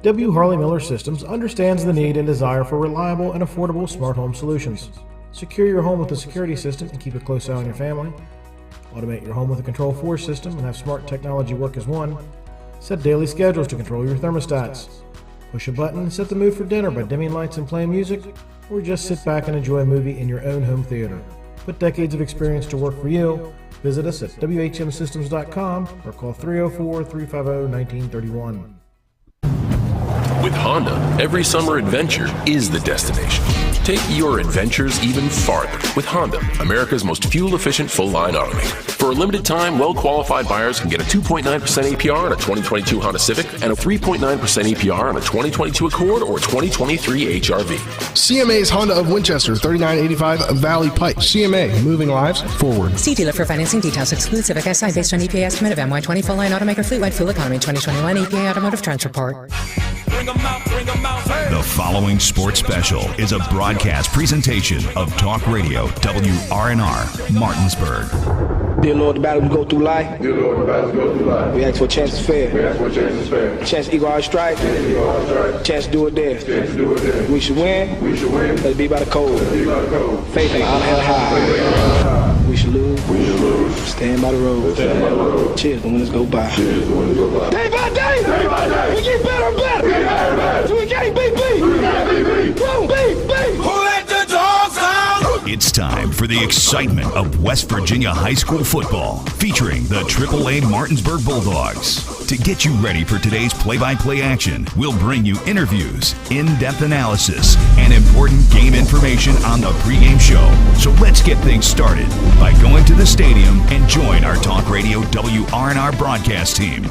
W. Harley Miller Systems understands the need and desire for reliable and affordable smart home solutions. Secure your home with a security system and keep a close eye on your family. Automate your home with a Control4 system and have smart technology work as one. Set daily schedules to control your thermostats. Push a button and set the mood for dinner by dimming lights and playing music, or just sit back and enjoy a movie in your own home theater. Put decades of experience to work for you. Visit us at whmsystems.com or call 304-350-1931. With Honda, every summer adventure is the destination. Take your adventures even farther with Honda, America's most fuel-efficient full-line automaker. For a limited time, well-qualified buyers can get a 2.9% APR on a 2022 Honda Civic and a 3.9% APR on a 2022 Accord or 2023 HRV. CMA's Honda of Winchester, 3985 Valley Pike. CMA, moving lives forward. See dealer for financing details. Exclude Civic Si based on EPA estimate of MY20 full-line automaker fleet-wide fuel economy 2021 EPA Automotive Trends Report. The following sports special is a broadcast presentation of Talk Radio WRNR Martinsburg. Dear Lord, the battle we go through life. Dear Lord, the battle we go through life. We ask for a chance to fair. We ask for a chance to fair. Chance to equal our strife. Chance to do it there. Chance to do it there. We should win. We should win. Let it be by the code. Let it be by the code. Faith and honor held high. We should lose. We should lose. Stand by the road. Stand by the road. Cheers, the winners go by. Cheers, the winners go by. Day by day. Day by day. We get better and better. We get better and better. We can't beat beat. We can't beat beat. Woo, beat. Who let the dogs out? It's time for the excitement of West Virginia high school football, featuring the AAA Martinsburg Bulldogs. To get you ready for today's play-by-play action, we'll bring you interviews, in-depth analysis, and important game information on the pregame show. So let's get things started by going to the stadium and join our Talk Radio WRNR broadcast team.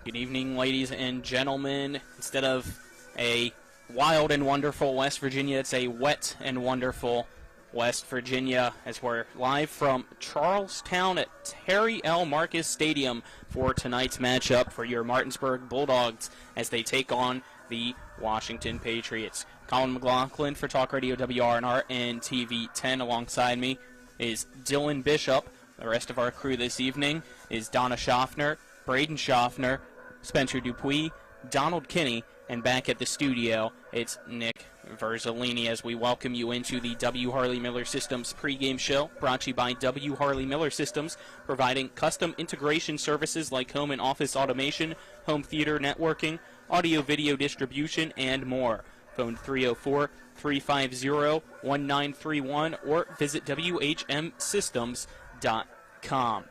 Good evening, ladies and gentlemen. Instead of a wild and wonderful West Virginia, it's a wet and wonderful West Virginia, as we're live from Charlestown at Terry L. Marcus Stadium for tonight's matchup for your Martinsburg Bulldogs as they take on the Washington Patriots. Colin McLaughlin for Talk Radio WRNR and TV 10. Alongside me is Dylan Bishop. The rest of our crew this evening is Donna Schaffner, Braden Schaffner, Spencer Dupuis, Donald Kinney, and back at the studio, it's Nick Verzolini as we welcome you into the W. Harley Miller Systems pregame show, brought to you by W. Harley Miller Systems, providing custom integration services like home and office automation, home theater networking, audio-video distribution, and more. Phone 304-350-1931 or visit WHMsystems.com.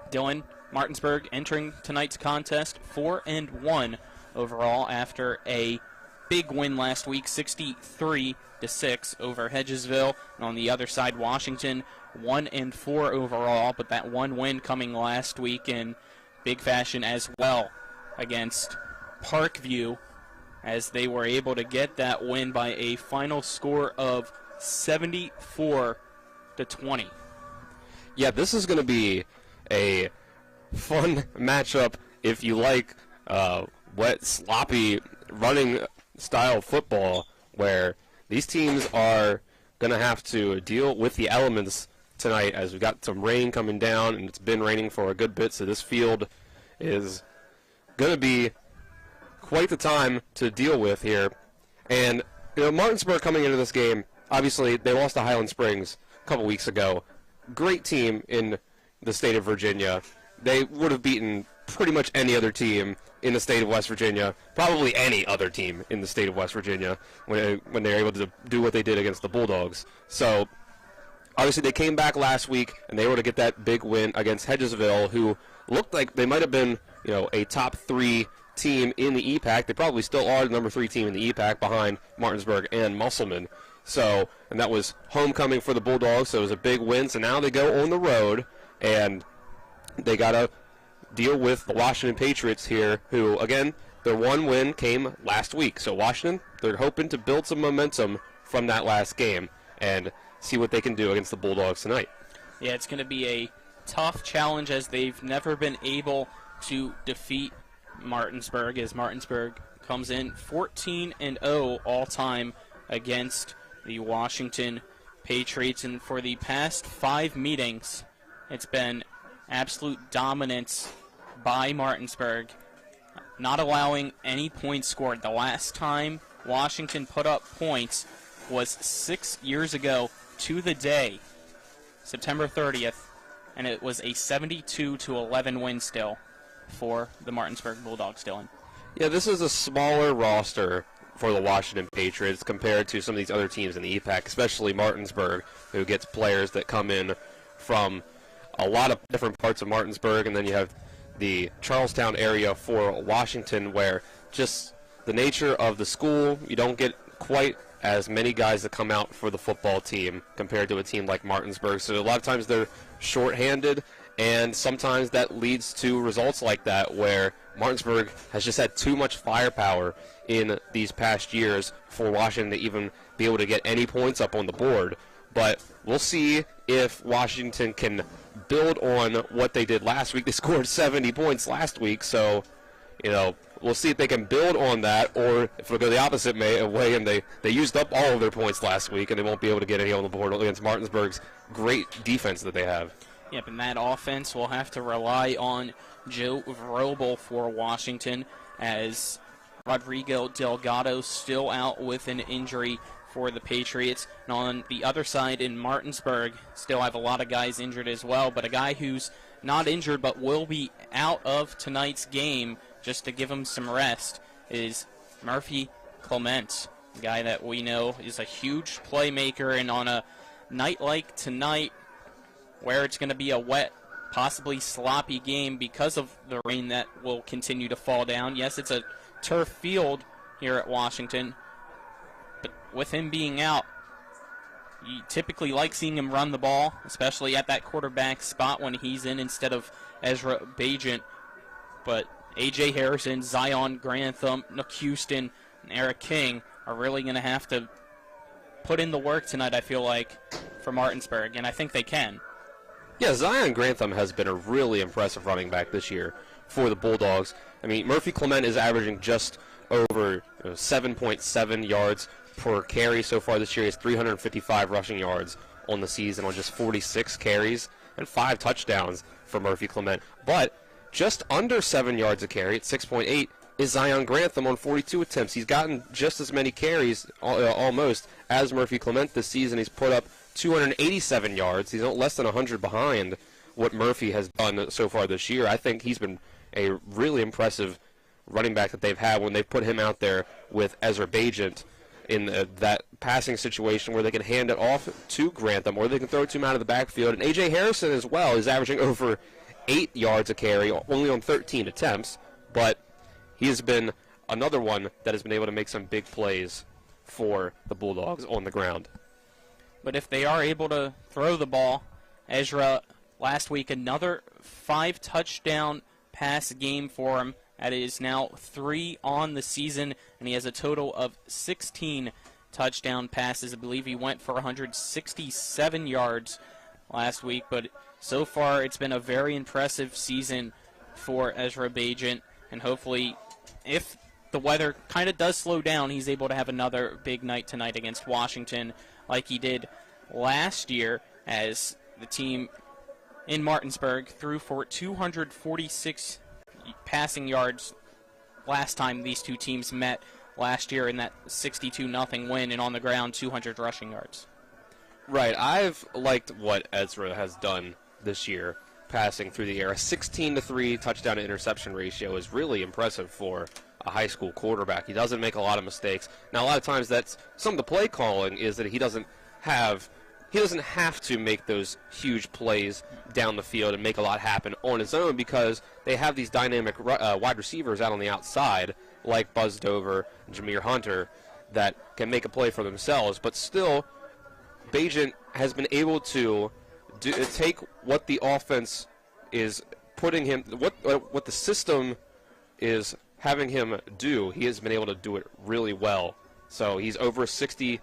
Dylan, Martinsburg entering tonight's contest 4-1 overall after a big win last week, 63-6 over Hedgesville. And on the other side, Washington 1-4 overall, but that one win coming last week in big fashion as well against Parkview, as they were able to get that win by a final score of 74-20. Yeah, this is going to be a fun matchup if you like wet, sloppy, running style football, where these teams are going to have to deal with the elements tonight, as we've got some rain coming down, and it's been raining for a good bit, so this field is going to be quite the time to deal with here. And Martinsburg coming into this game, obviously they lost to Highland Springs a couple weeks ago. Great team in the state of Virginia. They would have beaten pretty much any other team in the state of West Virginia, probably any other team in the state of West Virginia, when they were able to do what they did against the Bulldogs. So obviously they came back last week and they were to get that big win against Hedgesville, who looked like they might have been a top 3 team in the EPAC. They probably still are the number 3 team in the EPAC behind Martinsburg and Musselman. So, and that was homecoming for the Bulldogs, so it was a big win. So now they go on the road and they got to deal with the Washington Patriots here, who, again, their one win came last week. So Washington, they're hoping to build some momentum from that last game and see what they can do against the Bulldogs tonight. Yeah, it's going to be a tough challenge, as they've never been able to defeat Martinsburg, as Martinsburg comes in 14-0 all-time against the Washington Patriots. And for the past 5 meetings, It's been absolute dominance by Martinsburg, not allowing any points scored. The last time Washington put up points was 6 years ago to the day, September 30th, and it was a 72-11 win still for the Martinsburg Bulldogs, Dylan. Yeah, this is a smaller roster for the Washington Patriots compared to some of these other teams in the EPAC, especially Martinsburg, who gets players that come in from a lot of different parts of Martinsburg, and then you have the Charlestown area for Washington, where just the nature of the school, you don't get quite as many guys that come out for the football team compared to a team like Martinsburg. So a lot of times they're shorthanded, and sometimes that leads to results like that where Martinsburg has just had too much firepower in these past years for Washington to even be able to get any points up on the board. But we'll see if Washington can build on what they did last week. They scored 70 points last week, so we'll see if they can build on that, or if it'll go the opposite way and they used up all of their points last week and they won't be able to get any on the board against Martinsburg's great defense that they have. Yep, and that offense will have to rely on Joe Vrobel for Washington, as Rodrigo Delgado still out with an injury for the Patriots. And on the other side in Martinsburg, still have a lot of guys injured as well, but a guy who's not injured but will be out of tonight's game, just to give him some rest, is Murphy Clement, a guy that we know is a huge playmaker, and on a night like tonight, where it's going to be a wet, possibly sloppy game because of the rain that will continue to fall down. Yes, it's a turf field here at Washington, but with him being out, you typically like seeing him run the ball, especially at that quarterback spot when he's in instead of Ezra Bajent. But A.J. Harrison, Zion Grantham, Nook Houston, and Eric King are really going to have to put in the work tonight, I feel like, for Martinsburg, and I think they can. Yeah, Zion Grantham has been a really impressive running back this year for the Bulldogs. I mean, Murphy Clement is averaging just over 7.7 yards per carry so far this year. He has 355 rushing yards on the season on just 46 carries and 5 touchdowns for Murphy Clement. But just under 7 yards a carry at 6.8 is Zion Grantham on 42 attempts. He's gotten just as many carries almost as Murphy Clement this season. He's put up 287 yards. He's less than 100 behind what Murphy has done so far this year. I think he's been a really impressive running back that they've had when they put him out there with Ezra Bajent in that passing situation where they can hand it off to Grantham or they can throw it to him out of the backfield. And A.J. Harrison as well is averaging over 8 yards a carry, only on 13 attempts, but he has been another one that has been able to make some big plays for the Bulldogs on the ground. But if they are able to throw the ball, Ezra, last week, another 5-touchdown pass game for him. That is now 3 on the season, and he has a total of 16 touchdown passes. I believe he went for 167 yards last week, but so far it's been a very impressive season for Ezra Bajent, and hopefully if the weather kind of does slow down, he's able to have another big night tonight against Washington like he did last year, as the team in Martinsburg threw for 246 passing yards last time these two teams met last year in that 62-0 win, and on the ground 200 rushing yards. Right. I've liked what Ezra has done this year passing through the air. A 16-3 touchdown to interception ratio is really impressive for a high school quarterback. He doesn't make a lot of mistakes. Now, a lot of times that's some of the play calling is that he doesn't have to make those huge plays down the field and make a lot happen on his own, because they have these dynamic wide receivers out on the outside like Buzz Dover and Jameer Hunter that can make a play for themselves. But still, Bajent has been able to take what the offense is putting him, what the system is having him do. He has been able to do it really well. So he's over 62%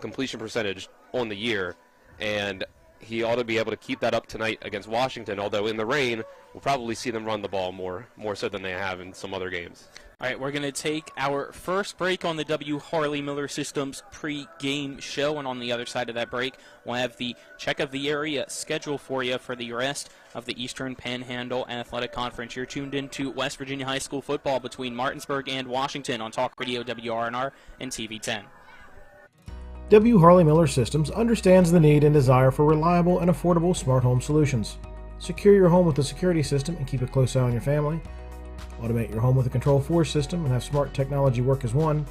completion percentage on the year, and he ought to be able to keep that up tonight against Washington, although in the rain, we'll probably see them run the ball more so than they have in some other games. All right, we're going to take our first break on the W. Harley Miller Systems pre-game show, and on the other side of that break, we'll have the check of the area schedule for you for the rest of the Eastern Panhandle Athletic Conference. You're tuned into West Virginia High School football between Martinsburg and Washington on Talk Radio WRNR and TV 10. W. Harley Miller Systems understands the need and desire for reliable and affordable smart home solutions. Secure your home with a security system and keep a close eye on your family. Automate your home with a Control4 system and have smart technology work as one.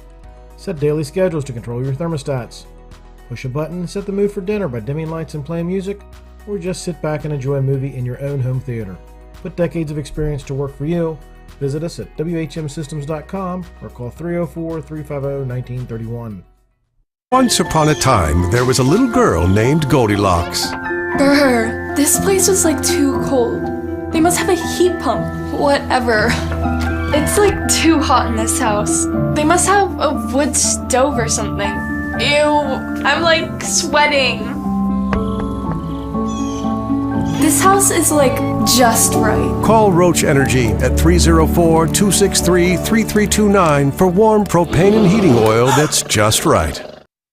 Set daily schedules to control your thermostats. Push a button and set the mood for dinner by dimming lights and playing music, or just sit back and enjoy a movie in your own home theater. Put decades of experience to work for you. Visit us at WHMsystems.com or call 304-350-1931. Once upon a time, there was a little girl named Goldilocks. Brr, this place was like too cold. They must have a heat pump. Whatever. It's like too hot in this house. They must have a wood stove or something. Ew, I'm like sweating. This house is like just right. Call Roach Energy at 304-263-3329 for warm propane and heating oil that's just right.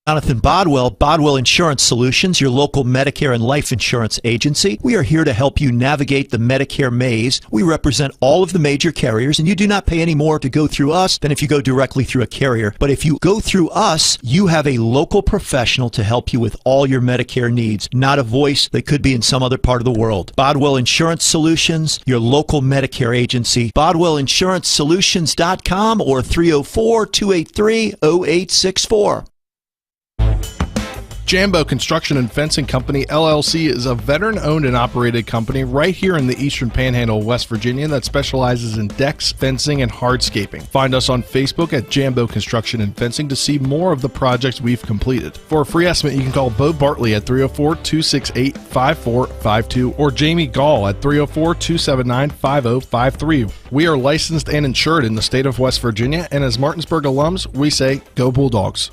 Jonathan Bodwell, Bodwell Insurance Solutions, your local Medicare and life insurance agency. We are here to help you navigate the Medicare maze. We represent all of the major carriers, and you do not pay any more to go through us than if you go directly through a carrier. But if you go through us, you have a local professional to help you with all your Medicare needs, not a voice that could be in some other part of the world. Bodwell Insurance Solutions, your local Medicare agency. BodwellInsuranceSolutions.com or 304-283-0864. Jambo Construction and Fencing Company, LLC is a veteran-owned and operated company right here in the Eastern Panhandle, West Virginia that specializes in decks, fencing, and hardscaping. Find us on Facebook at Jambo Construction and Fencing to see more of the projects we've completed. For a free estimate, you can call Bo Bartley at 304-268-5452 or Jamie Gall at 304-279-5053. We are licensed and insured in the state of West Virginia, and as Martinsburg alums, we say, go Bulldogs.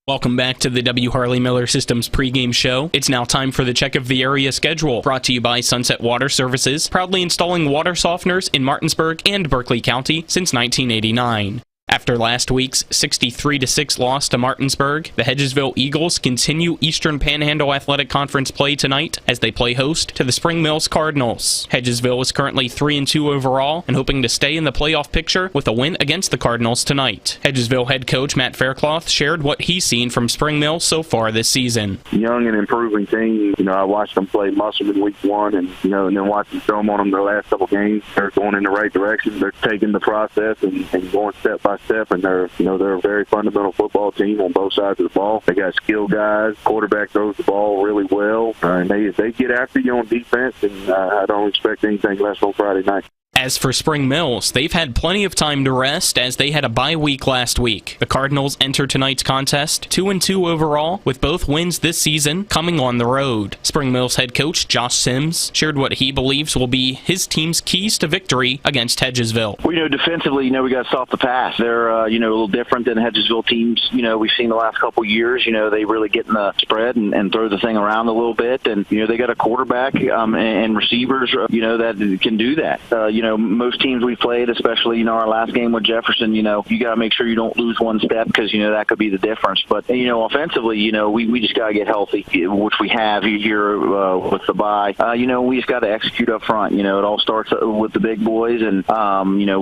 Welcome back to the W. Harley Miller Systems pregame show. It's now time for the check of the area schedule, brought to you by Sunset Water Services, proudly installing water softeners in Martinsburg and Berkeley County since 1989. After last week's 63-6 loss to Martinsburg, the Hedgesville Eagles continue Eastern Panhandle Athletic Conference play tonight as they play host to the Spring Mills Cardinals. Hedgesville is currently 3-2 overall and hoping to stay in the playoff picture with a win against the Cardinals tonight. Hedgesville head coach Matt Faircloth shared what he's seen from Spring Mills so far this season. Young and improving team. I watched them play Musselman week 1 and then watching film on them the last couple games. They're going in the right direction. They're taking the process and going step by step, and they're a very fundamental football team on both sides of the ball. They got skilled guys. Quarterback throws the ball really well, and they get after you on defense, and I don't expect anything less on Friday night. As for Spring Mills, they've had plenty of time to rest as they had a bye week last week. The Cardinals enter tonight's contest 2-2 overall, with both wins this season coming on the road. Spring Mills head coach Josh Sims shared what he believes will be his team's keys to victory against Hedgesville. Well, defensively, we got to stop the pass. They're, a little different than Hedgesville teams, we've seen the last couple years. They really get in the spread and throw the thing around a little bit. And, they got a quarterback and receivers, that can do that. Most teams we played, especially, our last game with Jefferson, you got to make sure you don't lose one step because, that could be the difference. But, offensively, we just got to get healthy, which we have here with the bye. We just got to execute up front. It all starts with the big boys, and,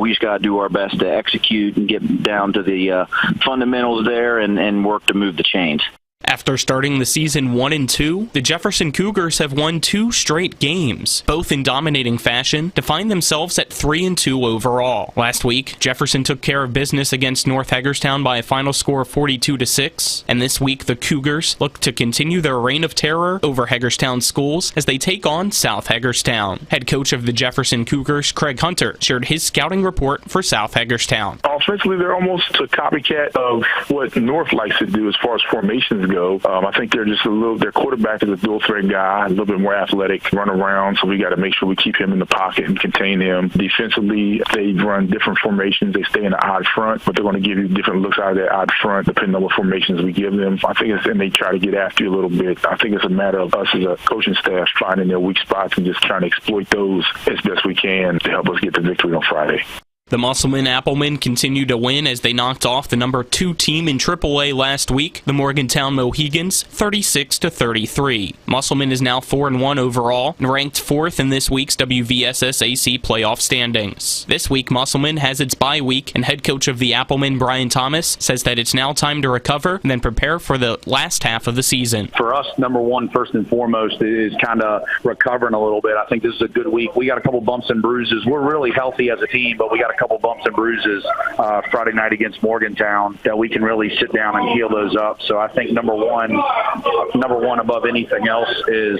we just got to do our best to execute and get down to the fundamentals there and work to move the chains. After starting the season 1-2, the Jefferson Cougars have won 2 straight games, both in dominating fashion, to find themselves at 3-2 overall. Last week, Jefferson took care of business against North Hagerstown by a final score of 42-6, and this week the Cougars look to continue their reign of terror over Hagerstown schools as they take on South Hagerstown. Head coach of the Jefferson Cougars, Craig Hunter, shared his scouting report for South Hagerstown. Offensively, they're almost a copycat of what North likes to do as far as formations ago. I think they're just their quarterback is a dual threat guy, a little bit more athletic, run around, so we got to make sure we keep him in the pocket and contain him. Defensively, they run different formations. They stay in the odd front, but they're going to give you different looks out of that odd front depending on what formations we give them. I think and they try to get after you a little bit. I think it's a matter of us as a coaching staff finding their weak spots and just trying to exploit those as best we can to help us get the victory on Friday. The Musselman-Applemen continue to win as they knocked off the number 2 team in AAA last week, the Morgantown Mohegans, 36-33. Musselman is now 4-1 overall and ranked 4th in this week's WVSS-AC playoff standings. This week, Musselman has its bye week, and head coach of the Applemen, Brian Thomas, says that it's now time to recover and then prepare for the last half of the season. For us, number one, first and foremost, is kind of recovering a little bit. I think this is a good week. We got a couple bumps and bruises. We're really healthy as a team, but we got a couple bumps and bruises Friday night against Morgantown that we can really sit down and heal those up. So I think number one above anything else is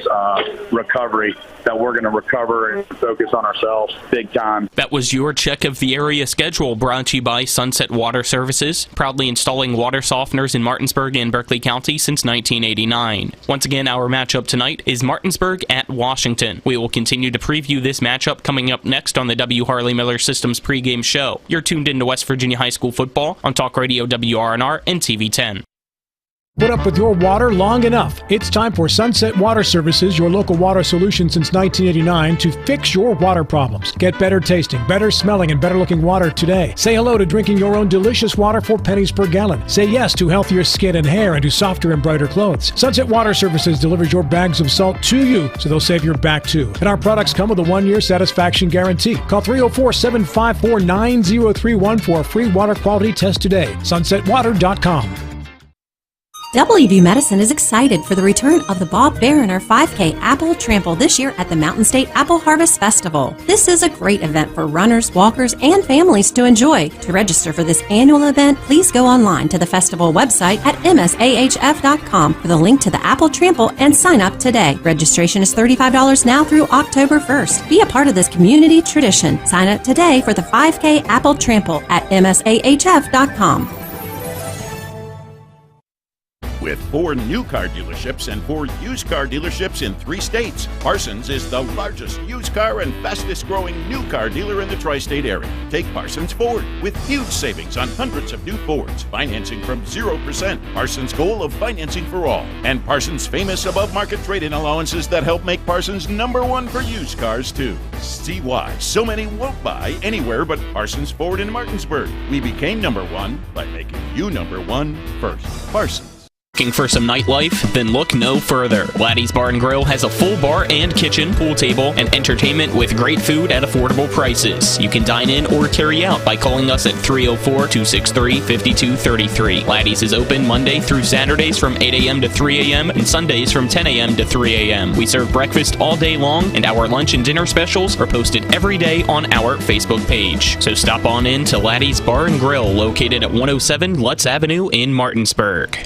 recovery, that we're going to recover and focus on ourselves big time. That was your check of the area schedule, brought to you by Sunset Water Services, proudly installing water softeners in Martinsburg and Berkeley County since 1989. Once again, our matchup tonight is Martinsburg at Washington. We will continue to preview this matchup coming up next on the W. Harley Miller Systems pregame show. You're tuned into West Virginia High School football on Talk Radio WRNR and TV 10. Put up with your water long enough. It's time for Sunset Water Services, your local water solution since 1989, to fix your water problems. Get better tasting, better smelling, and better looking water today. Say hello to drinking your own delicious water for pennies per gallon. Say yes to healthier skin and hair and to softer and brighter clothes. Sunset Water Services delivers your bags of salt to you, so they'll save your back too. And our products come with a 1-year satisfaction guarantee. Call 304-754-9031 for a free water quality test today. SunsetWater.com. WVU Medicine is excited for the return of the Bob Bariner 5K Apple Trample this year at the Mountain State Apple Harvest Festival. This is a great event for runners, walkers, and families to enjoy. To register for this annual event, please go online to the festival website at msahf.com for the link to the Apple Trample and sign up today. Registration is $35 now through October 1st. Be a part of this community tradition. Sign up today for the 5K Apple Trample at msahf.com. With 4 new car dealerships and 4 used car dealerships in 3 states, Parsons is the largest used car and fastest growing new car dealer in the tri-state area. Take Parsons Ford with huge savings on hundreds of new Fords, financing from 0%. Parsons' goal of financing for all, and Parsons' famous above-market trade-in allowances that help make Parsons #1 for used cars too. See why so many won't buy anywhere but Parsons Ford in Martinsburg. We became #1 by making you #1 first. Parsons. Looking for some nightlife? Then look no further. Laddie's Bar and Grill has a full bar and kitchen, pool table, and entertainment with great food at affordable prices. You can dine in or carry out by calling us at 304-263-5233. Laddie's is open Monday through Saturdays from 8 a.m. to 3 a.m. and Sundays from 10 a.m. to 3 a.m. We serve breakfast all day long, and our lunch and dinner specials are posted every day on our Facebook page. So stop on in to Laddie's Bar and Grill, located at 107 Lutz Avenue in Martinsburg.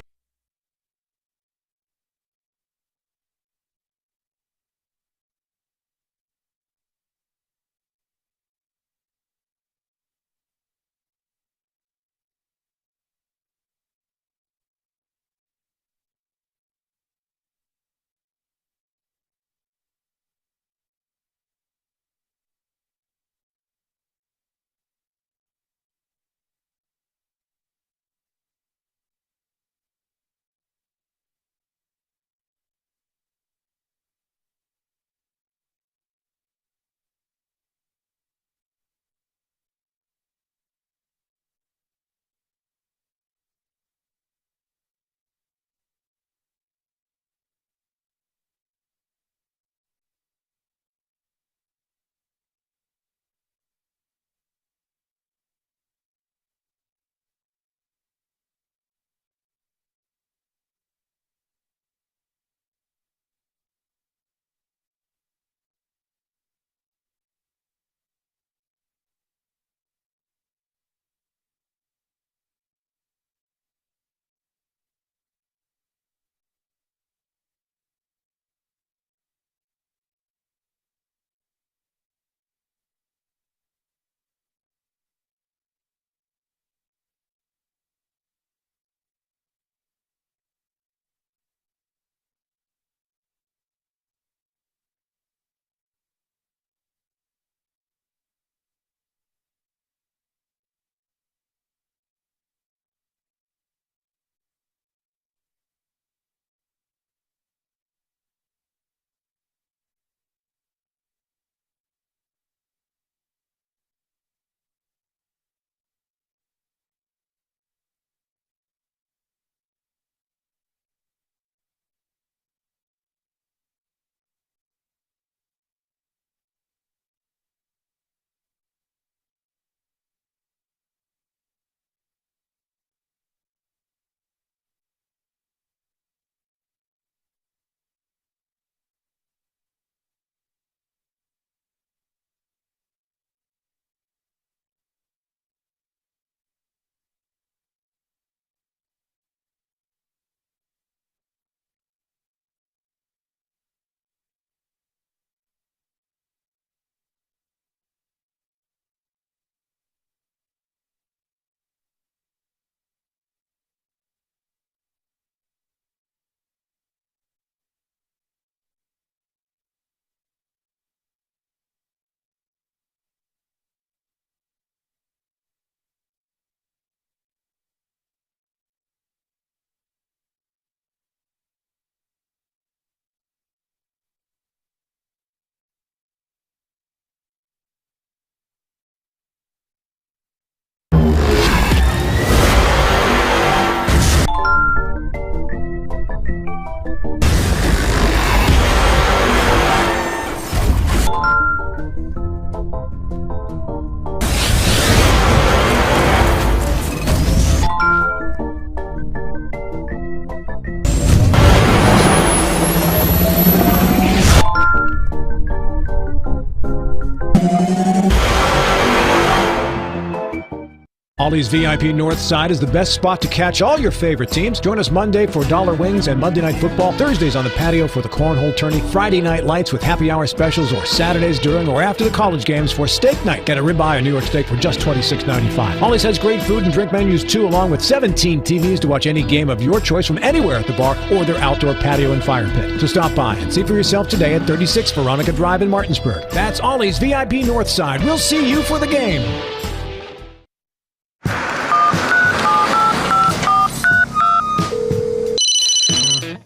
Ollie's VIP North Side is the best spot to catch all your favorite teams. Join us Monday for Dollar Wings and Monday Night Football, Thursdays on the patio for the Cornhole Tourney, Friday night lights with happy hour specials, or Saturdays during or after the college games for steak night. Get a ribeye or New York steak for just $26.95. Ollie's has great food and drink menus too, along with 17 TVs to watch any game of your choice from anywhere at the bar or their outdoor patio and fire pit. So stop by and see for yourself today at 36 Veronica Drive in Martinsburg. That's Ollie's VIP North Side. We'll see you for the game.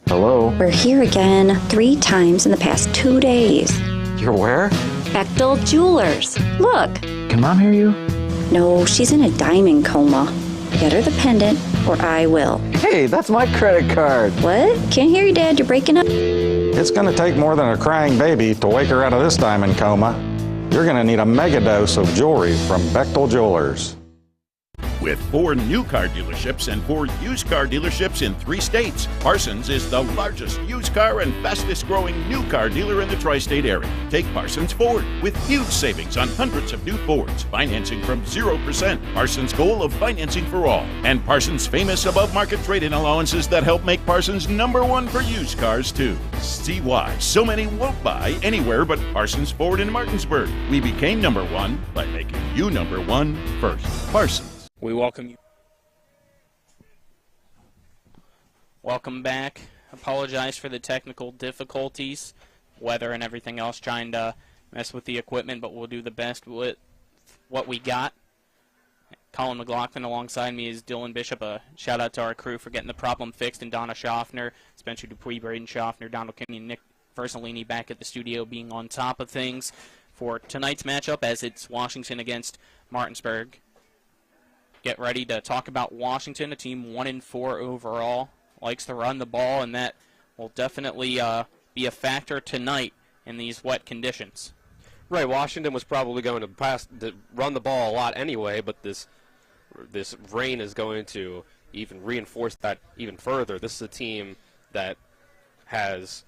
Hello? We're here again 3 times in the past 2 days. You're where? Bechtel Jewelers. Look. Can Mom hear you? No, she's in a diamond coma. Get her the pendant or I will. Hey, that's my credit card. What? Can't hear you, Dad. You're breaking up. It's going to take more than a crying baby to wake her out of this diamond coma. You're going to need a mega dose of jewelry from Bechtel Jewelers. With 4 new car dealerships and 4 used car dealerships in 3 states, Parsons is the largest used car and fastest growing new car dealer in the tri-state area. Take Parsons Ford with huge savings on hundreds of new Fords, financing from 0%, Parsons' goal of financing for all, and Parsons' famous above-market trade-in allowances that help make Parsons #1 for used cars too. See why so many won't buy anywhere but Parsons Ford in Martinsburg. We became #1 by making you #1 first. Parsons. We welcome you. Welcome back. Apologize for the technical difficulties, weather and everything else, trying to mess with the equipment, but we'll do the best with what we got. Colin McLaughlin alongside me is Dylan Bishop. A shout out to our crew for getting the problem fixed, and Donna Schaffner, Spencer Dupuis, Braden Schaffner, Donald Kinney, and Nick Versalini back at the studio being on top of things for tonight's matchup as it's Washington against Martinsburg. Get ready to talk about Washington, a team 1-4 overall, likes to run the ball, and that will definitely be a factor tonight in these wet conditions. Right, Washington was probably going to run the ball a lot anyway, but this rain is going to even reinforce that even further. This is a team that has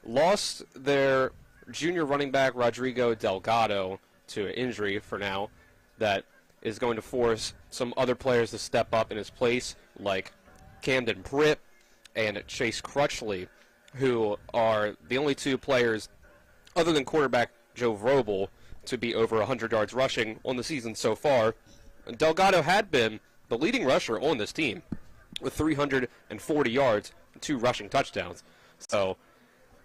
lost their junior running back Rodrigo Delgado to injury for now, that is going to force some other players to step up in his place, like Camden Pritt and Chase Crutchley, who are the only 2 players, other than quarterback Joe Vrobel, to be over 100 yards rushing on the season so far. Delgado had been the leading rusher on this team with 340 yards and 2 rushing touchdowns. So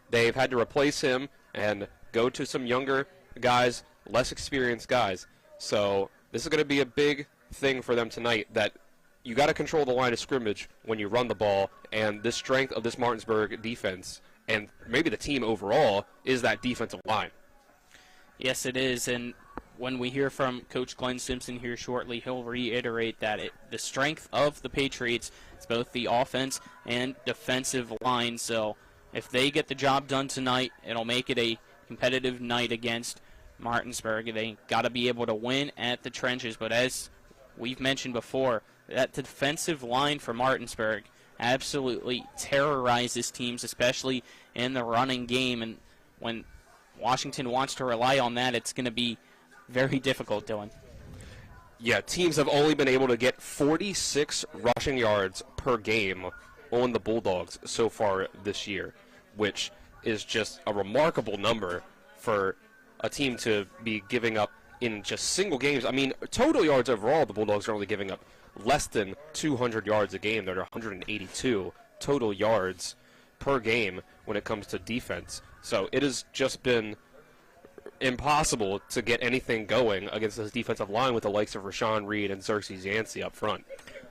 they've had to replace him and go to some younger guys, less experienced guys. So this is going to be a big thing for them tonight, that you got to control the line of scrimmage when you run the ball, and the strength of this Martinsburg defense, and maybe the team overall, is that defensive line. Yes, it is, and when we hear from Coach Glenn Simpson here shortly, he'll reiterate that the strength of the Patriots is both the offense and defensive line, so if they get the job done tonight, it'll make it a competitive night against Martinsburg. They got to be able to win at the trenches, but as we've mentioned before, that defensive line for Martinsburg absolutely terrorizes teams, especially in the running game, and when Washington wants to rely on that, it's going to be very difficult, Dylan. Yeah, teams have only been able to get 46 rushing yards per game on the Bulldogs so far this year, which is just a remarkable number for a team to be giving up in just single games. I mean, total yards overall, the Bulldogs are only giving up less than 200 yards a game. They're 182 total yards per game when it comes to defense. So it has just been impossible to get anything going against this defensive line with the likes of Rashawn Reed and Xerxes Yancey up front.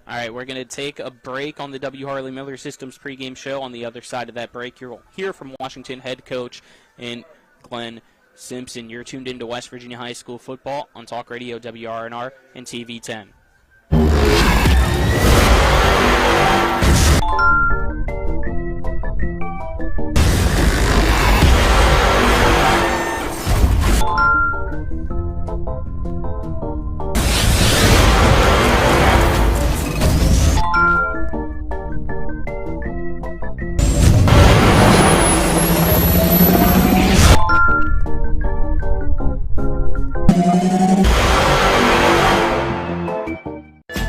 All right, we're going to take a break on the W. Harley Miller Systems pregame show. On the other side of that break, you'll hear from Washington head coach and Glenn Simpson. You're tuned into West Virginia High School football on Talk Radio, WRNR, and TV 10.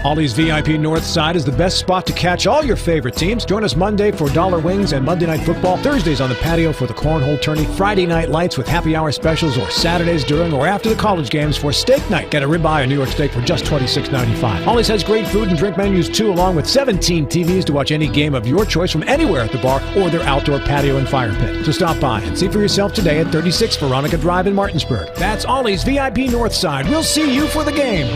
Ollie's VIP North Side is the best spot to catch all your favorite teams. Join us Monday for dollar wings and Monday Night Football, Thursdays on the patio for the cornhole tourney, Friday night lights with happy hour specials, or Saturdays during or after the college games for steak night. Get a ribeye or New York steak for just $26.95. Ollie's has great food and drink menus too, along with 17 TVs to watch any game of your choice from anywhere at the bar or their outdoor patio and fire pit. So stop by and see for yourself today at 36 Veronica Drive in Martinsburg. That's Ollie's VIP North Side. We'll see you for the game.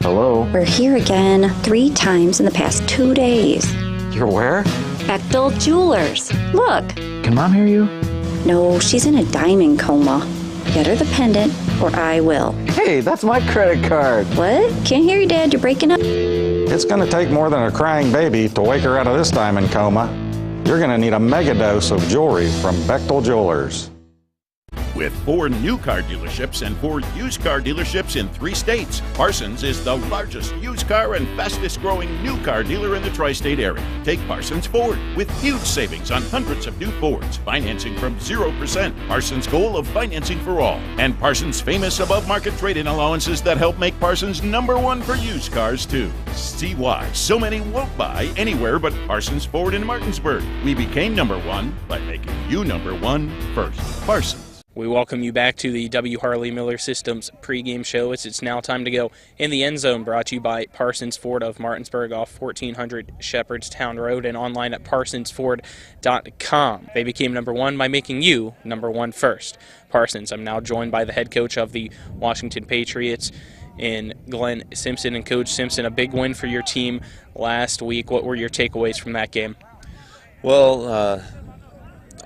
Hello? We're here again 3 times in the past 2 days. You're where? Bechtel Jewelers. Look. Can Mom hear you? No, she's in a diamond coma. Get her the pendant, or I will. Hey, that's my credit card. What? Can't hear you, Dad. You're breaking up. It's going to take more than a crying baby to wake her out of this diamond coma. You're going to need a mega dose of jewelry from Bechtel Jewelers. With 4 new car dealerships and 4 used car dealerships in 3 states, Parsons is the largest used car and fastest growing new car dealer in the tri-state area. Take Parsons Ford with huge savings on hundreds of new Fords, financing from 0%, Parsons' goal of financing for all, and Parsons' famous above-market trade-in allowances that help make Parsons #1 for used cars too. See why so many won't buy anywhere but Parsons Ford in Martinsburg. We became #1 by making you #1 first. Parsons. We welcome you back to the W. Harley Miller Systems pregame show. It's now time to go in the end zone, brought to you by Parsons Ford of Martinsburg off 1400 Shepherdstown Road and online at parsonsford.com. They became #1 by making you #1 first. Parsons. I'm now joined by the head coach of the Washington Patriots in Glenn Simpson. And Coach Simpson, a big win for your team last week. What were your takeaways from that game? Well,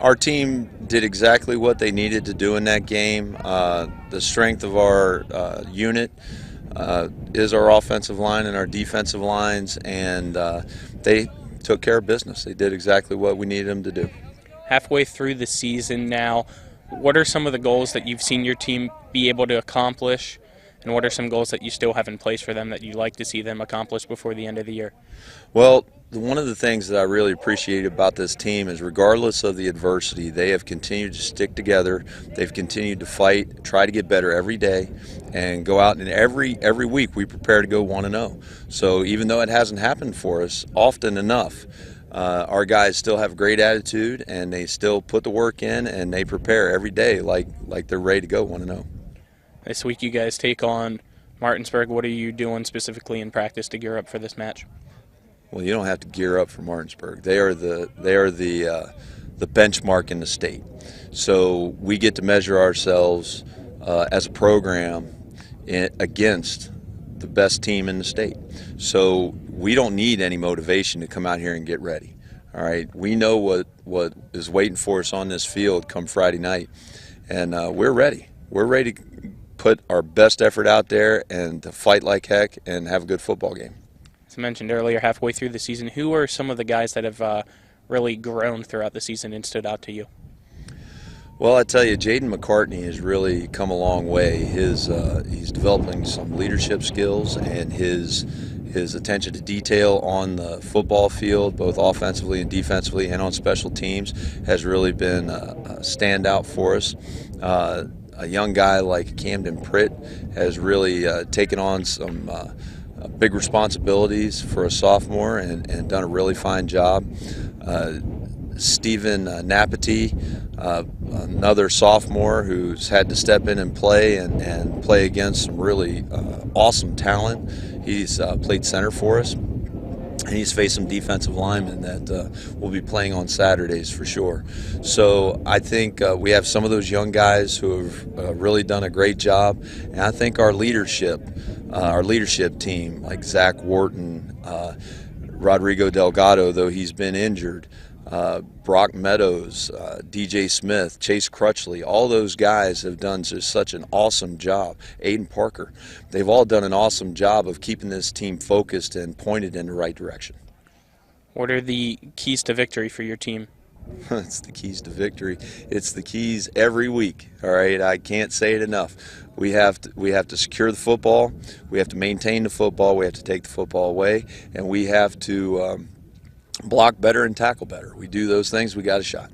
our team did exactly what they needed to do in that game. The strength of our unit is our offensive line and our defensive lines, and they took care of business. They did exactly what we needed them to do. Halfway through the season now, what are some of the goals that you've seen your team be able to accomplish, and what are some goals that you still have in place for them that you'd like to see them accomplish before the end of the year? Well, one of the things that I really appreciate about this team is regardless of the adversity, they have continued to stick together. They've continued to fight, try to get better every day, and go out and every week we prepare to go 1-0. So even though it hasn't happened for us often enough, our guys still have a great attitude, and they still put the work in, and they prepare every day like they're ready to go 1-0. This week you guys take on Martinsburg. What are you doing specifically in practice to gear up for this match? Well, you don't have to gear up for Martinsburg. They are the benchmark in the state. So we get to measure ourselves as a program against the best team in the state. So we don't need any motivation to come out here and get ready. All right, we know what is waiting for us on this field come Friday night, and we're ready. We're ready to put our best effort out there and to fight like heck and have a good football game. As I mentioned earlier, halfway through the season, who are some of the guys that have really grown throughout the season and stood out to you? Well, I tell you, Jaden McCartney has really come a long way. He's developing some leadership skills, and his attention to detail on the football field, both offensively and defensively and on special teams, has really been a standout for us. A young guy like Camden Pritt has really taken on some big responsibilities for a sophomore and done a really fine job. Stephen Napati, another sophomore who's had to step in and play against some really awesome talent. He's played center for us, and he's faced some defensive linemen that will be playing on Saturdays for sure. So I think we have some of those young guys who have really done a great job, and I think our leadership team, like Zach Wharton, Rodrigo Delgado, though he's been injured, Brock Meadows, DJ Smith, Chase Crutchley, all those guys have done just such an awesome job. Aiden Parker, they've all done an awesome job of keeping this team focused and pointed in the right direction. What are the keys to victory for your team? It's the keys to victory. It's the keys every week. All right, I can't say it enough. We have to secure the football. We have to maintain the football. We have to take the football away, and we have to block better and tackle better. We do those things, we got a shot.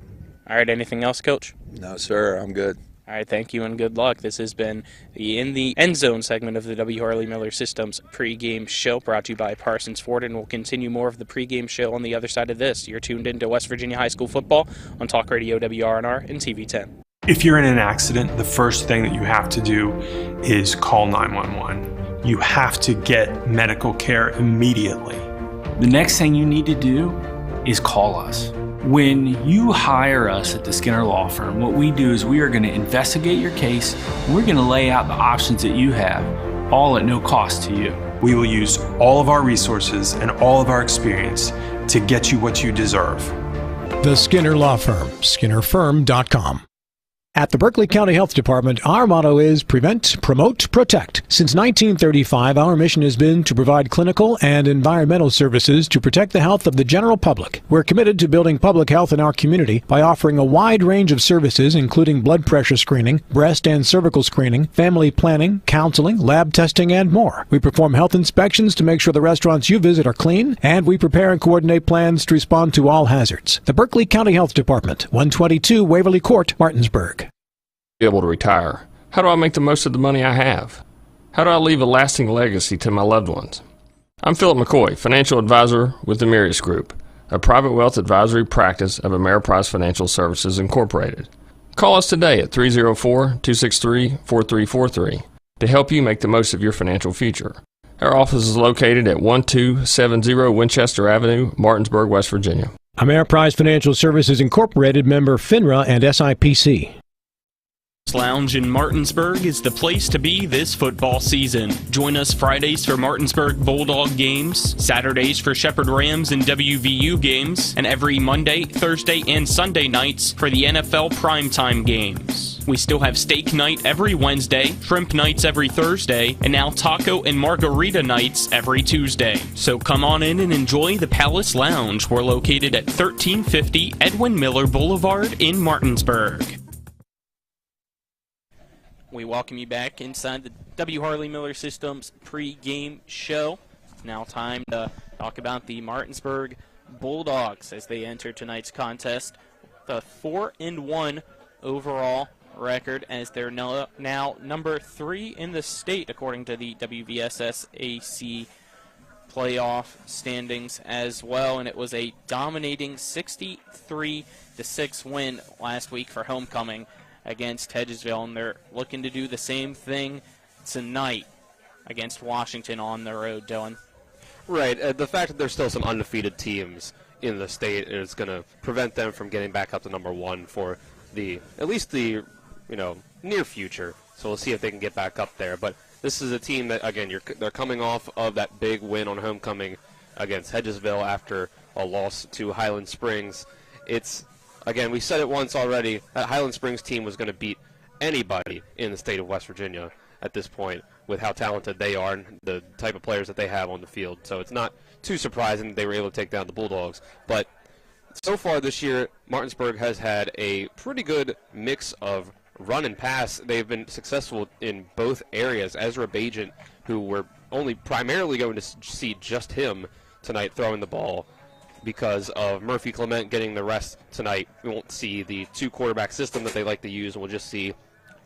All right, anything else, Coach? No, sir, I'm good. All right, thank you and good luck. This has been the In the End Zone segment of the W. Harley Miller Systems pregame show, brought to you by Parsons Ford, and we'll continue more of the pregame show on the other side of this. You're tuned into West Virginia High School football on Talk Radio WRNR and TV 10. If you're in an accident, the first thing that you have to do is call 911. You have to get medical care immediately. The next thing you need to do is call us. When you hire us at the Skinner Law Firm, what we do is we are going to investigate your case. We're going to lay out the options that you have, all at no cost to you. We will use all of our resources and all of our experience to get you what you deserve. The Skinner Law Firm, SkinnerFirm.com. At the Berkeley County Health Department, our motto is prevent, promote, protect. Since 1935, our mission has been to provide clinical and environmental services to protect the health of the general public. We're committed to building public health in our community by offering a wide range of services, including blood pressure screening, breast and cervical screening, family planning, counseling, lab testing, and more. We perform health inspections to make sure the restaurants you visit are clean, and we prepare and coordinate plans to respond to all hazards. The Berkeley County Health Department, 122 Waverly Court, Martinsburg. Be able to retire. How do I make the most of the money I have? How do I leave a lasting legacy to my loved ones? I'm Philip McCoy, financial advisor with the Mirius Group, a private wealth advisory practice of Ameriprise Financial Services Incorporated. Call us today at 304-263-4343 to help you make the most of your financial future. Our office is located at 1270 Winchester Avenue, Martinsburg, West Virginia. Ameriprise Financial Services Incorporated, member FINRA and SIPC. Lounge in Martinsburg is the place to be this football season. Join us Fridays for Martinsburg Bulldog games, Saturdays for Shepherd Rams and WVU games, and every Monday, Thursday, and Sunday nights for the NFL primetime games. We still have steak night every Wednesday, shrimp nights every Thursday, and now taco and margarita nights every Tuesday. So come on in and enjoy the Palace Lounge. We're located at 1350 Edwin Miller Boulevard in Martinsburg. We welcome you back inside the W. Harley Miller Systems pre-game show. It's now time to talk about the Martinsburg Bulldogs as they enter tonight's contest. The 4-1 overall record, as they're now number 3 in the state according to the WVSS-AC playoff standings as well. And it was a dominating 63-6 win last week for homecoming against Hedgesville, and they're looking to do the same thing tonight against Washington on the road, Dylan. Right. The fact that there's still some undefeated teams in the state is going to prevent them from getting back up to number 1 for at least the near future. So we'll see if they can get back up there. But this is a team that, again, they're coming off of that big win on homecoming against Hedgesville after a loss to Highland Springs. Again, we said it once already, that Highland Springs team was going to beat anybody in the state of West Virginia at this point with how talented they are and the type of players that they have on the field. So it's not too surprising that they were able to take down the Bulldogs. But so far this year, Martinsburg has had a pretty good mix of run and pass. They've been successful in both areas. Ezra Bajent, who we're only primarily going to see just him tonight throwing the ball, because of Murphy Clement getting the rest tonight. We won't see the 2-quarterback system that they like to use, and we'll just see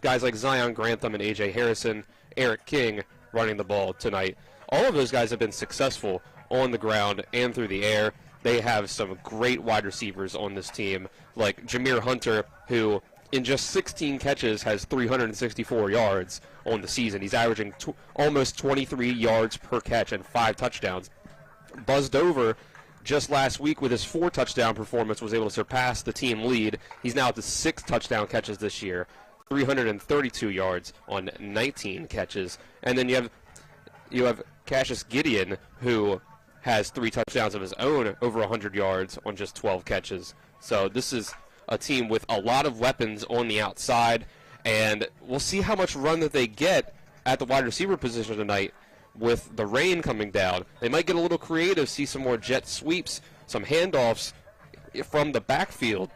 guys like Zion Grantham and A.J. Harrison, Eric King running the ball tonight. All of those guys have been successful on the ground and through the air. They have some great wide receivers on this team, like Jameer Hunter, who in just 16 catches has 364 yards on the season. He's averaging almost 23 yards per catch and 5 touchdowns. Buzz Dover, just last week with his 4-touchdown performance, was able to surpass the team lead. He's now at the 6 touchdown catches this year, 332 yards on 19 catches. And then you have Cassius Gideon, who has 3 touchdowns of his own, over 100 yards on just 12 catches. So this is a team with a lot of weapons on the outside, and we'll see how much run that they get at the wide receiver position tonight. With the rain coming down, they might get a little creative, see some more jet sweeps, some handoffs from the backfield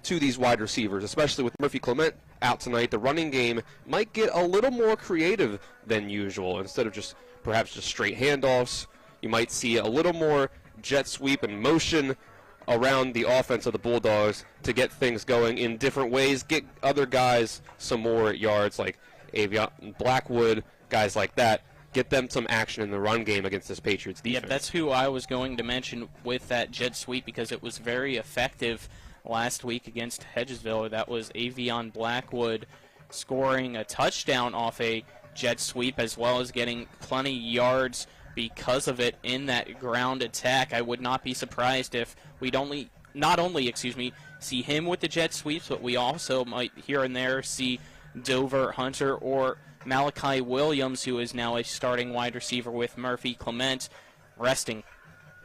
to these wide receivers, especially with Murphy Clement out tonight. The running game might get a little more creative than usual. Instead of perhaps just straight handoffs, you might see a little more jet sweep and motion around the offense of the Bulldogs to get things going in different ways, get other guys some more yards like Blackwood, guys like that, get them some action in the run game against this Patriots defense. Yeah, that's who I was going to mention with that jet sweep because it was very effective last week against Hedgesville. That was Avion Blackwood scoring a touchdown off a jet sweep as well as getting plenty yards because of it in that ground attack. I would not be surprised if we'd not only see him with the jet sweeps, but we also might here and there see Dover Hunter or Malachi Williams, who is now a starting wide receiver with Murphy Clement, resting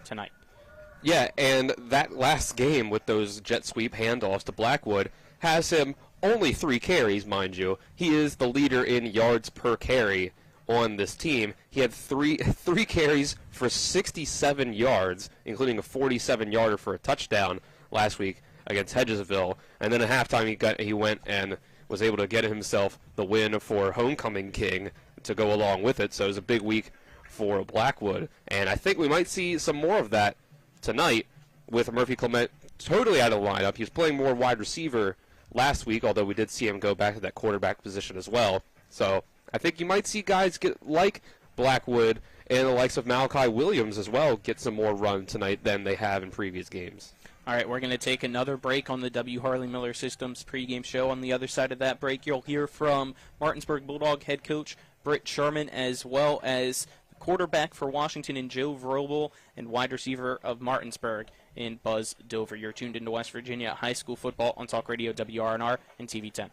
tonight. Yeah, and that last game with those jet sweep handoffs to Blackwood has him only 3 carries, mind you. He is the leader in yards per carry on this team. He had three carries for 67 yards, including a 47-yarder for a touchdown last week against Hedgesville. And then at halftime he went and was able to get himself the win for Homecoming King to go along with it. So it was a big week for Blackwood. And I think we might see some more of that tonight with Murphy Clement totally out of the lineup. He was playing more wide receiver last week, although we did see him go back to that quarterback position as well. So I think you might see guys get like Blackwood and the likes of Malachi Williams as well get some more run tonight than they have in previous games. All right, we're going to take another break on the W. Harley Miller Systems pregame show. On the other side of that break, you'll hear from Martinsburg Bulldog head coach Britt Sherman, as well as the quarterback for Washington in Joe Vrobel and wide receiver of Martinsburg in Buzz Dover. You're tuned into West Virginia High School football on Talk Radio WRNR and TV 10.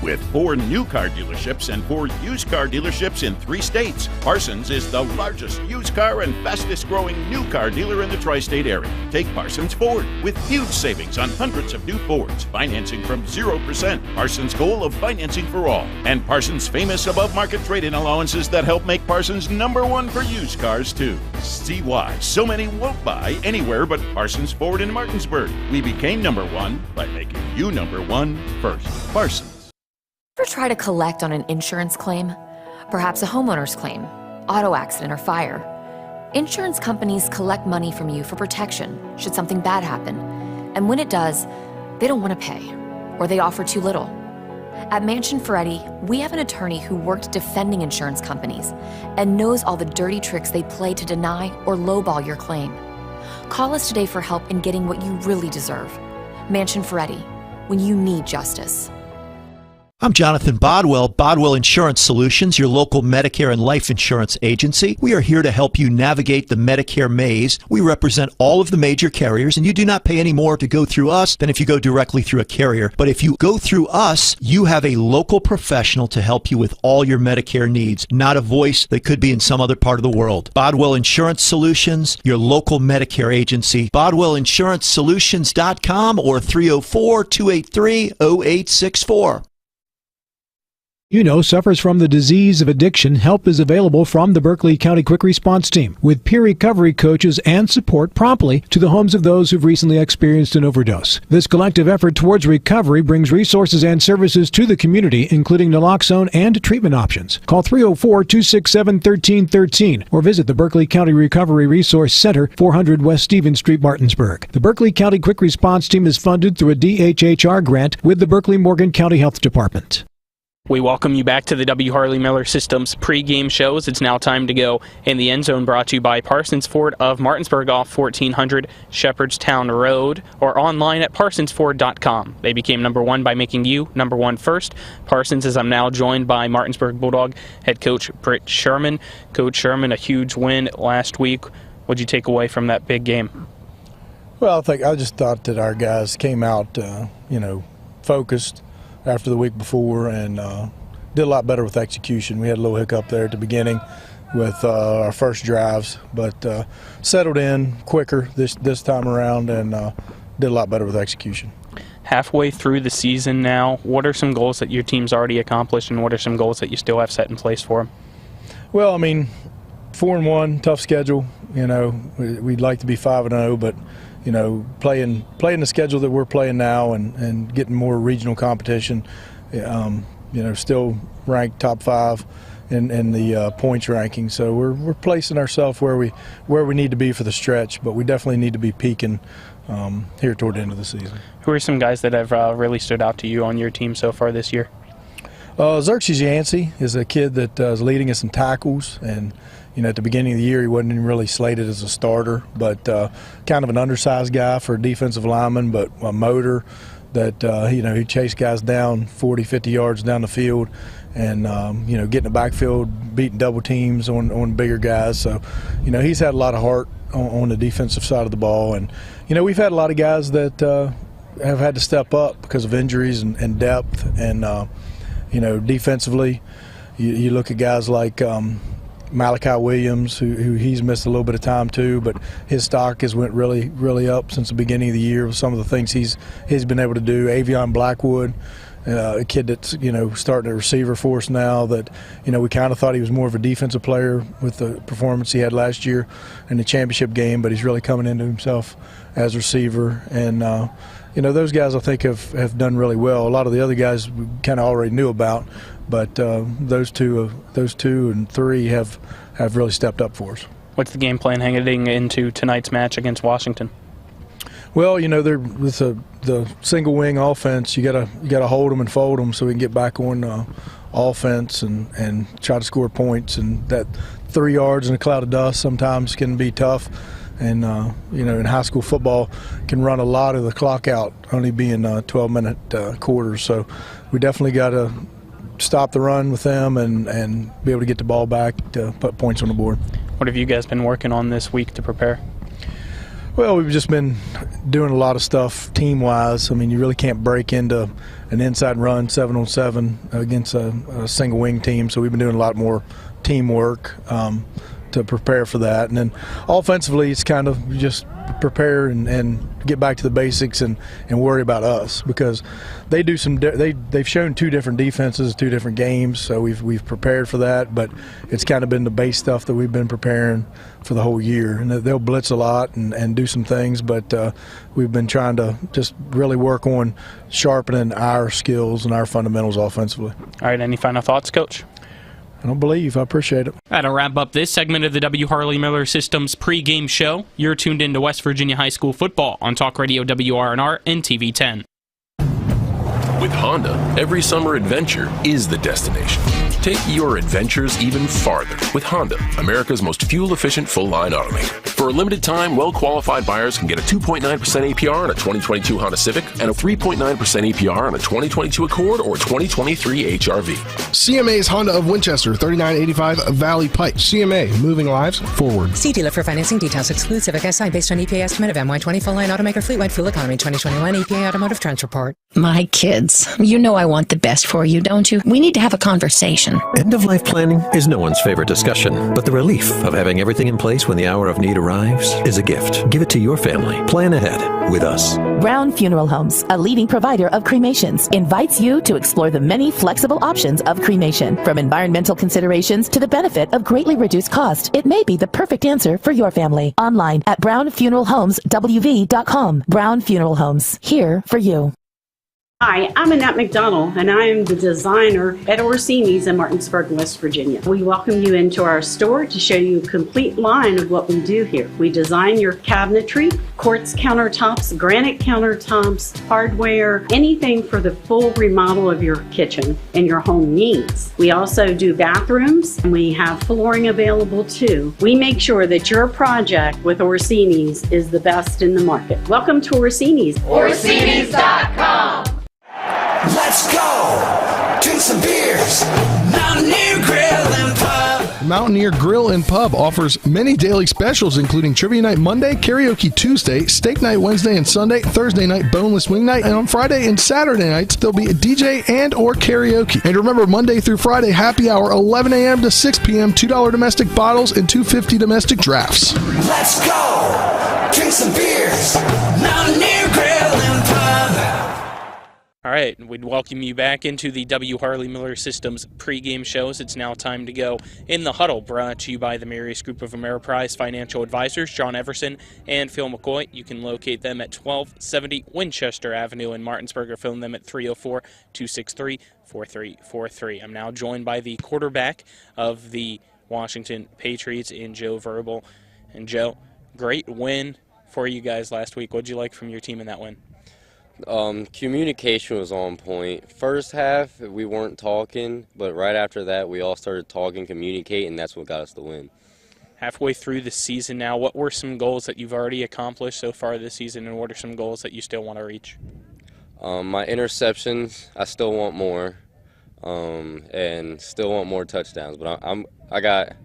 With 4 new car dealerships and 4 used car dealerships in 3 states, Parsons is the largest used car and fastest growing new car dealer in the tri-state area. Take Parsons Ford with huge savings on hundreds of new Fords, financing from 0%. Parsons' goal of financing for all. And Parsons' famous above-market trade-in allowances that help make Parsons #1 for used cars, too. See why so many won't buy anywhere but Parsons Ford in Martinsburg. We became #1 by making you #1 first. Parsons. Ever try to collect on an insurance claim? Perhaps a homeowner's claim, auto accident, or fire. Insurance companies collect money from you for protection should something bad happen. And when it does, they don't want to pay, or they offer too little. At Mansion Ferretti, we have an attorney who worked defending insurance companies and knows all the dirty tricks they play to deny or lowball your claim. Call us today for help in getting what you really deserve. Mansion Ferretti, when you need justice. I'm Jonathan Bodwell, Bodwell Insurance Solutions, your local Medicare and life insurance agency. We are here to help you navigate the Medicare maze. We represent all of the major carriers, and you do not pay any more to go through us than if you go directly through a carrier. But if you go through us, you have a local professional to help you with all your Medicare needs, not a voice that could be in some other part of the world. Bodwell Insurance Solutions, your local Medicare agency. BodwellInsuranceSolutions.com or 304-283-0864. Suffers from the disease of addiction, help is available from the Berkeley County Quick Response Team with peer recovery coaches and support promptly to the homes of those who've recently experienced an overdose. This collective effort towards recovery brings resources and services to the community, including naloxone and treatment options. Call 304-267-1313 or visit the Berkeley County Recovery Resource Center, 400 West Stevens Street, Martinsburg. The Berkeley County Quick Response Team is funded through a DHHR grant with the Berkeley-Morgan County Health Department. We welcome you back to the W. Harley Miller Systems pregame shows. It's now time to go in the end zone, brought to you by Parsons Ford of Martinsburg off 1400 Shepherdstown Road or online at parsonsford.com. They became #1 by making you #1 first. Parsons, as I'm now joined by Martinsburg Bulldog head coach Britt Sherman. Coach Sherman, a huge win last week. What did you take away from that big game? Well, I just thought that our guys came out, focused after the week before and did a lot better with execution. We had a little hiccup there at the beginning with our first drives, but settled in quicker this time around and did a lot better with execution. Halfway through the season now, what are some goals that your team's already accomplished and what are some goals that you still have set in place for them? Well, 4-1, tough schedule. We'd like to be 5-0, but playing the schedule that we're playing now and getting more regional competition, still ranked top 5 in the points ranking. So we're placing ourselves where we need to be for the stretch, but we definitely need to be peaking here toward the end of the season. Who are some guys that have really stood out to you on your team so far this year? Xerxes Yancey is a kid that is leading us in tackles, and at the beginning of the year he wasn't even really slated as a starter, but kind of an undersized guy for a defensive lineman, but a motor that he chased guys down 40, 50 yards down the field, and getting the backfield, beating double teams on bigger guys. So he's had a lot of heart on the defensive side of the ball, and we've had a lot of guys that have had to step up because of injuries and depth, and defensively you look at guys like Malachi Williams, who he's missed a little bit of time too, but his stock has went really, really up since the beginning of the year with some of the things he's been able to do. Avion Blackwood, a kid that's starting a receiver for us now that we kind of thought he was more of a defensive player with the performance he had last year in the championship game, but he's really coming into himself as a receiver. And those guys I think have done really well. A lot of the other guys we kind of already knew about, but those two and three have really stepped up for us. What's the game plan heading into tonight's match against Washington? Well, they're with the single wing offense. You gotta hold them and fold them so we can get back on offense and try to score points. And that 3 yards in a cloud of dust sometimes can be tough. And in high school football can run a lot of the clock out, only being 12-minute quarters. So we definitely got to stop the run with them and be able to get the ball back to put points on the board. What have you guys been working on this week to prepare? Well, we've just been doing a lot of stuff team-wise. I mean, you really can't break into an inside run 7-on-7 against a single wing team, so we've been doing a lot more teamwork to prepare for that. And then offensively, it's kind of just prepare and get back to the basics and worry about us, because they do they've shown two different defenses, two different games, so we've prepared for that, but it's kind of been the base stuff that we've been preparing for the whole year. And they'll blitz a lot and do some things, but we've been trying to just really work on sharpening our skills and our fundamentals offensively. All right, any final thoughts, Coach? I don't believe. I appreciate it. That'll wrap up this segment of the W. Harley Miller Systems pregame show. You're tuned into West Virginia High School football on Talk Radio WRNR and TV 10. With Honda, every summer adventure is the destination. Take your adventures even farther with Honda, America's most fuel-efficient full-line automaker. For a limited time, well-qualified buyers can get a 2.9% APR on a 2022 Honda Civic and a 3.9% APR on a 2022 Accord or 2023 HRV. CMA's Honda of Winchester, 3985 Valley Pike. CMA, moving lives forward. See dealer for financing details. Exclude Civic SI based on EPA estimate of MY20 full-line automaker fleet-wide fuel economy 2021 EPA Automotive Trends Report. My kids, you know I want the best for you, don't you? We need to have a conversation. End-of-life planning is no one's favorite discussion, but the relief of having everything in place when the hour of need arrives is a gift. Give it to your family. Plan ahead with us. Brown Funeral Homes, a leading provider of cremations, invites you to explore the many flexible options of cremation. From environmental considerations to the benefit of greatly reduced cost, it may be the perfect answer for your family. Online at brownfuneralhomeswv.com. Brown Funeral Homes, here for you. Hi, I'm Annette McDonald, and I am the designer at Orsini's in Martinsburg, West Virginia. We welcome you into our store to show you a complete line of what we do here. We design your cabinetry, quartz countertops, granite countertops, hardware, anything for the full remodel of your kitchen and your home needs. We also do bathrooms, and we have flooring available too. We make sure that your project with Orsini's is the best in the market. Welcome to Orsini's. Orsini's.com. Let's go! Drink some beers! Mountaineer Grill and Pub! Mountaineer Grill and Pub offers many daily specials, including Trivia Night Monday, Karaoke Tuesday, Steak Night Wednesday and Sunday, Thursday night Boneless Wing Night, and on Friday and Saturday nights, there'll be a DJ and or karaoke. And remember, Monday through Friday, happy hour, 11 a.m. to 6 p.m., $2 domestic bottles and $2.50 domestic drafts. Let's go! Drink some beers! Mountaineer Grill and Pub! All right, we'd welcome you back into the W. Harley Miller Systems pregame shows. It's now time to go in the huddle, brought to you by the Marius Group of Ameriprise Financial Advisors, John Everson and Phil McCoy. You can locate them at 1270 Winchester Avenue in Martinsburg, or phone them at 304-263-4343. I'm now joined by the quarterback of the Washington Patriots in Joe Verbal. And Joe, great win for you guys last week. What did you like from your team in that win? Communication was on point. First half, we weren't talking, but right after that, we all started talking, communicating, and that's what got us the win. Halfway through the season now, what were some goals that you've already accomplished so far this season, and what are some goals that you still want to reach? My interceptions, I still want more, and still want more touchdowns. But I got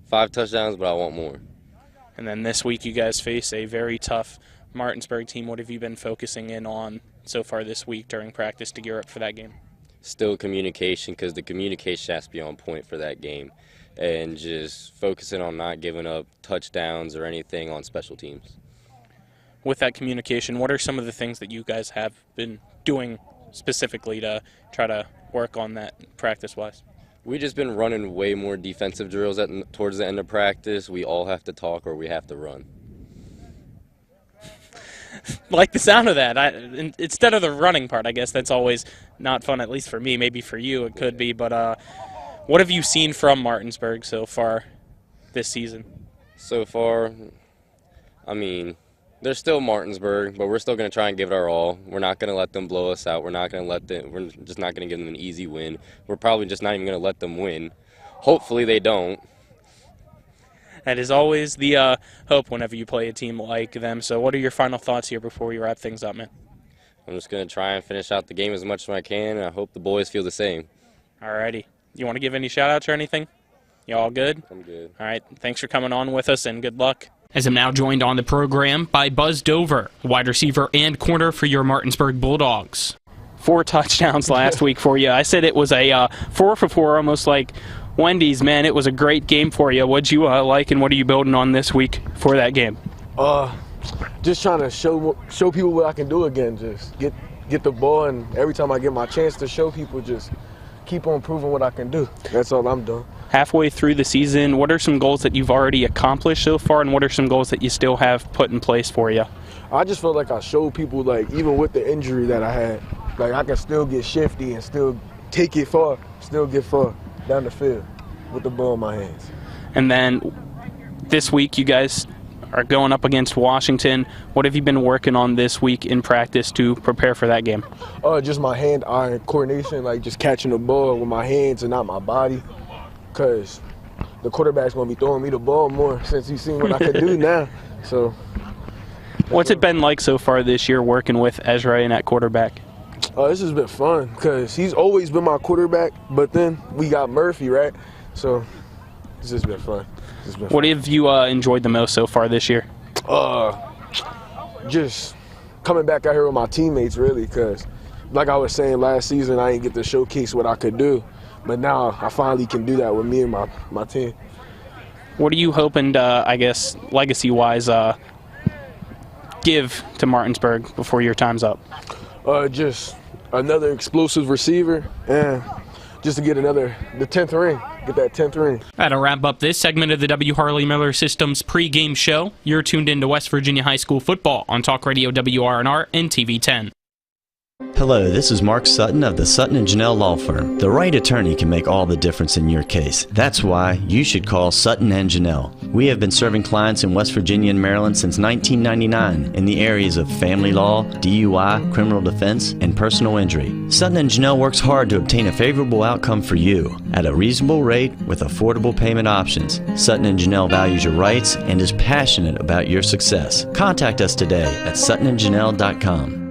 5 touchdowns, but I want more. And then this week, you guys face a very tough Martinsburg team. What have you been focusing in on so far this week during practice to gear up for that game? Still communication, because the communication has to be on point for that game, and just focusing on not giving up touchdowns or anything on special teams. With that communication, what are some of the things that you guys have been doing specifically to try to work on that practice-wise? We've just been running way more defensive drills towards the end of practice. We all have to talk or we have to run. Like the sound of that. Instead of the running part, I guess that's always not fun, at least for me. Maybe for you it could be. But what have you seen from Martinsburg so far this season? So far, I mean, they're still Martinsburg, but we're still going to try and give it our all. We're not going to let them blow us out. We're just not going to give them an easy win. We're probably just not even going to let them win. Hopefully they don't. That is always the hope whenever you play a team like them. So what are your final thoughts here before we wrap things up, man? I'm just going to try and finish out the game as much as I can, and I hope the boys feel the same. All righty. You want to give any shout-outs or anything? You all good? I'm good. All right. Thanks for coming on with us, and good luck. As I'm now joined on the program by Buzz Dover, wide receiver and corner for your Martinsburg Bulldogs. 4 touchdowns last week for you. I said it was a 4 for 4, almost like Wendy's. Man, it was a great game for you. What'd you like, and what are you building on this week for that game? Just trying to show people what I can do again. Just get the ball, and every time I get my chance to show people, just keep on proving what I can do. That's all I'm doing. Halfway through the season, what are some goals that you've already accomplished so far, and what are some goals that you still have put in place for you? I just felt like I showed people, like, even with the injury that I had, like, I can still get shifty and still take it far, still get far down the field with the ball in my hands. And then this week, you guys are going up against Washington. What have you been working on this week in practice to prepare for that game? Just my hand-eye coordination, like just catching the ball with my hands and not my body, because the quarterback's going to be throwing me the ball more since he's seen what I can do now. So, what's it been like so far this year working with Ezra and at quarterback? This has been fun because he's always been my quarterback, but then we got Murphy, right? So it's just been fun. What have you enjoyed the most so far this year? Just coming back out here with my teammates, really, because like I was saying last season, I didn't get to showcase what I could do, but now I finally can do that with me and my team. What are you hoping to, I guess, legacy-wise, give to Martinsburg before your time's up? Just another explosive receiver, and just to get the 10th ring, get that 10th ring. That'll wrap up this segment of the W. Harley Miller Systems pregame show. You're tuned into West Virginia High School football on Talk Radio WRNR and TV 10. Hello, this is Mark Sutton of the Sutton & Janelle Law Firm. The right attorney can make all the difference in your case. That's why you should call Sutton & Janelle. We have been serving clients in West Virginia and Maryland since 1999 in the areas of family law, DUI, criminal defense, and personal injury. Sutton & Janelle works hard to obtain a favorable outcome for you at a reasonable rate with affordable payment options. Sutton & Janelle values your rights and is passionate about your success. Contact us today at suttonandjanelle.com.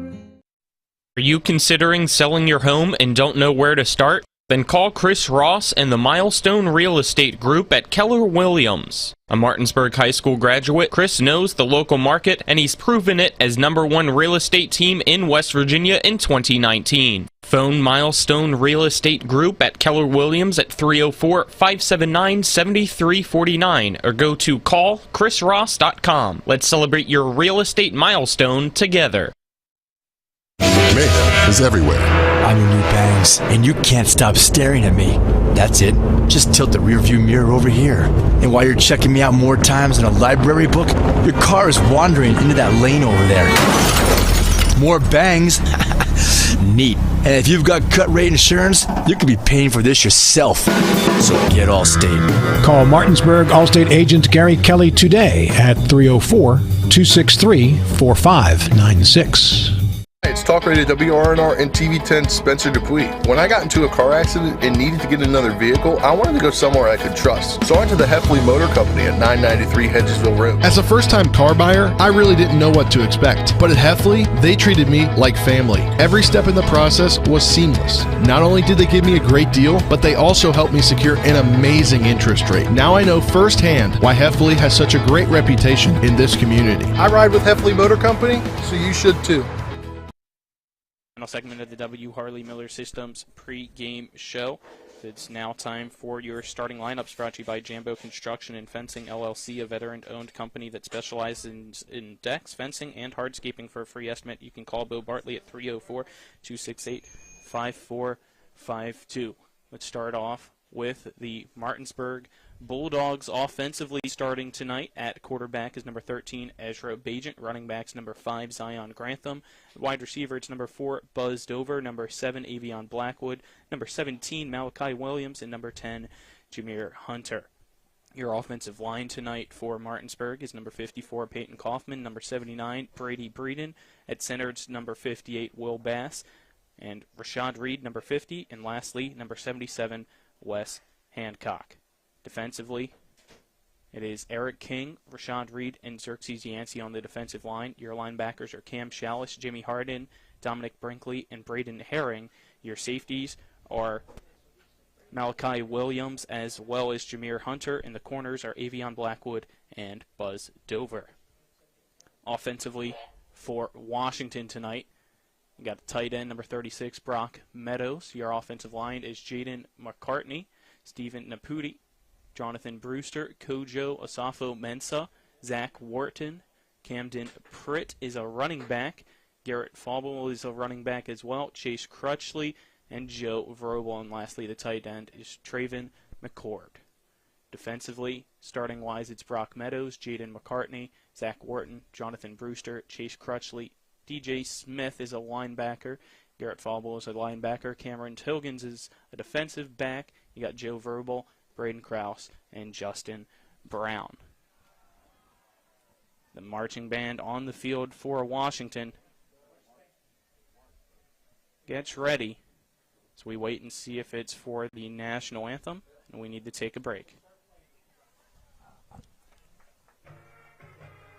Are you considering selling your home and don't know where to start? Then call Chris Ross and the Milestone Real Estate Group at Keller Williams. A Martinsburg High School graduate, Chris knows the local market, and he's proven it as #1 real estate team in West Virginia in 2019. Phone Milestone Real Estate Group at Keller Williams at 304-579-7349 or go to callchrisross.com. Let's celebrate your real estate milestone together. Mayhem is everywhere. I'm your new bangs, and you can't stop staring at me. That's it. Just tilt the rearview mirror over here. And while you're checking me out more times than a library book, your car is wandering into that lane over there. More bangs. Neat. And if you've got cut rate insurance, you could be paying for this yourself. So get Allstate. Call Martinsburg Allstate agent Gary Kelly today at 304-263-4596. It's Talk Radio WRNR and TV10 Spencer Dupuis. When I got into a car accident and needed to get another vehicle, I wanted to go somewhere I could trust. So I went to the Heffley Motor Company at 993 Hedgesville Road. As a first-time car buyer, I really didn't know what to expect. But at Heffley, they treated me like family. Every step in the process was seamless. Not only did they give me a great deal, but they also helped me secure an amazing interest rate. Now I know firsthand why Heffley has such a great reputation in this community. I ride with Heffley Motor Company, so you should too. Final segment of the W. Harley Miller Systems pre-game show. It's now time for your starting lineups, brought to you by Jambo Construction and Fencing LLC, a veteran-owned company that specializes in decks, fencing, and hardscaping. For a free estimate, you can call Bo Bartley at 304-268-5452. Let's start off with the Martinsburg Bulldogs offensively. Starting tonight at quarterback is number 13, Ezra Bajent. Running backs number 5, Zion Grantham. Wide receiver, it's number 4, Buzz Dover. Number 7, Avion Blackwood. Number 17, Malachi Williams. And number 10, Jameer Hunter. Your offensive line tonight for Martinsburg is number 54, Peyton Kaufman. Number 79, Brady Breeden. At center, it's number 58, Will Bass. And Rashad Reed, number 50. And lastly, number 77, Wes Hancock. Defensively, it is Eric King, Rashad Reed, and Xerxes Yancey on the defensive line. Your linebackers are Cam Shallis, Jimmy Hardin, Dominic Brinkley, and Braden Herring. Your safeties are Malachi Williams as well as Jameer Hunter, and the corners are Avion Blackwood and Buzz Dover. Offensively for Washington tonight, you got the tight end, number 36, Brock Meadows. Your offensive line is Jaden McCartney, Stephen Naputi, Jonathan Brewster, Kojo Asafo Mensah, Zach Wharton, Camden Pritt is a running back, Garrett Fauble is a running back as well, Chase Crutchley, and Joe Vrobel. And lastly, the tight end is Traven McCord. Defensively, starting wise, it's Brock Meadows, Jaden McCartney, Zach Wharton, Jonathan Brewster, Chase Crutchley, DJ Smith is a linebacker, Garrett Fauble is a linebacker, Cameron Togans is a defensive back, you got Joe Vrobel, Braden Krause, and Justin Brown. The marching band on the field for Washington gets ready. So we wait and see if it's for the national anthem, and we need to take a break.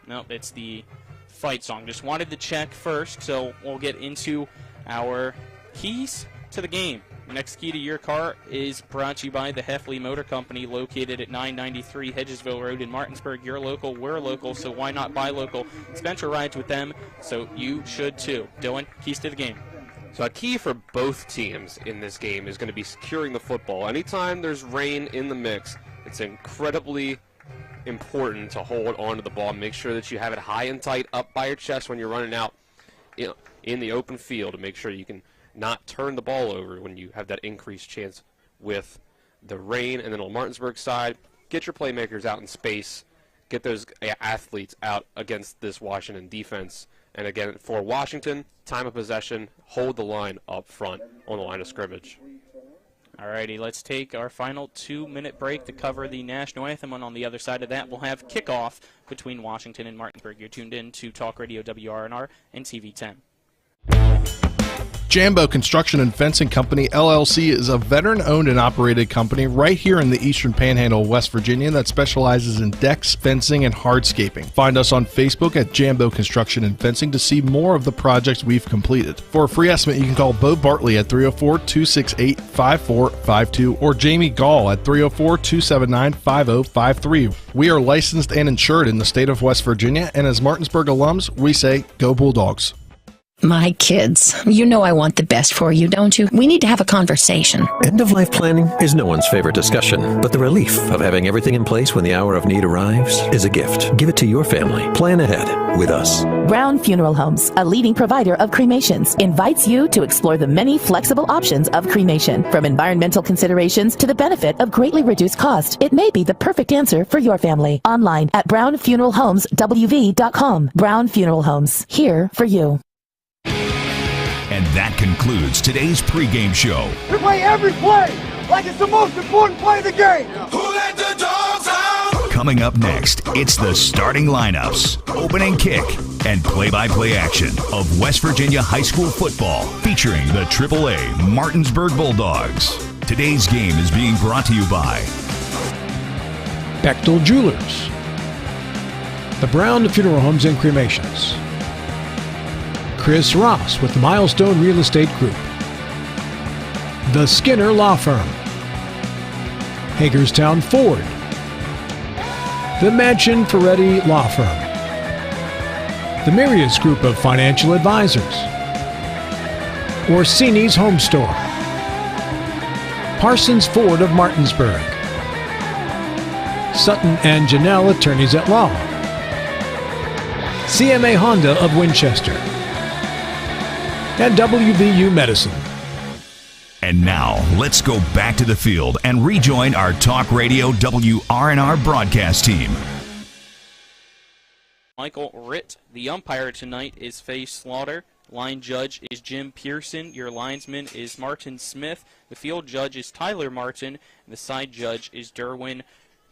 Nope, it's the fight song. Just wanted to check first, so we'll get into our keys to the game. The next key to your car is brought to you by the Heffley Motor Company, located at 993 Hedgesville Road in Martinsburg. You're local, we're local, so why not buy local? Spencer rides with them, so you should too. Dylan, keys to the game. So a key for both teams in this game is going to be securing the football. Anytime there's rain in the mix, it's incredibly important to hold on to the ball. Make sure that you have it high and tight up by your chest when you're running out in the open field, to make sure you can not turn the ball over when you have that increased chance with the rain. And then on Martinsburg side, get your playmakers out in space, get those athletes out against this Washington defense. And again, for Washington, time of possession, hold the line up front on the line of scrimmage. Alrighty, let's take our final 2-minute break to cover the national anthem, and on the other side of that, we'll have kickoff between Washington and Martinsburg. You're tuned in to Talk Radio WRNR and TV10. Jambo Construction and Fencing Company, LLC, is a veteran-owned and operated company right here in the Eastern Panhandle of West Virginia that specializes in decks, fencing, and hardscaping. Find us on Facebook at Jambo Construction and Fencing to see more of the projects we've completed. For a free estimate, you can call Bo Bartley at 304-268-5452 or Jamie Gall at 304-279-5053. We are licensed and insured in the state of West Virginia, and as Martinsburg alums, we say, go Bulldogs. My kids, you know I want the best for you, don't you? We need to have a conversation. End-of-life planning is no one's favorite discussion, but the relief of having everything in place when the hour of need arrives is a gift. Give it to your family. Plan ahead with us. Brown Funeral Homes, a leading provider of cremations, invites you to explore the many flexible options of cremation. From environmental considerations to the benefit of greatly reduced cost, it may be the perfect answer for your family. Online at brownfuneralhomeswv.com. Brown Funeral Homes, here for you. And that concludes today's pregame show. We play every play like it's the most important play of the game. Who let the dogs out? Coming up next, it's the starting lineups, opening kick, and play-by-play action of West Virginia high school football featuring the AAA Martinsburg Bulldogs. Today's game is being brought to you by Bechtel Jewelers, the Brown Funeral Homes and Cremations, Chris Ross with the Milestone Real Estate Group, the Skinner Law Firm, Hagerstown Ford, the Mansion Ferretti Law Firm, the Mirius Group of Financial Advisors, Orsini's Home Store, Parsons Ford of Martinsburg, Sutton and Janelle Attorneys at Law, CMA Honda of Winchester, and WVU Medicine. And now, let's go back to the field and rejoin our Talk Radio WRNR broadcast team. Michael Ritt, the umpire tonight, is Faye Slaughter. Line judge is Jim Pearson. Your linesman is Martin Smith. The field judge is Tyler Martin. And the side judge is Derwin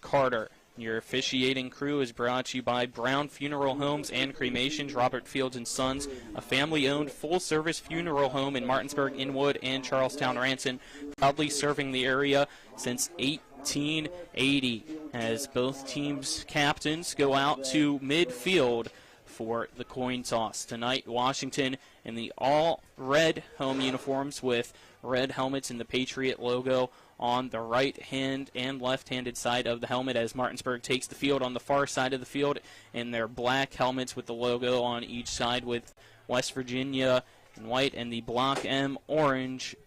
Carter. Your officiating crew is brought to you by Brown Funeral Homes and Cremations, Robert Fields & Sons, a family-owned full-service funeral home in Martinsburg, Inwood, and Charlestown, Ranson, proudly serving the area since 1880, as both teams' captains go out to midfield for the coin toss. Tonight, Washington in the all-red home uniforms with red helmets and the Patriot logo on the right-hand and left-handed side of the helmet, as Martinsburg takes the field on the far side of the field in their black helmets with the logo on each side, with West Virginia in white and the Block M orange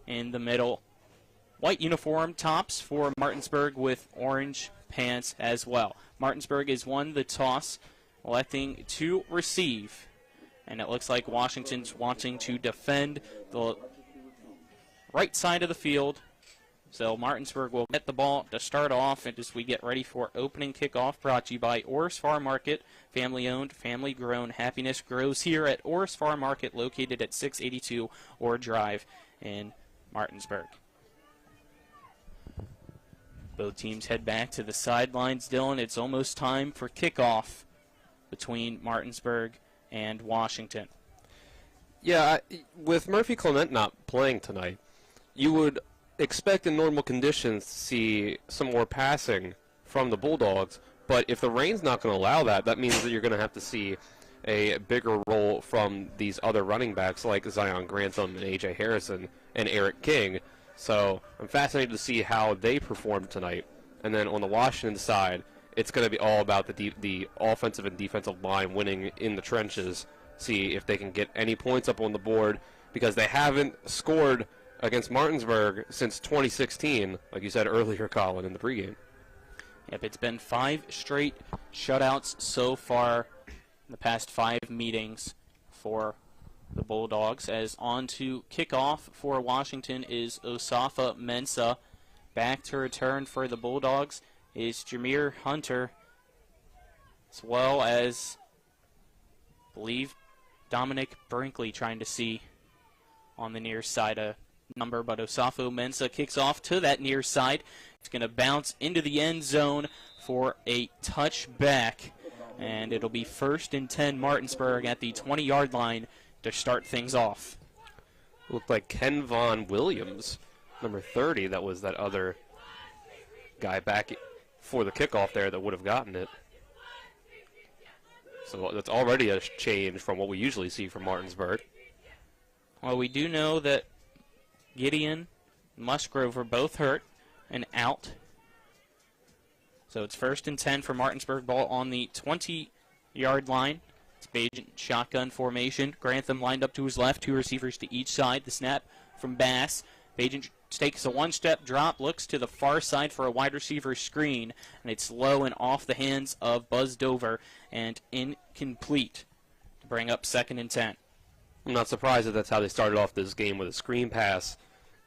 in the middle. White uniform tops for Martinsburg with orange pants as well. Martinsburg has won the toss, electing to receive, and it looks like Washington's wanting to defend the right side of the field. So Martinsburg will get the ball to start off, and as we get ready for opening kickoff, brought to you by Orris Farm Market, family-owned, family-grown. Happiness grows here at Orris Farm Market, located at 682 Orr Drive in Martinsburg. Both teams head back to the sidelines. Dylan, it's almost time for kickoff between Martinsburg and Washington. Yeah, with Murphy Clement not playing tonight, you would expect in normal conditions to see some more passing from the Bulldogs, but if the rain's not going to allow that, that means that you're going to have to see a bigger role from these other running backs like Zion Grantham and A.J. Harrison and Eric King. So I'm fascinated to see how they perform tonight. And then on the Washington side, it's going to be all about the offensive and defensive line winning in the trenches, see if they can get any points up on the board, because they haven't scored against Martinsburg since 2016, like you said earlier, Colin, in the pregame. Yep, it's been 5 straight shutouts so far in the past 5 meetings for the Bulldogs. As on to kickoff for Washington is Osafa Mensah. Back to return for the Bulldogs is Jameer Hunter, as well as, I believe, Dominic Brinkley trying to see on the near side a number, but Osafo Mensah kicks off to that near side. It's going to bounce into the end zone for a touchback, and it'll be 1st and 10 Martinsburg at the 20-yard line to start things off. Looked like Ken Vaughn Williams, number 30, that was that other guy back for the kickoff there that would have gotten it. So that's already a change from what we usually see from Martinsburg. Well, we do know that Gideon and Musgrove are both hurt and out. So it's 1st and 10 for Martinsburg, ball on the 20-yard line. It's Bajan shotgun formation. Grantham lined up to his left, 2 receivers to each side. The snap from Bass. Bajan takes a one-step drop, looks to the far side for a wide receiver screen, and it's low and off the hands of Buzz Dover and incomplete to bring up 2nd and 10. I'm not surprised that that's how they started off this game, with a screen pass.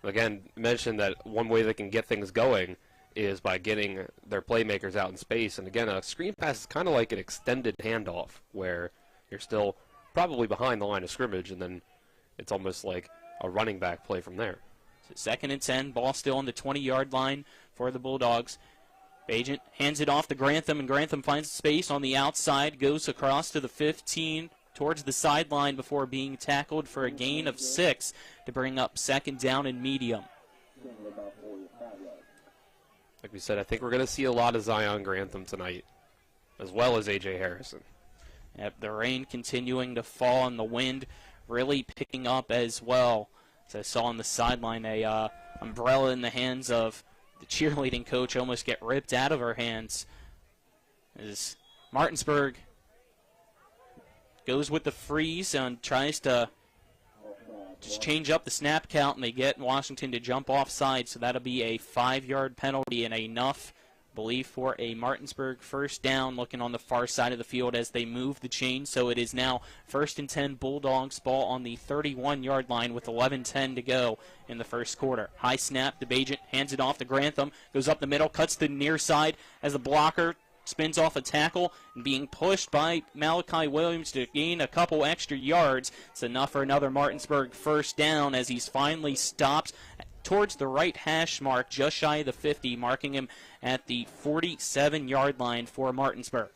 Again, mentioned that one way they can get things going is by getting their playmakers out in space. And again, a screen pass is kind of like an extended handoff where you're still probably behind the line of scrimmage, and then it's almost like a running back play from there. So 2nd and 10, ball still on the 20-yard line for the Bulldogs. Bajan hands it off to Grantham, and Grantham finds space on the outside, goes across to the 15, towards the sideline before being tackled for a gain of 6 to bring up 2nd down and medium. Like we said, I think we're going to see a lot of Zion Grantham tonight, as well as A.J. Harrison. Yep, the rain continuing to fall and the wind really picking up as well. As I saw on the sideline, a umbrella in the hands of the cheerleading coach almost get ripped out of her hands. As Martinsburg goes with the freeze and tries to just change up the snap count, and they get Washington to jump offside, so that'll be a 5-yard penalty and enough, I believe, for a Martinsburg first down, looking on the far side of the field as they move the chain. So it is now 1st and 10 Bulldogs, ball on the 31-yard line with 11:10 to go in the first quarter. High snap to Bajan, hands it off to Grantham, goes up the middle, cuts to the near side as the blocker spins off a tackle and being pushed by Malachi Williams to gain a couple extra yards. It's enough for another Martinsburg first down as he's finally stopped towards the right hash mark, just shy of the 50, marking him at the 47-yard line for Martinsburg.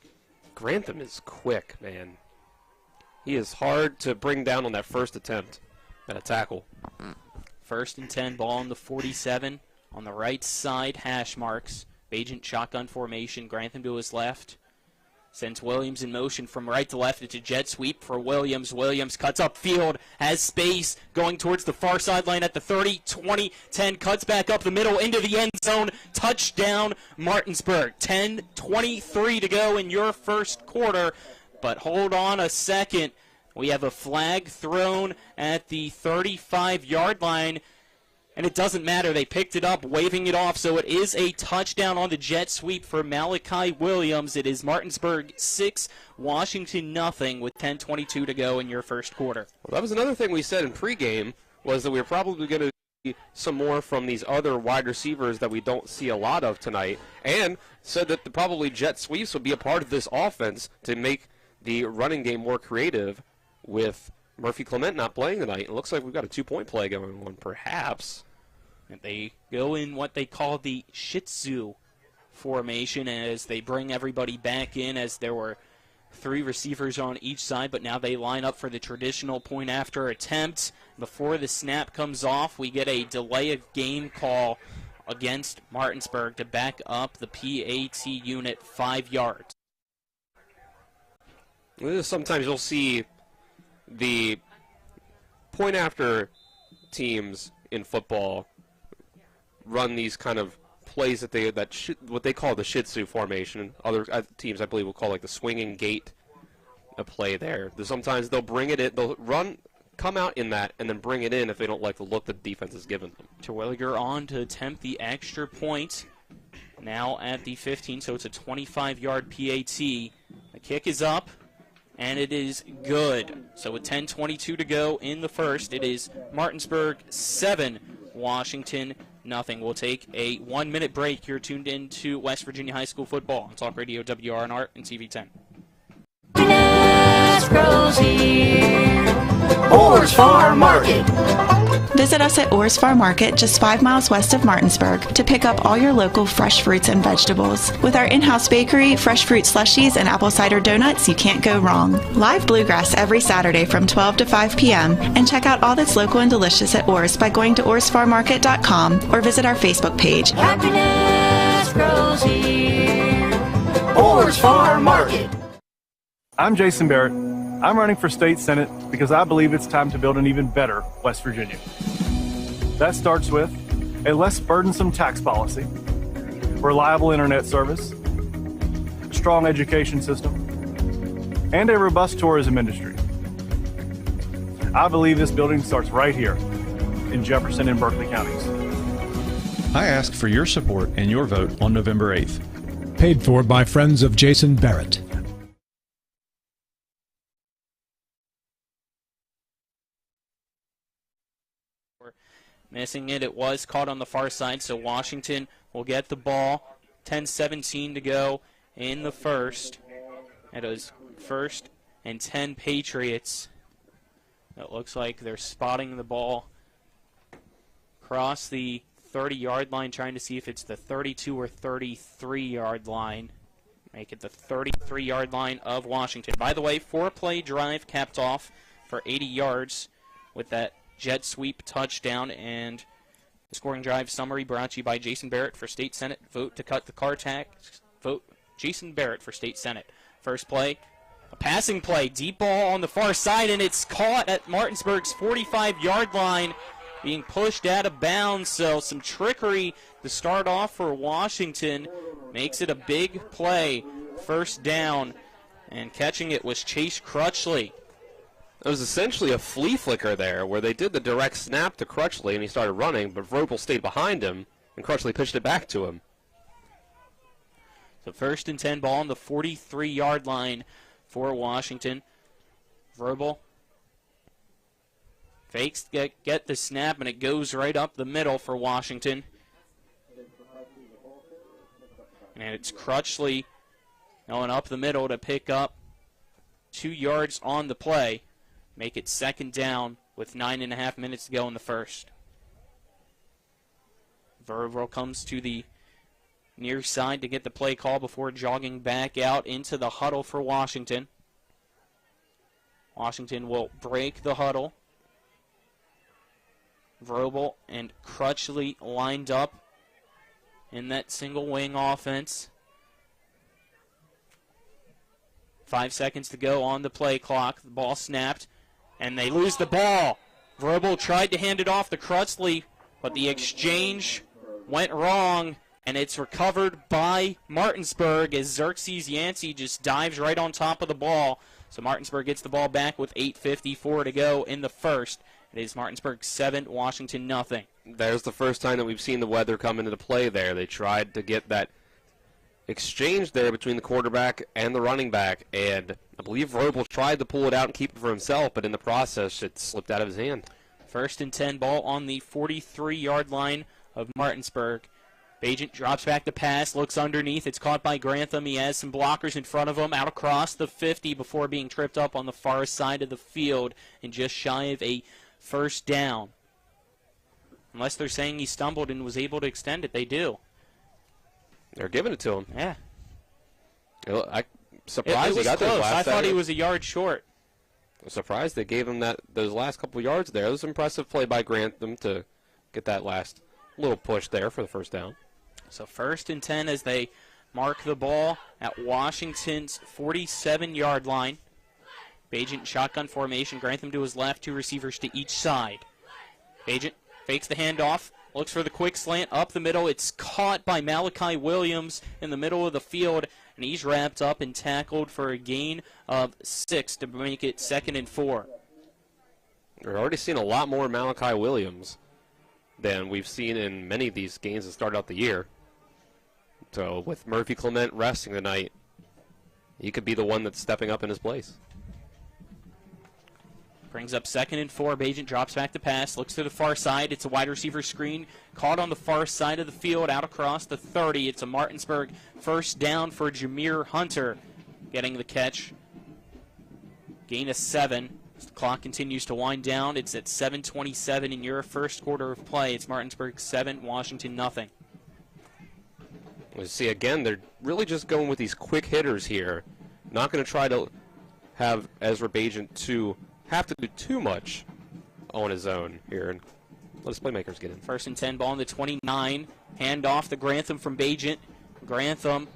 Grantham is quick, man. He is hard to bring down on that first attempt at a tackle. 1st and 10, ball on the 47 on the right side hash marks. Bajan shotgun formation, Grantham to his left. Sends Williams in motion from right to left. It's a jet sweep for Williams. Williams cuts upfield, has space, going towards the far sideline at the 30, 20, 10, cuts back up the middle into the end zone. Touchdown, Martinsburg. 10:23 to go in your first quarter. But hold on a second. We have a flag thrown at the 35-yard line. And it doesn't matter. They picked it up, waving it off. So it is a touchdown on the jet sweep for Malachi Williams. It is Martinsburg 6, Washington nothing, with 10:22 to go in your first quarter. Well, that was another thing we said in pregame, was that we were probably going to see some more from these other wide receivers that we don't see a lot of tonight, and said that probably jet sweeps would be a part of this offense to make the running game more creative with Murphy Clement not playing tonight. It looks like we've got a 2-point play going on, perhaps. And they go in what they call the Shih Tzu formation as they bring everybody back in, as there were 3 receivers on each side, but now they line up for the traditional point after attempt. Before the snap comes off, we get a delay of game call against Martinsburg to back up the PAT unit 5 yards. Sometimes you'll see the point after teams in football run these kind of plays that what they call the Shih Tzu formation. Other teams, I believe, will call like the swinging gate a play there. Sometimes they'll bring it in, they'll come out in that, and then bring it in if they don't like the look the defense has given them. Terwilliger on to attempt the extra point. Now at the 15, so it's a 25-yard PAT. The kick is up, and it is good. So with 10:22 to go in the first, it is Martinsburg 7, Washington nothing. We'll take a 1-minute break. You're tuned in to West Virginia High School football on Talk Radio WRNR and TV10. Grows here. Orr's Farm Market. Visit us at Orr's Farm Market, just 5 miles west of Martinsburg, to pick up all your local fresh fruits and vegetables. With our in-house bakery, fresh fruit slushies, and apple cider donuts, you can't go wrong. Live bluegrass every Saturday from 12 to 5 p.m. And check out all that's local and delicious at Orr's by going to orrsfarmmarket.com or visit our Facebook page. Happiness grows here. Orr's Farm Market. I'm Jason Barrett. I'm running for state senate because I believe it's time to build an even better West Virginia. That starts with a less burdensome tax policy, reliable internet service, a strong education system, and a robust tourism industry. I believe this building starts right here in Jefferson and Berkeley counties. I ask for your support and your vote on November 8th. Paid for by friends of Jason Barrett. Missing it. It was caught on the far side, so Washington will get the ball. 10:17 to go in the first. It is 1st and 10 Patriots. It looks like they're spotting the ball across the 30-yard line, trying to see if it's the 32 or 33-yard line. Make it the 33-yard line of Washington. By the way, 4-play drive capped off for 80 yards with that jet sweep touchdown. And the scoring drive summary brought to you by Jason Barrett for State Senate. Vote to cut the car tax. Vote Jason Barrett for State Senate. First play, a passing play, deep ball on the far side, and it's caught at Martinsburg's 45-yard line, being pushed out of bounds. So some trickery to start off for Washington makes it a big play. First down, and catching it was Chase Crutchley. It was essentially a flea flicker there where they did the direct snap to Crutchley and he started running, but Vrobel stayed behind him and Crutchley pitched it back to him. So 1st and 10, ball on the 43-yard line for Washington. Vrobel fakes, get the snap, and it goes right up the middle for Washington. And it's Crutchley going up the middle to pick up 2 yards on the play. Make it 2nd down with 9.5 minutes to go in the first. Vrobel comes to the near side to get the play call before jogging back out into the huddle for Washington. Washington will break the huddle. Vrobel and Crutchley lined up in that single wing offense. 5 seconds to go on the play clock. The ball snapped, and they lose the ball. Vrobel tried to hand it off to Crutchley, but the exchange went wrong, and it's recovered by Martinsburg as Xerxes Yancey just dives right on top of the ball. So Martinsburg gets the ball back with 8:54 to go in the first. It is Martinsburg 7, Washington nothing. There's the first time that we've seen the weather come into play there. They tried to get that exchange there between the quarterback and the running back, and I believe Vrobel tried to pull it out and keep it for himself, but in the process it slipped out of his hand. 1st and 10, ball on the 43-yard line of Martinsburg. Bagent drops back the pass, looks underneath. It's caught by Grantham. He has some blockers in front of him, out across the 50 before being tripped up on the far side of the field and just shy of a first down. Unless they're saying he stumbled and was able to extend it, they do. They're giving it to him. Yeah. I'm surprised he got close. those last I thought second. he was a yard short. I'm surprised they gave him those last couple yards there. It was an impressive play by Grantham to get that last little push there for the first down. So 1st and 10 as they mark the ball at Washington's 47-yard line. Bagent shotgun formation. Grantham to his left, 2 receivers to each side. Bagent fakes the handoff, looks for the quick slant up the middle. It's caught by Malachi Williams in the middle of the field, and he's wrapped up and tackled for a gain of 6 to make it 2nd and 4. We're already seeing a lot more Malachi Williams than we've seen in many of these games that start out the year. So with Murphy Clement resting tonight, he could be the one that's stepping up in his place. Brings up 2nd and 4. Bagent drops back the pass, looks to the far side. It's a wide receiver screen caught on the far side of the field, out across the 30. It's a Martinsburg first down for Jameer Hunter getting the catch. Gain of 7. As the clock continues to wind down, it's at 7:27 in your first quarter of play. It's Martinsburg 7, Washington nothing. We see again, they're really just going with these quick hitters here. Not going to try to have Ezra Bagent to have to do too much on his own here, and let his playmakers get in. 1st and 10, ball on the 29. Hand off to Grantham from Bagent. Grantham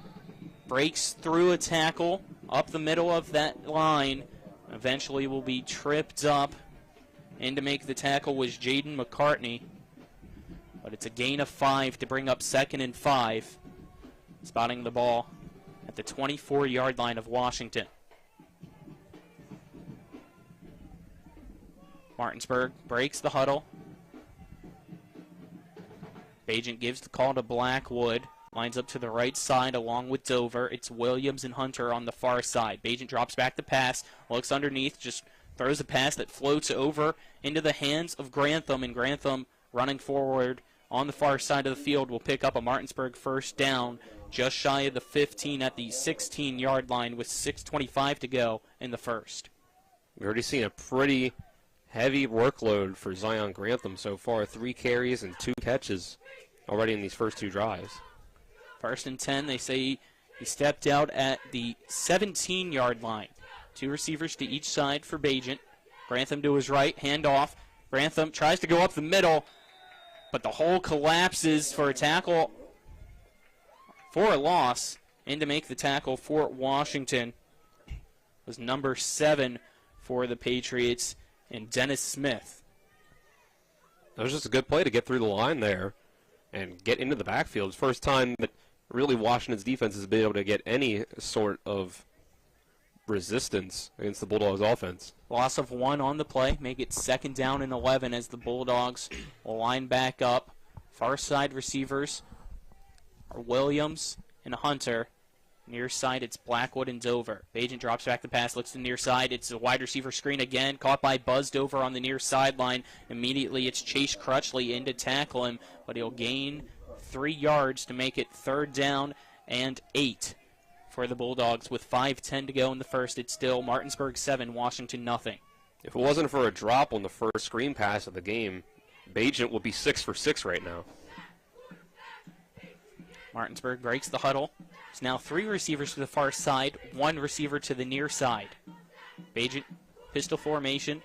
breaks through a tackle up the middle of that line. Eventually will be tripped up. In to make the tackle was Jaden McCartney. But it's a gain of 5 to bring up 2nd and 5. Spotting the ball at the 24-yard line of Washington. Martinsburg breaks the huddle. Bagent gives the call to Blackwood. Lines up to the right side along with Dover. It's Williams and Hunter on the far side. Bagent drops back the pass, looks underneath, just throws a pass that floats over into the hands of Grantham, and Grantham running forward on the far side of the field will pick up a Martinsburg first down just shy of the 15 at the 16-yard line with 6:25 to go in the first. We've already seen a pretty heavy workload for Zion Grantham so far. 3 carries and 2 catches already in these first 2 drives. First and 10, they say he stepped out at the 17-yard line. 2 receivers to each side for Bagent. Grantham to his right, handoff. Grantham tries to go up the middle, but the hole collapses for a tackle for a loss. And to make the tackle for Washington was number 7 for the Patriots, and Dennis Smith. That was just a good play to get through the line there and get into the backfield. It's the first time that really Washington's defense has been able to get any sort of resistance against the Bulldogs offense. Loss of 1 on the play, make it 2nd down and 11 as the Bulldogs will line back up. Far side receivers are Williams and Hunter. Near side, it's Blackwood and Dover. Bagent drops back the pass, looks to the near side. It's a wide receiver screen again, caught by Buzz Dover on the near sideline. Immediately, it's Chase Crutchley in to tackle him, but he'll gain 3 yards to make it 3rd down and 8 for the Bulldogs. With 5:10 to go in the first, it's still Martinsburg 7, Washington nothing. If it wasn't for a drop on the first screen pass of the game, Bagent would be 6 for 6 right now. Martinsburg breaks the huddle. It's now 3 receivers to the far side, 1 receiver to the near side. Bagent, pistol formation,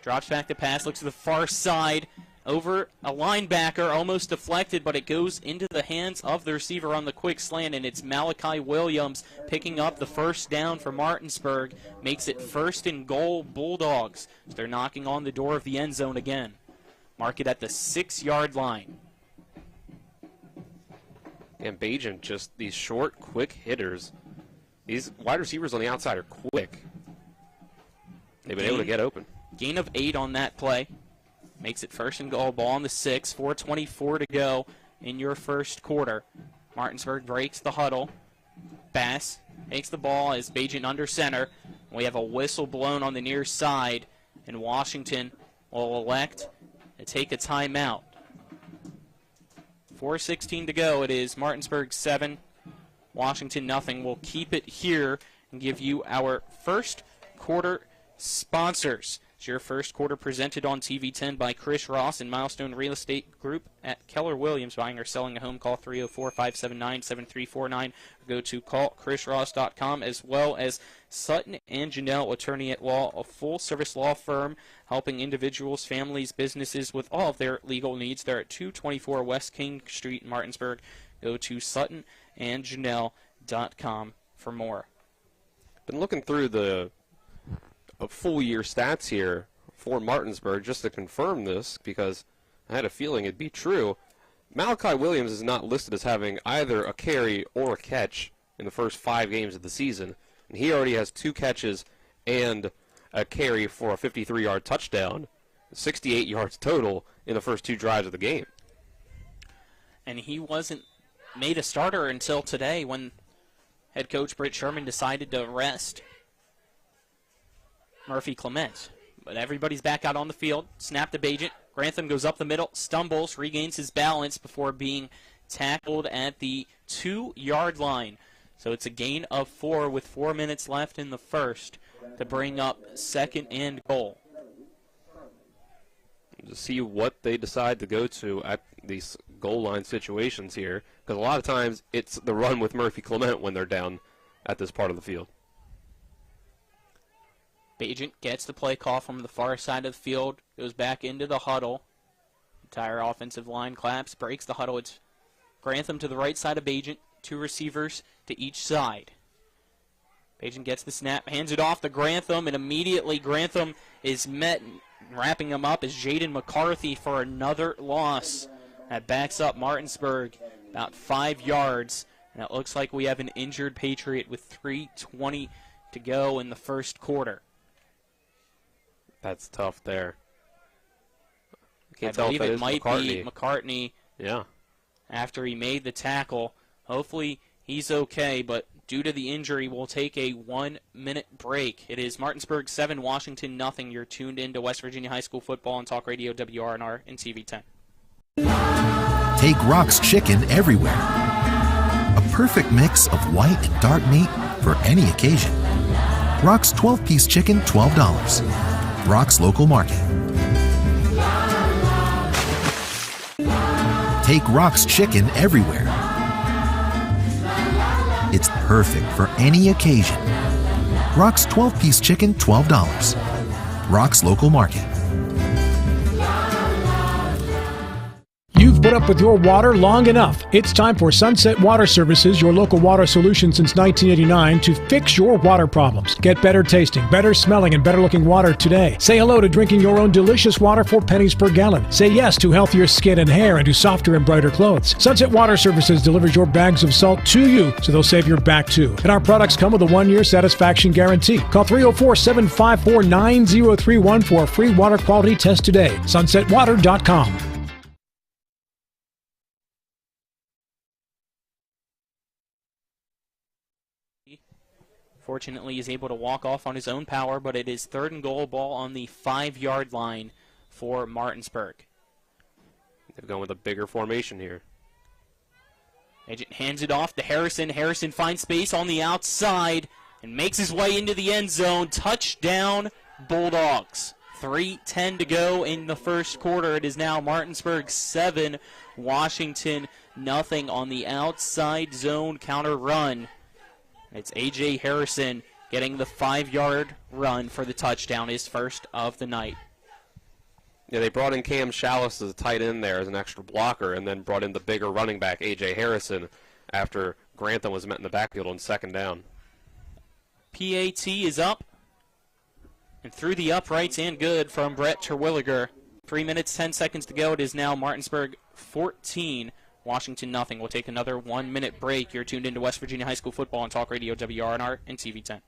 drops back the pass, looks to the far side, over a linebacker, almost deflected, but it goes into the hands of the receiver on the quick slant, and it's Malachi Williams picking up the first down for Martinsburg, makes it 1st and goal Bulldogs. They're knocking on the door of the end zone again. Mark it at the 6-yard line. And Bagent, just these short, quick hitters. These wide receivers on the outside are quick. They've been able to get open. Gain of 8 on that play. Makes it 1st and goal. Ball on the 6. 4:24 to go in your first quarter. Martinsburg breaks the huddle. Bass takes the ball as Bagent under center. We have a whistle blown on the near side, and Washington will elect to take a timeout. 4:16 to go. It is Martinsburg 7, Washington nothing. We'll keep it here and give you our first quarter sponsors. It's your first quarter presented on TV 10 by Chris Ross and Milestone Real Estate Group at Keller Williams. Buying or selling a home, call 304-579-7349 or go to callchrisross.com, as well as Sutton and Janelle, attorney at law, a full-service law firm helping individuals, families, businesses with all of their legal needs. They're at 224 West King Street in Martinsburg. Go to suttonandjanelle.com for more. Been looking through the full year stats here for Martinsburg just to confirm this, because I had a feeling it'd be true. Malachi Williams is not listed as having either a carry or a catch in the first 5 games of the season, and he already has 2 catches and a carry for a 53-yard touchdown, 68 yards total in the first 2 drives of the game. And he wasn't made a starter until today, when head coach Britt Sherman decided to rest Murphy Clement. But everybody's back out on the field. Snap to Bagent. Grantham goes up the middle, stumbles, regains his balance before being tackled at the 2-yard line. So it's a gain of 4 with 4 minutes left in the first to bring up 2nd and goal. To see what they decide to go to at these goal line situations here, because a lot of times it's the run with Murphy Clement when they're down at this part of the field. Bagent gets the play call from the far side of the field, goes back into the huddle. Entire offensive line claps, breaks the huddle. It's Grantham to the right side of Bagent, 2 receivers to each side. Bagent gets the snap, hands it off to Grantham, and immediately Grantham is met. Wrapping him up is Jaden McCarthy for another loss. That backs up Martinsburg about 5 yards, and it looks like we have an injured Patriot with 3:20 to go in the first quarter. That's tough there. Can't tell if that is might McCartney. be McCartney. Yeah. After he made the tackle. Hopefully he's okay, but due to the injury, we'll take a 1-minute break. It is Martinsburg 7, Washington 0. You're tuned in to West Virginia High School football on Talk Radio WRNR and TV10. Take Rock's Chicken everywhere. A perfect mix of white and dark meat for any occasion. Rock's 12-piece chicken, $12. Rock's Local Market. Take Rock's Chicken everywhere. It's perfect for any occasion. Rock's 12-piece chicken, $12. Rock's Local Market. You've put up with your water long enough. It's time for Sunset Water Services, your local water solution since 1989, to fix your water problems. Get better tasting, better smelling, and better looking water today. Say hello to drinking your own delicious water for pennies per gallon. Say yes to healthier skin and hair and to softer and brighter clothes. Sunset Water Services delivers your bags of salt to you, so they'll save your back too. And our products come with a 1-year satisfaction guarantee. Call 304-754-9031 for a free water quality test today. SunsetWater.com. Fortunately, he's able to walk off on his own power, but it is 3rd and goal, ball on the 5-yard line for Martinsburg. They've gone with a bigger formation here. Agent hands it off to Harrison. Harrison finds space on the outside and makes his way into the end zone. Touchdown, Bulldogs. 3:10 to go in the first quarter. It is now Martinsburg 7, Washington 0 on the outside zone counter run. It's A.J. Harrison getting the 5-yard run for the touchdown, his first of the night. Yeah, they brought in Cam Shallis as a tight end there as an extra blocker, and then brought in the bigger running back, A.J. Harrison, after Grantham was met in the backfield on 2nd down. PAT is up and through the uprights and good from Brett Terwilliger. 3 minutes, 10 seconds to go. It is now Martinsburg 14, Washington 0. We'll take another 1-minute break. You're tuned into West Virginia High School football on Talk Radio WRNR and TV10.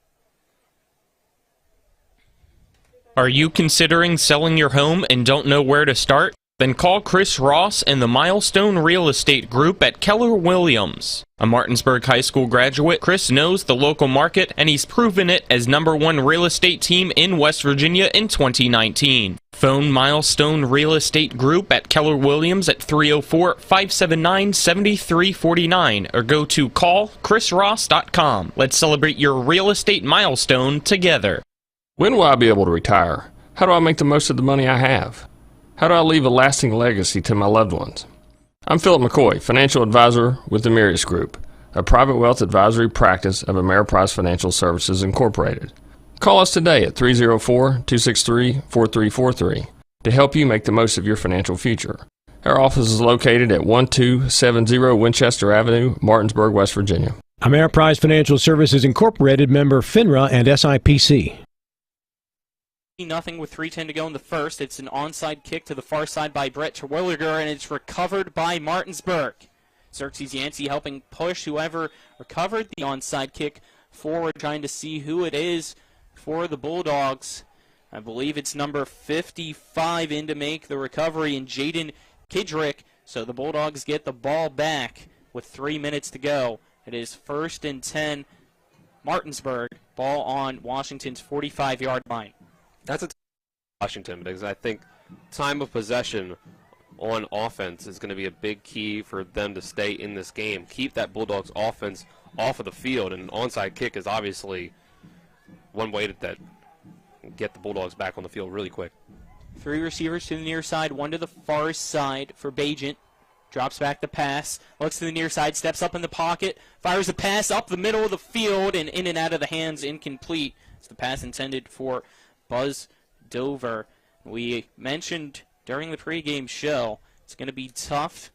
Are you considering selling your home and don't know where to start? Then call Chris Ross and the Milestone Real Estate Group at Keller Williams. A Martinsburg High School graduate, Chris knows the local market, and he's proven it as #1 real estate team in West Virginia in 2019. Phone Milestone Real Estate Group at Keller Williams at 304-579-7349 or go to callchrisross.com. Let's celebrate your real estate milestone together. When will I be able to retire? How do I make the most of the money I have? How do I leave a lasting legacy to my loved ones? I'm Philip McCoy, financial advisor with the Mirius Group, a private wealth advisory practice of Ameriprise Financial Services Incorporated. Call us today at 304-263-4343 to help you make the most of your financial future. Our office is located at 1270 Winchester Avenue, Martinsburg, West Virginia. Ameriprise Financial Services Incorporated, member FINRA and SIPC. Nothing with 3:10 to go in the first. It's an onside kick to the far side by Brett Terwilliger, and it's recovered by Martinsburg. Xerxes Yancey helping push whoever recovered the onside kick forward, trying to see who it is for the Bulldogs. I believe it's number 55 in to make the recovery, and Jaden Kidrick. So the Bulldogs get the ball back with 3 minutes to go. It is 1st and 10, Martinsburg, ball on Washington's 45-yard line. That's a Washington, because I think time of possession on offense is going to be a big key for them to stay in this game. Keep that Bulldogs offense off of the field, and an onside kick is obviously one way to get the Bulldogs back on the field really quick. 3 receivers to the near side, 1 to the far side for Bajent. Drops back the pass, looks to the near side, steps up in the pocket, fires the pass up the middle of the field, and in and out of the hands, incomplete. It's the pass intended for Buzz Dover. We mentioned during the pregame show it's going to be tough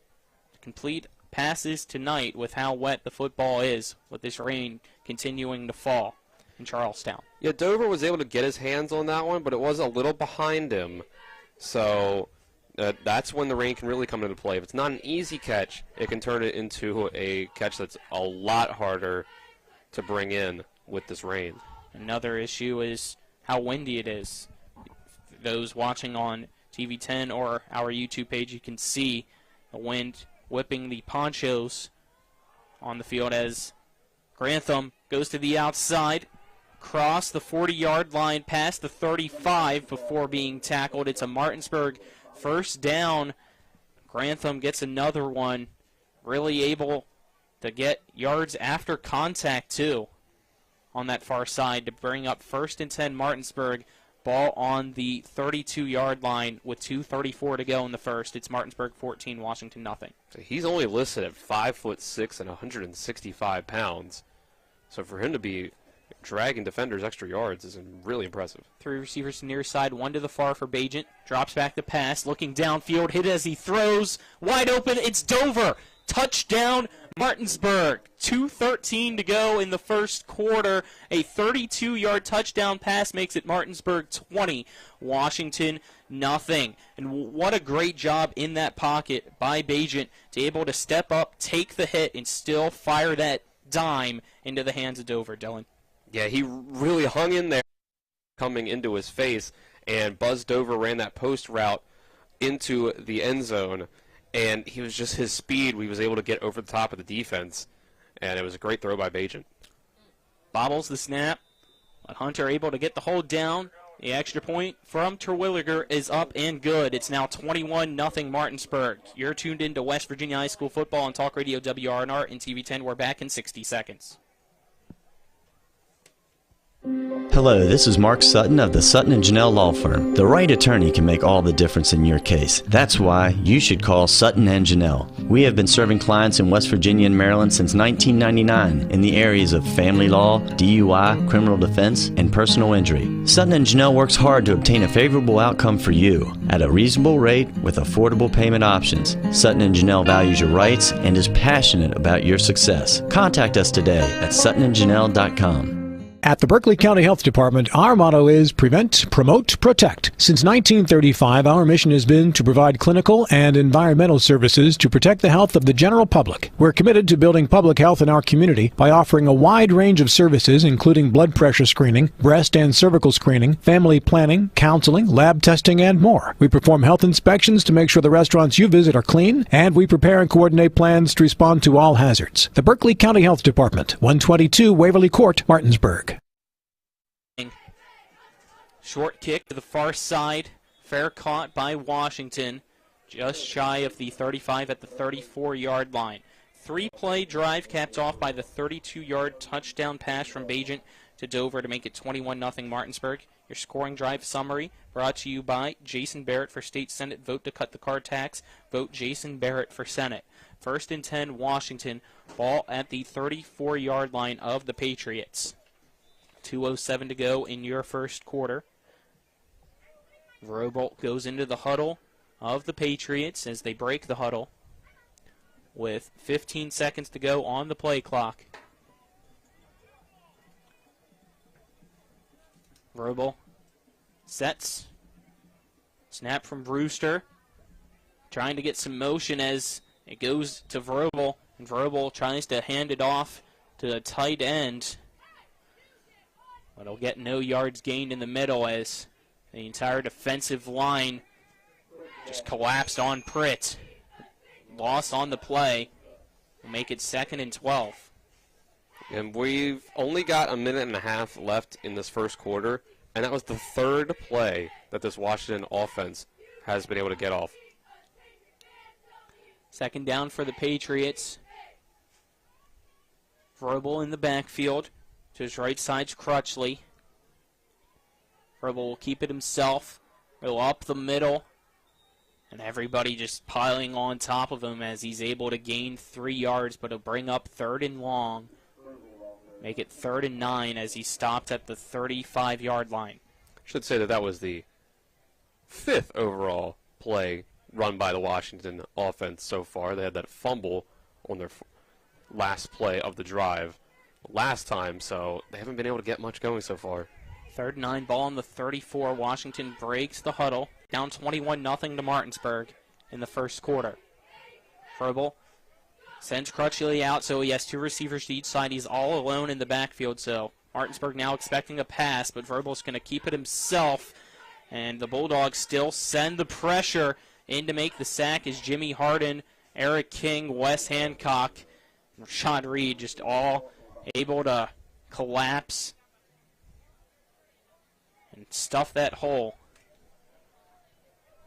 to complete passes tonight with how wet the football is with this rain continuing to fall in Charlestown. Yeah, Dover was able to get his hands on that one, but it was a little behind him. So that's when the rain can really come into play. If it's not an easy catch, it can turn it into a catch that's a lot harder to bring in with this rain. Another issue is how windy it is. Those watching on TV 10 or our YouTube page, you can see the wind whipping the ponchos on the field as Grantham goes to the outside, cross the 40-yard line past the 35 before being tackled. It's a Martinsburg first down. Grantham gets another one, really able to get yards after contact too on that far side to bring up 1st and 10 Martinsburg. Ball on the 32-yard line with 2:34 to go in the first. It's Martinsburg 14, Washington nothing. So he's only listed at 5'6" and 165 pounds. So for him to be dragging defenders extra yards is really impressive. 3 receivers near side, 1 to the far for Bajent. Drops back the pass, looking downfield, hit as he throws. Wide open, it's Dover. Touchdown, Martinsburg. 2:13 to go in the first quarter. A 32-yard touchdown pass makes it Martinsburg 20, Washington nothing. And what a great job in that pocket by Bajent to able to step up, take the hit, and still fire that dime into the hands of Dover, Dylan. Yeah, he really hung in there coming into his face, and Buzz Dover ran that post route into the end zone. And he was just his speed. We was able to get over the top of the defense, and it was a great throw by Bajent. Bobbles the snap, but Hunter able to get the hold down. The extra point from Terwilliger is up and good. It's now 21-0 Martinsburg. You're tuned into West Virginia High School football on Talk Radio WRNR and TV 10. We're back in 60 seconds. Hello, this is Mark Sutton of the Sutton & Janelle Law Firm. The right attorney can make all the difference in your case. That's why you should call Sutton & Janelle. We have been serving clients in West Virginia and Maryland since 1999 in the areas of family law, DUI, criminal defense, and personal injury. Sutton & Janelle works hard to obtain a favorable outcome for you at a reasonable rate with affordable payment options. Sutton & Janelle values your rights and is passionate about your success. Contact us today at suttonandjanelle.com. At the Berkeley County Health Department, our motto is Prevent, Promote, Protect. Since 1935, our mission has been to provide clinical and environmental services to protect the health of the general public. We're committed to building public health in our community by offering a wide range of services, including blood pressure screening, breast and cervical screening, family planning, counseling, lab testing, and more. We perform health inspections to make sure the restaurants you visit are clean, and we prepare and coordinate plans to respond to all hazards. The Berkeley County Health Department, 122 Waverly Court, Martinsburg. Short kick to the far side. Fair caught by Washington. Just shy of the 35 at the 34-yard line. 3-play drive capped off by the 32-yard touchdown pass from Bajent to Dover to make it 21-0 Martinsburg. Your scoring drive summary brought to you by Jason Barrett for State Senate. Vote to cut the car tax. Vote Jason Barrett for Senate. 1st and 10 Washington. Ball at the 34-yard line of the Patriots. 2:07 to go in your first quarter. Vrobolt goes into the huddle of the Patriots as they break the huddle with 15 seconds to go on the play clock. Vrobolt sets. Snap from Brewster. Trying to get some motion as it goes to Vrobolt. And Vrobolt tries to hand it off to the tight end. But he'll get no yards gained in the middle as the entire defensive line just collapsed on Pritt. Loss on the play will make it 2nd and 12. And we've only got a minute and a half left in this first quarter, and that was the 3rd play that this Washington offense has been able to get off. 2nd down for the Patriots. Vrobolt in the backfield. To his right side's Crutchley. Vrobolt will keep it himself. Go up the middle. And everybody just piling on top of him as he's able to gain 3 yards, but he'll bring up 3rd and long. Make it 3rd and 9 as he stopped at the 35-yard line. Should say that was the 5th overall play run by the Washington offense so far. They had that fumble on their last play of the drive last time, so they haven't been able to get much going so far. 3rd and 9, ball on the 34. Washington breaks the huddle. Down 21-0 to Martinsburg in the first quarter. Vrobolt sends Crutchley out, so he has 2 receivers to each side. He's all alone in the backfield, so Martinsburg now expecting a pass, but Vrobolt's going to keep it himself And the Bulldogs still send the pressure in to make the sack as Jimmy Harden, Eric King, Wes Hancock, and Rashad Reed just all able to collapse and stuff that hole.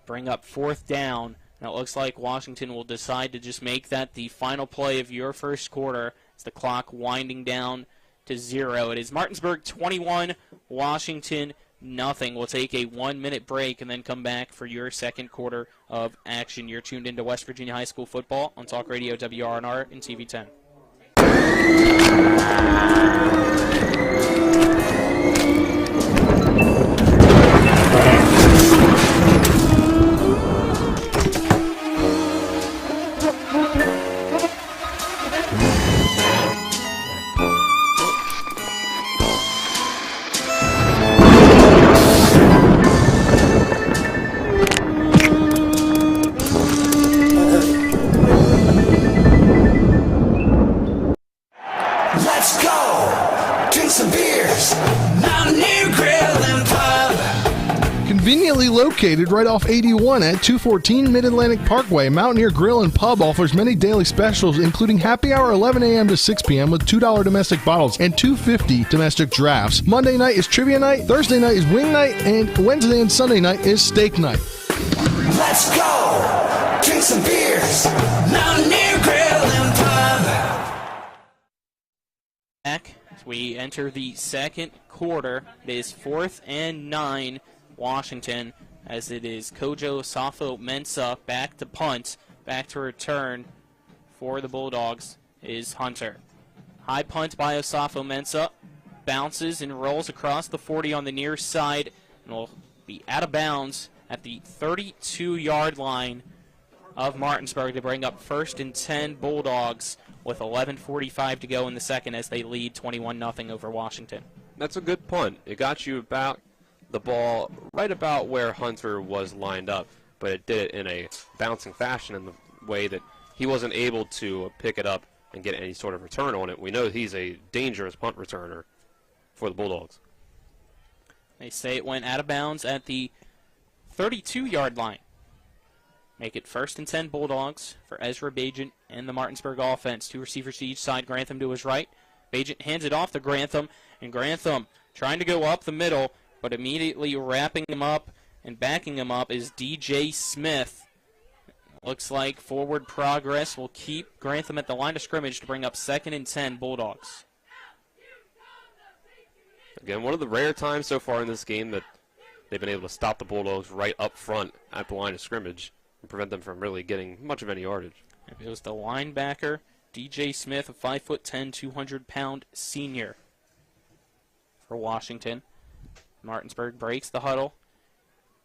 Bring up 4th down. Now it looks like Washington will decide to just make that the final play of your first quarter. It's the clock winding down to 0. It is Martinsburg 21, Washington nothing. We'll take a 1-minute break and then come back for your second quarter of action. You're tuned into West Virginia High School football on Talk Radio WRNR and TV 10. Conveniently located right off 81 at 214 Mid-Atlantic Parkway, Mountaineer Grill and Pub offers many daily specials, including happy hour 11 a.m. to 6 p.m. with $2 domestic bottles and $2.50 domestic drafts. Monday night is trivia night, Thursday night is wing night, and Wednesday and Sunday night is steak night. Let's go! Drink some beers! Mountaineer Grill and Pub! Back as we enter the second quarter. It is 4th and 9. Washington, as it is Kojo Safo-Mensah back to punt, back to return for the Bulldogs is Hunter. High punt by Osafo-Mensah, bounces and rolls across the 40 on the near side, and will be out of bounds at the 32-yard line of Martinsburg to bring up 1st and 10 Bulldogs with 11:45 to go in the second as they lead 21-0 over Washington. That's a good punt. It got you about the ball right about where Hunter was lined up, but it did it in a bouncing fashion in the way that he wasn't able to pick it up and get any sort of return on it. We know he's a dangerous punt returner for the Bulldogs. They say it went out of bounds at the 32-yard line. Make it 1st and 10 Bulldogs for Ezra Bajent and the Martinsburg offense. 2 receivers to each side, Grantham to his right. Bajent hands it off to Grantham, and Grantham trying to go up the middle, but immediately wrapping him up and backing him up is DJ Smith. Looks like forward progress will keep Grantham at the line of scrimmage to bring up 2nd and 10 Bulldogs. Again, one of the rare times so far in this game that they've been able to stop the Bulldogs right up front at the line of scrimmage and prevent them from really getting much of any yardage. It was the linebacker, DJ Smith, a 5'10", 200-pound senior for Washington. Martinsburg breaks the huddle.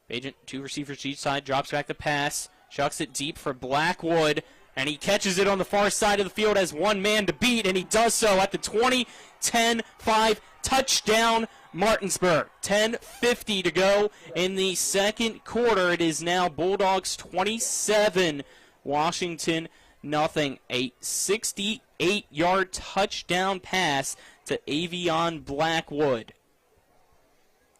Agent, 2 receivers each side, drops back the pass, chucks it deep for Blackwood, and he catches it on the far side of the field as one man to beat, and he does so at the 20, 10, 5, touchdown Martinsburg. 10:50 to go in the second quarter. It is now Bulldogs 27, Washington nothing. A 68-yard touchdown pass to Avion Blackwood.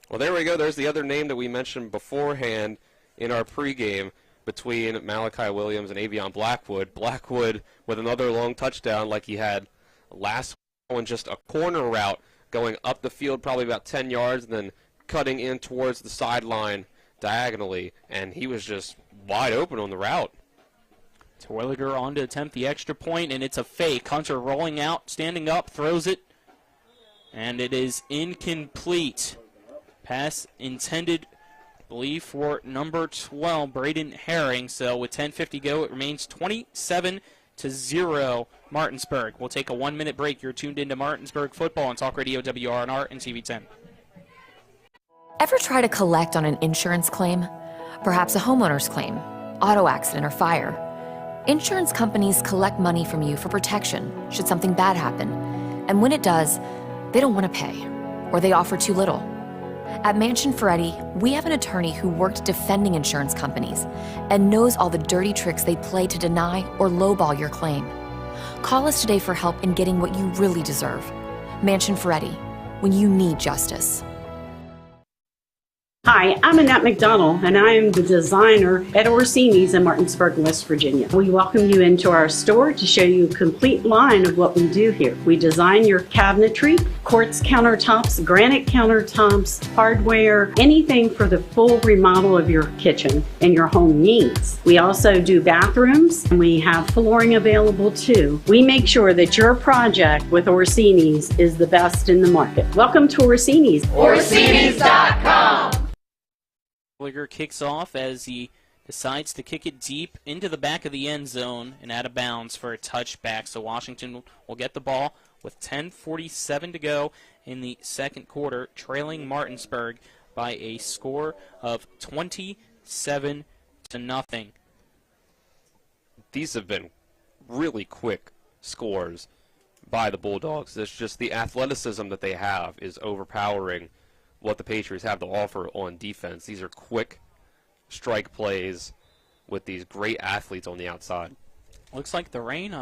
Well, there we go. There's the other name that we mentioned beforehand in our pregame between Malachi Williams and Avion Blackwood. Blackwood with another long touchdown like he had last one, just a corner route going up the field probably about 10 yards and then cutting in towards the sideline diagonally, and he was just wide open on the route. Terwilliger on to attempt the extra point, and it's a fake. Hunter rolling out, standing up, throws it, and it is incomplete. Pass intended, I believe, for number 12, Braden Herring. So with 10:50 go, it remains 27-0 Martinsburg. We'll take a 1-minute break. You're tuned into Martinsburg football on Talk Radio WRNR and TV 10. Ever try to collect on an insurance claim? Perhaps a homeowner's claim, auto accident, or fire. Insurance companies collect money from you for protection should something bad happen. And when it does, they don't want to pay, or they offer too little. At Mansion Ferretti, we have an attorney who worked defending insurance companies and knows all the dirty tricks they play to deny or lowball your claim. Call us today for help in getting what you really deserve. Mansion Ferretti, when you need justice. Hi, I'm Annette McDonald, and I am the designer at Orsini's in Martinsburg, West Virginia. We welcome you into our store to show you a complete line of what we do here. We design your cabinetry, quartz countertops, granite countertops, hardware, anything for the full remodel of your kitchen and your home needs. We also do bathrooms, and we have flooring available too. We make sure that your project with Orsini's is the best in the market. Welcome to Orsini's. Orsini's.com. Ligger kicks off as he decides to kick it deep into the back of the end zone and out of bounds for a touchback. So Washington will get the ball with 10:47 to go in the second quarter, trailing Martinsburg by a score of 27-0. These have been really quick scores by the Bulldogs. It's just the athleticism that they have is overpowering what the Patriots have to offer on defense. These are quick strike plays with these great athletes on the outside. Looks like the rain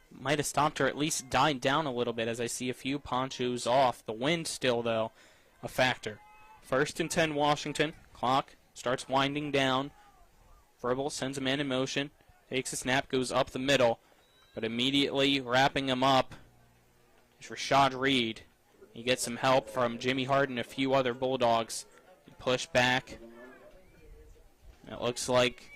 might have stopped or at least died down a little bit as I see a few ponchos off. The wind still, though, a factor. 1st and 10 Washington. Clock starts winding down. Verbal sends a man in motion. Takes a snap, goes up the middle. But immediately wrapping him up is Rashad Reed. He gets some help from Jimmy Harden and a few other Bulldogs. Push back. It looks like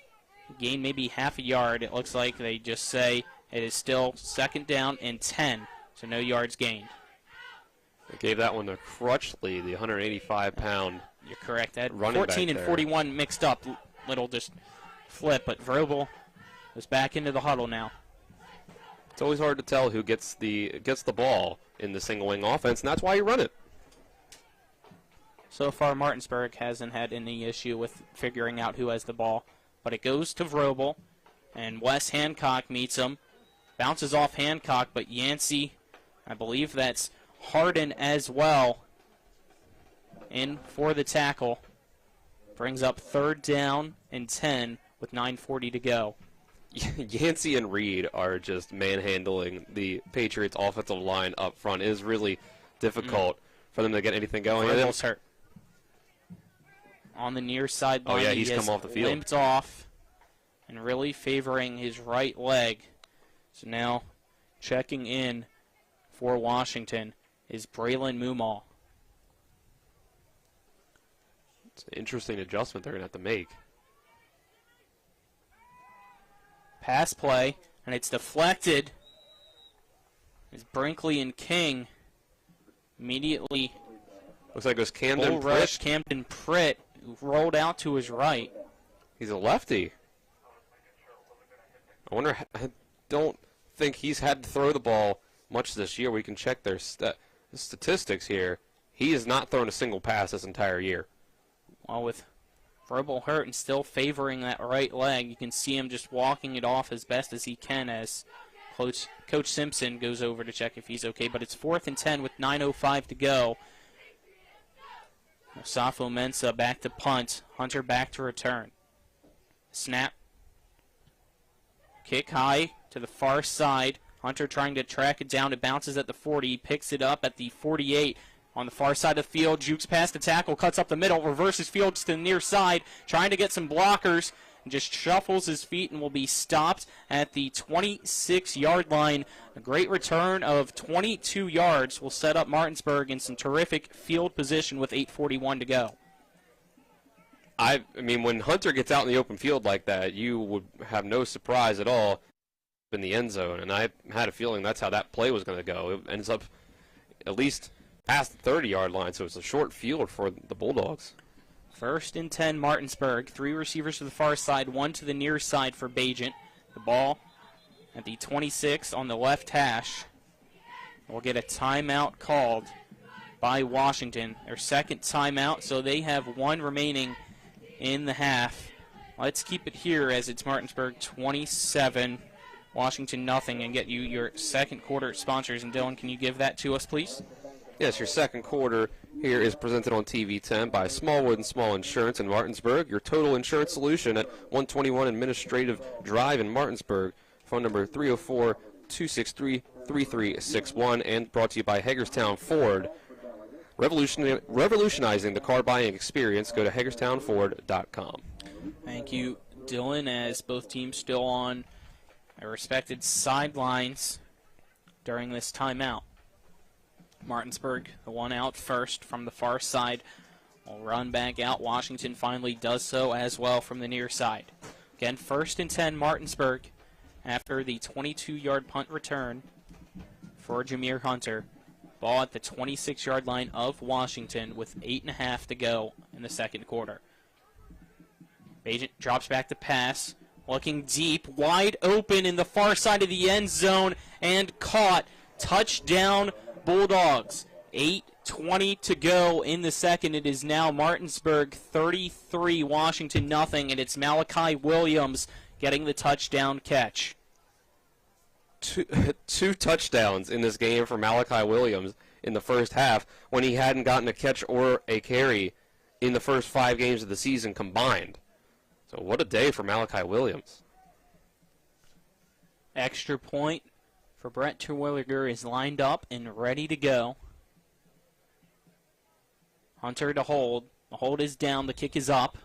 he gained maybe half a yard. It looks like they just say it is still 2nd down and 10, so no yards gained. They gave that one to Crutchley, the 185-pound. You're correct. That running 14 and back there. 41 mixed up, little just flip, but Vrobel is back into the huddle now. It's always hard to tell who gets the ball in the single wing offense, and that's why you run it. So far, Martinsburg hasn't had any issue with figuring out who has the ball, but it goes to Vrobel, and Wes Hancock meets him. Bounces off Hancock, but Yancey, I believe that's Harden as well, in for the tackle. Brings up 3rd down and 10 with 9:40 to go. Yancey and Reed are just manhandling the Patriots' offensive line up front. It is really difficult for them to get anything going. Vrobel's hurt. On the near sideline, oh, yeah, he's come off the field. Limped off and really favoring his right leg. So now checking in for Washington is Braylon Mumal. It's an interesting adjustment they're going to have to make. Pass play, and it's deflected. It's Brinkley and King immediately. Looks like it was Camden Bull rush Camden Pritt, who rolled out to his right. He's a lefty. I don't think he's had to throw the ball much this year. We can check their statistics here. He has not thrown a single pass this entire year. Well, with Vrobel hurt and still favoring that right leg, you can see him just walking it off as best as he can as Coach Simpson goes over to check if he's okay. But it's 4th and 10 with 9:05 to go. Safo Mensah back to punt. Hunter back to return. Snap. Kick high to the far side. Hunter trying to track it down. It bounces at the 40. He picks it up at the 48. On the far side of the field, jukes past the tackle, cuts up the middle, reverses fields to the near side, trying to get some blockers, and just shuffles his feet and will be stopped at the 26-yard line. A great return of 22 yards will set up Martinsburg in some terrific field position with 8:41 to go. I mean, when Hunter gets out in the open field like that, you would have no surprise at all in the end zone, and I had a feeling that's how that play was going to go. It ends up at least past the 30-yard line, so it's a short field for the Bulldogs. 1st and 10, Martinsburg. 3 receivers to the far side, 1 to the near side for Bajent. The ball at the 26 on the left hash. We'll get a timeout called by Washington. Their 2nd timeout, so they have 1 remaining in the half. Let's keep it here as it's Martinsburg 27, Washington nothing, and get you your second quarter sponsors. And Dylan, can you give that to us, please? Yes, your second quarter here is presented on TV 10 by Smallwood and Small Insurance in Martinsburg, your total insurance solution at 121 Administrative Drive in Martinsburg. Phone number 304-263-3361, and brought to you by Hagerstown Ford. revolutionizing the car buying experience. Go to HagerstownFord.com. Thank you, Dylan, as both teams still on their respected sidelines during this timeout. Martinsburg, the one out first from the far side, will run back out. Washington finally does so as well from the near side. Again, 1st and 10 Martinsburg after the 22-yard punt return for Jameer Hunter. Ball at the 26-yard line of Washington with 8.5 to go in the second quarter. Agent drops back to pass, looking deep, wide open in the far side of the end zone, and caught. Touchdown, Bulldogs. 8:20 to go in the second. It is now Martinsburg 33, Washington nothing, and it's Malachi Williams getting the touchdown catch. Two touchdowns in this game for Malachi Williams in the first half when he hadn't gotten a catch or a carry in the first 5 games of the season combined. So what a day for Malachi Williams. Extra point for Brett Terwilliger is lined up and ready to go. Hunter to hold. The hold is down. The kick is up.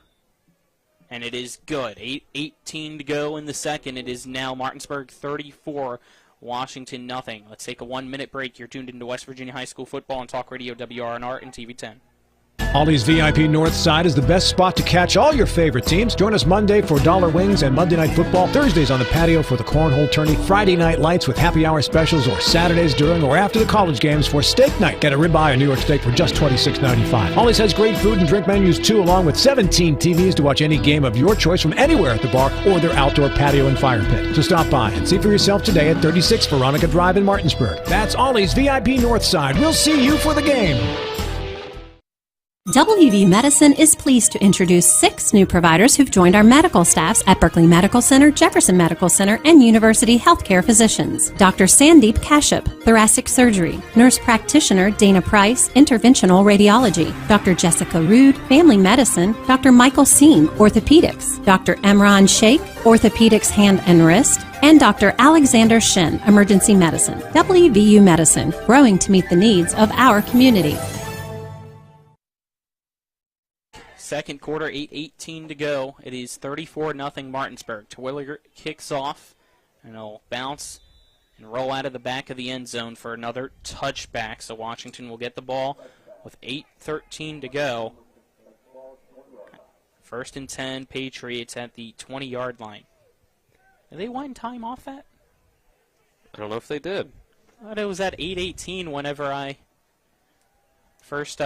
And it is good. 8:18 to go in the second. It is now Martinsburg 34, Washington nothing. Let's take a 1-minute break. You're tuned into West Virginia High School football on Talk Radio WRNR and TV 10. Ollie's VIP North Side is the best spot to catch all your favorite teams. Join us Monday for dollar wings and Monday Night Football, Thursdays on the patio for the cornhole tourney, Friday night lights with happy hour specials, or Saturdays during or after the college games for steak night. Get a ribeye or New York steak for just $26.95. Ollie's has great food and drink menus too, along with 17 TVs to watch any game of your choice from anywhere at the bar or their outdoor patio and fire pit. So stop by and see for yourself today at 36 Veronica Drive in Martinsburg. That's Ollie's VIP North Side. We'll see you for the game. WVU Medicine is pleased to introduce 6 new providers who've joined our medical staffs at Berkeley Medical Center, Jefferson Medical Center, and University Healthcare Physicians. Dr. Sandeep Kashyap, Thoracic Surgery. Nurse Practitioner Dana Price, Interventional Radiology. Dr. Jessica Rude, Family Medicine. Dr. Michael Seen, Orthopedics. Dr. Emran Sheikh, Orthopedics Hand and Wrist. And Dr. Alexander Shen, Emergency Medicine. WVU Medicine, growing to meet the needs of our community. Second quarter, 8:18 to go. It is 34-0 Martinsburg. Terwilliger kicks off, and he'll bounce and roll out of the back of the end zone for another touchback. So Washington will get the ball with 8:13 to go. 1st and 10, Patriots at the 20-yard line. Did they wind time off that? I don't know if they did. I thought it was at 8:18 whenever I first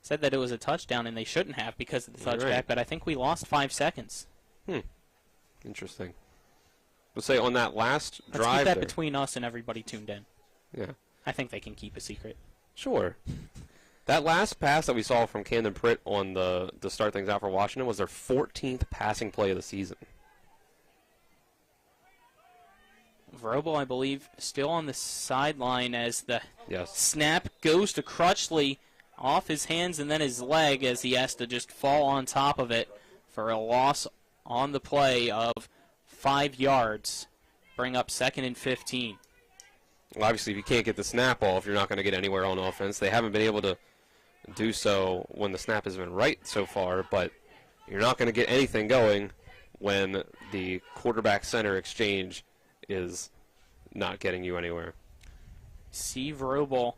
said that it was a touchdown, and they shouldn't have because of the touchback, right. But I think we lost 5 seconds. Interesting. Let's say on that last drive. Let's keep that between us and everybody tuned in. Yeah. I think they can keep a secret. Sure. That last pass that we saw from Camden Pritt on to start things out for Washington was their 14th passing play of the season. Vrobel, I believe, still on the sideline as the snap goes to Crutchley. Off his hands and then his leg as he has to just fall on top of it for a loss on the play of 5 yards. Bring up 2nd and 15. Well, obviously, if you can't get the snap off, you're not going to get anywhere on offense. They haven't been able to do so when the snap has been right so far, but you're not going to get anything going when the quarterback-center exchange is not getting you anywhere. See Vrobel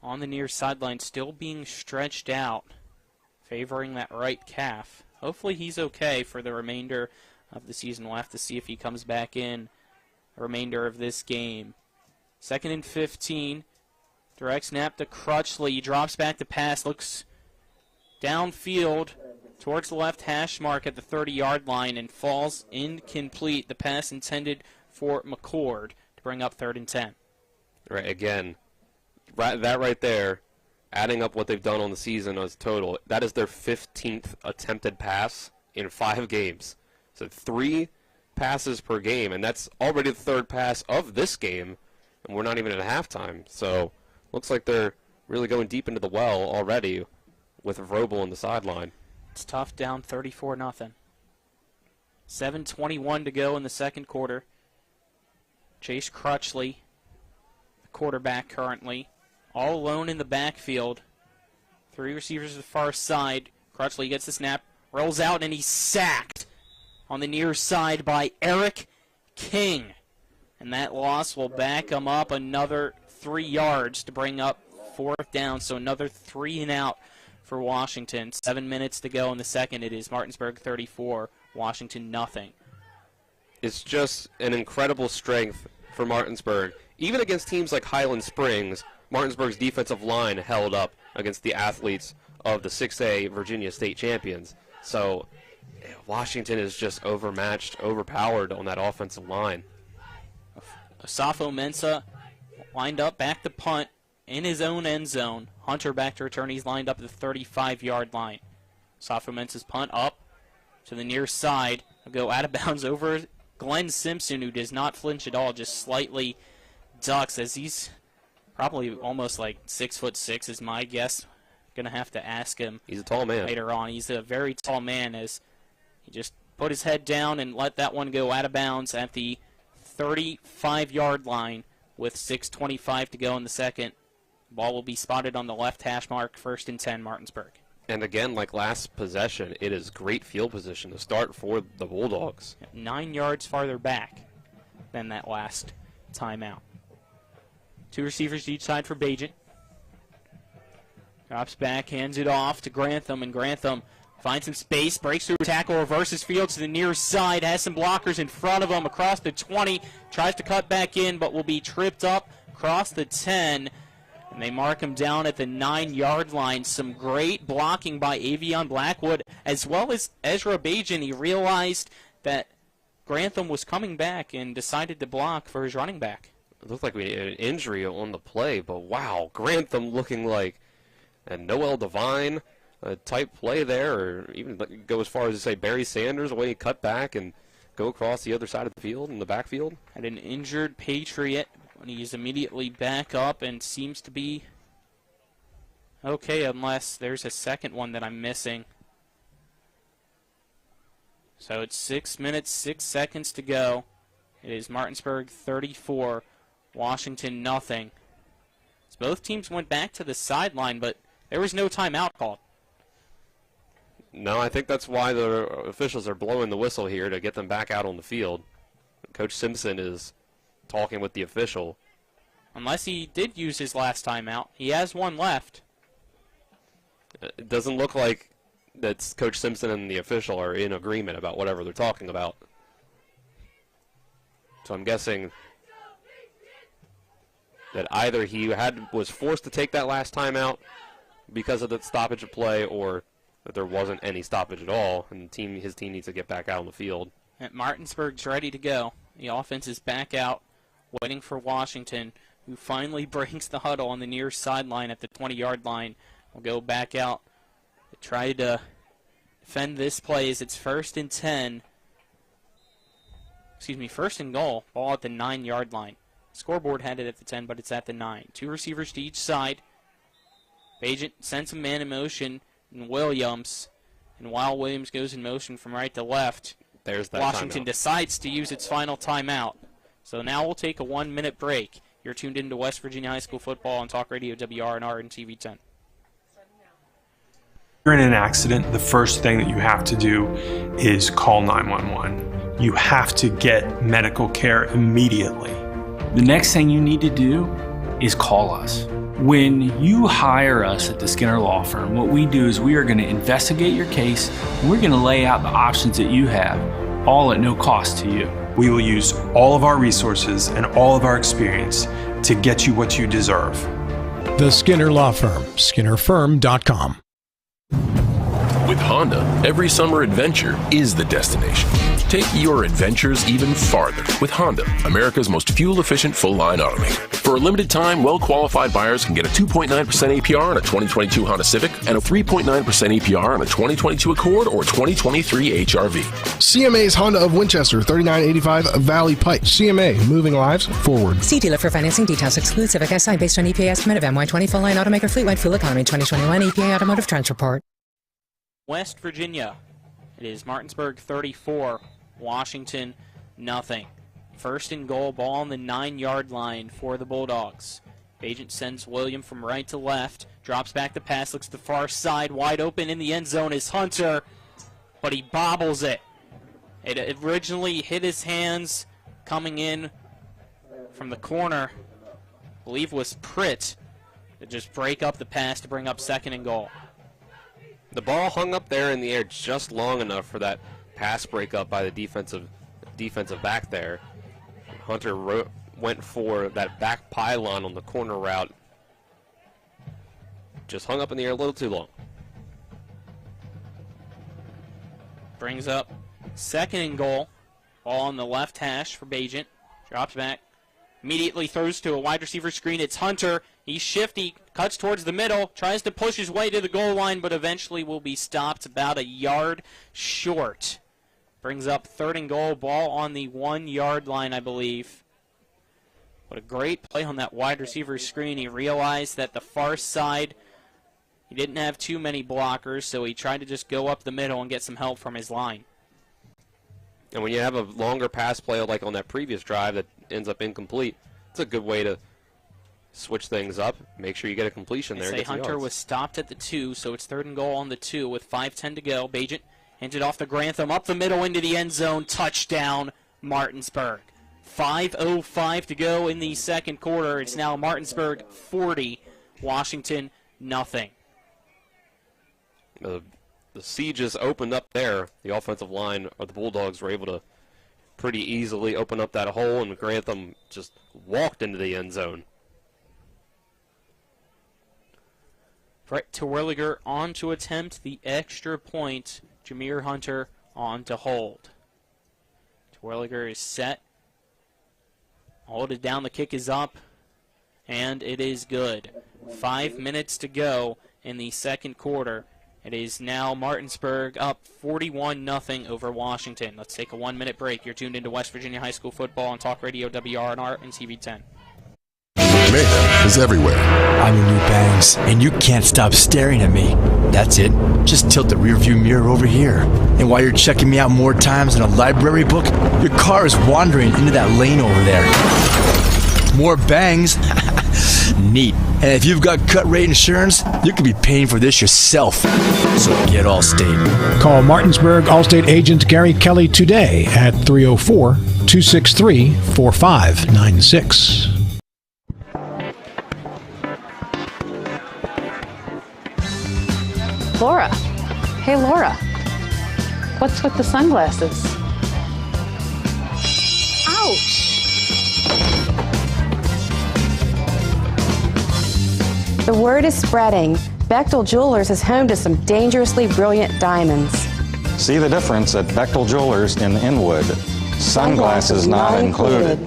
on the near sideline, still being stretched out, favoring that right calf. Hopefully he's okay for the remainder of the season. We'll have to see if he comes back in the remainder of this game. 2nd and 15. Direct snap to Crutchley. He drops back to pass, looks downfield towards the left hash mark at the 30-yard line and falls incomplete. The pass intended for McCord to bring up 3rd and 10. Right, again. That right there, adding up what they've done on the season as total, that is their 15th attempted pass in 5 games. So 3 passes per game, and that's already the 3rd pass of this game, and we're not even at halftime. So looks like they're really going deep into the well already with Vrobel on the sideline. It's tough, down 34-0. 7:21 to go in the second quarter. Chase Crutchley, the quarterback currently, all alone in the backfield. 3 receivers to the far side. Crutchley gets the snap, rolls out, and he's sacked on the near side by Eric King. And that loss will back him up another 3 yards to bring up 4th down, so another 3 and out for Washington. 7 minutes to go in the second. It is Martinsburg 34, Washington nothing. It's just an incredible strength for Martinsburg. Even against teams like Highland Springs, Martinsburg's defensive line held up against the athletes of the 6A Virginia State champions. So Washington is just overmatched, overpowered on that offensive line. Asafo Mensah lined up back to punt in his own end zone. Hunter back to return. He's lined up at the 35-yard line. Asafo Mensah's punt up to the near side. Will go out of bounds over Glenn Simpson, who does not flinch at all, just slightly ducks, as he's probably almost like 6'6" is my guess. Going to have to ask him. He's a tall man. Later on. He's a very tall man, as he just put his head down and let that one go out of bounds at the 35-yard line with 6:25 to go in the second. Ball will be spotted on the left hash mark, 1st and 10, Martinsburg. And again, like last possession, it is great field position to start for the Bulldogs. 9 yards farther back than that last timeout. 2 receivers to each side for Bajent. Drops back, hands it off to Grantham, and Grantham finds some space, breaks through a tackle, reverses field to the near side, has some blockers in front of him across the 20, tries to cut back in, but will be tripped up across the 10, and they mark him down at the 9-yard line. Some great blocking by Avion Blackwood, as well as Ezra Bajent. He realized that Grantham was coming back and decided to block for his running back. It looked like we had an injury on the play, but wow, Grantham looking like a Noel Devine type play there, or even go as far as to say Barry Sanders, the way he cut back and go across the other side of the field in the backfield. Had an injured Patriot, and he's immediately back up and seems to be okay, unless there's a second one that I'm missing. So it's 6 minutes, 6 seconds to go. It is Martinsburg 34, Washington nothing. So both teams went back to the sideline, but there was no timeout called. No, I think that's why the officials are blowing the whistle here, to get them back out on the field. Coach Simpson is talking with the official. Unless he did use his last timeout. He has one left. It doesn't look like that Coach Simpson and the official are in agreement about whatever they're talking about. So I'm guessing that either he was forced to take that last timeout because of the stoppage of play, or that there wasn't any stoppage at all, and his team needs to get back out on the field. And Martinsburg's ready to go. The offense is back out, waiting for Washington, who finally brings the huddle on the near sideline at the 20-yard line. Will go back out to try to defend this play as it's 1st and 10. Excuse me, 1st and goal. Ball at the 9-yard line. Scoreboard had it at the 10, but it's at the 9. 2 receivers to each side. Bajent sends a man in motion, and Williams. And while Williams goes in motion from right to left, there's that Washington timeout. decides to use its final timeout. So now we'll take a 1-minute break. You're tuned into West Virginia High School football on Talk Radio WRNR and TV 10. You're in an accident, the first thing that you have to do is call 911. You have to get medical care immediately. The next thing you need to do is call us. When you hire us at the Skinner Law Firm, what we do is we are going to investigate your case, and we're going to lay out the options that you have, all at no cost to you. We will use all of our resources and all of our experience to get you what you deserve. The Skinner Law Firm, SkinnerFirm.com. With Honda, every summer adventure is the destination. Take your adventures even farther with Honda, America's most fuel-efficient full-line automaker. For a limited time, well-qualified buyers can get a 2.9% APR on a 2022 Honda Civic and a 3.9% APR on a 2022 Accord or 2023 HRV. CMA's Honda of Winchester, 3985 Valley Pike. CMA, moving lives forward. See dealer for financing details. Exclude Civic SI based on EPA estimate of MY20 full-line automaker fleet-wide fuel economy 2021 EPA Automotive Trends Report. West Virginia. It is Martinsburg 34, Washington nothing. 1st and goal, ball on the 9-yard line for the Bulldogs. Agent sends William from right to left, drops back the pass, looks to the far side, wide open in the end zone is Hunter, but he bobbles it. It originally hit his hands coming in from the corner, I believe was Pritt, to just break up the pass to bring up 2nd and goal. The ball hung up there in the air just long enough for that pass breakup by the defensive back there. Hunter went for that back pylon on the corner route. Just hung up in the air a little too long. Brings up 2nd and goal. Ball on the left hash for Bajent. Drops back. Immediately throws to a wide receiver screen. It's Hunter. He's shifty. Cuts towards the middle. Tries to push his way to the goal line, but eventually will be stopped about a yard short. Brings up 3rd and goal. Ball on the 1-yard line, I believe. What a great play on that wide receiver screen. He realized that the far side, he didn't have too many blockers, so he tried to just go up the middle and get some help from his line. And when you have a longer pass play like on that previous drive that ends up incomplete, it's a good way to switch things up. Make sure you get a completion there. Say Hunter was stopped at the 2, so it's 3rd and goal on the 2 with 5:10 to go. Bajent hands it off to Grantham, up the middle into the end zone. Touchdown, Martinsburg. 5:05 to go in the second quarter. It's now Martinsburg 40, Washington nothing. The siege is opened up there. The offensive line of the Bulldogs were able to pretty easily open up that hole, and Grantham just walked into the end zone. Brett Terwilliger on to attempt the extra point. Jameer Hunter on to hold. Terwilliger is set. Hold it down. The kick is up, and it is good. 5 minutes to go in the second quarter. It is now Martinsburg up 41-0 over Washington. Let's take a 1-minute break. You're tuned into West Virginia High School football on Talk Radio WRNR and TV 10. Mayhem is everywhere. I'm your new bangs, and you can't stop staring at me. That's it. Just tilt the rearview mirror over here. And while you're checking me out more times than a library book, your car is wandering into that lane over there. More bangs? Neat. And if you've got cut rate insurance, you could be paying for this yourself. So get Allstate. Call Martinsburg Allstate agent Gary Kelly today at 304-263-4596. Laura. Hey, Laura. What's with the sunglasses? Ouch! The word is spreading. Bechtel Jewelers is home to some dangerously brilliant diamonds. See the difference at Bechtel Jewelers in Inwood. Sunglasses not included.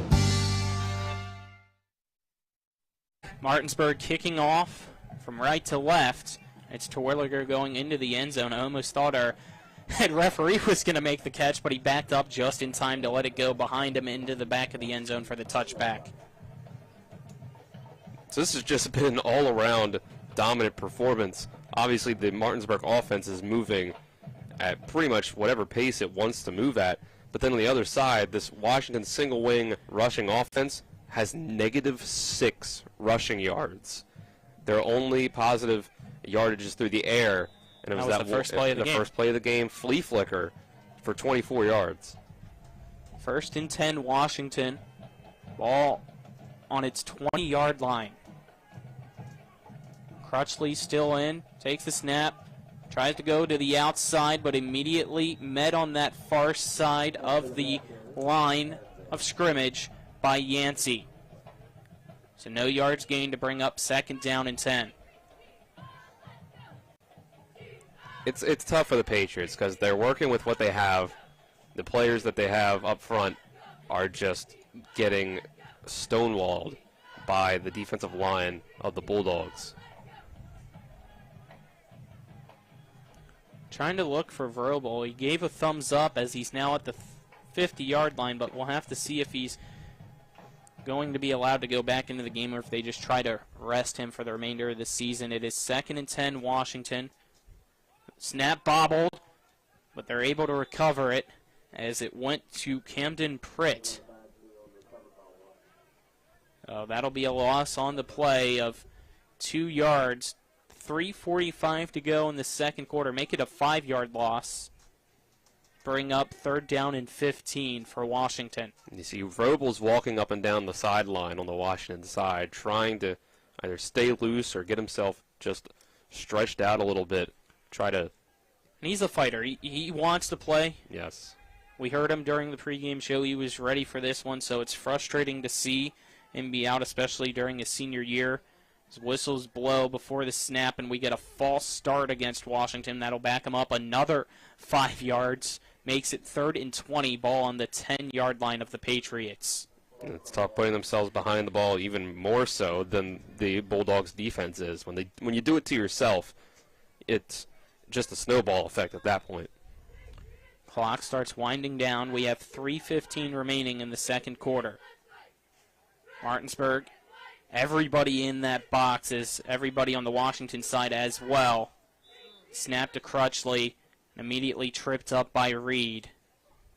Martinsburg kicking off from right to left. It's Terwilliger going into the end zone. I almost thought our head referee was going to make the catch, but he backed up just in time to let it go behind him into the back of the end zone for the touchback. So this has just been an all-around dominant performance. Obviously, the Martinsburg offense is moving at pretty much whatever pace it wants to move at. But then on the other side, this Washington single-wing rushing offense has -6 rushing yards. Their only positive yardages through the air, and it was the first play of the game. First play of the game, flea flicker for 24 yards. 1st and 10, Washington. Ball on its 20-yard line. Crutchley still in, takes the snap, tries to go to the outside, but immediately met on that far side of the line of scrimmage by Yancey. So no yards gained to bring up 2nd down and 10. It's tough for the Patriots because they're working with what they have. The players that they have up front are just getting stonewalled by the defensive line of the Bulldogs. Trying to look for Verbal. He gave a thumbs up as he's now at the 50-yard line, but we'll have to see if he's going to be allowed to go back into the game or if they just try to rest him for the remainder of the season. It is 2nd and 10, Washington. Snap bobbled, but they're able to recover it as it went to Camden Pritt. That'll be a loss on the play of 2 yards. 3:45 to go in the second quarter. Make it a 5-yard loss. Bring up 3rd down and 15 for Washington. You see Robles walking up and down the sideline on the Washington side, trying to either stay loose or get himself just stretched out a little bit. And he's a fighter. He wants to play. Yes. We heard him during the pregame show. He was ready for this one, so it's frustrating to see him be out, especially during his senior year. His whistles blow before the snap, and we get a false start against Washington. That'll back him up another 5 yards. Makes it 3rd and 20, ball on the 10-yard line of the Patriots. It's tough putting themselves behind the ball even more so than the Bulldogs' defense is. When you do it to yourself, it's just a snowball effect at that point. Clock starts winding down. We have 3:15 remaining in the second quarter. Martinsburg, everybody in that box is everybody on the Washington side as well. Snap to Crutchley, and immediately tripped up by Reed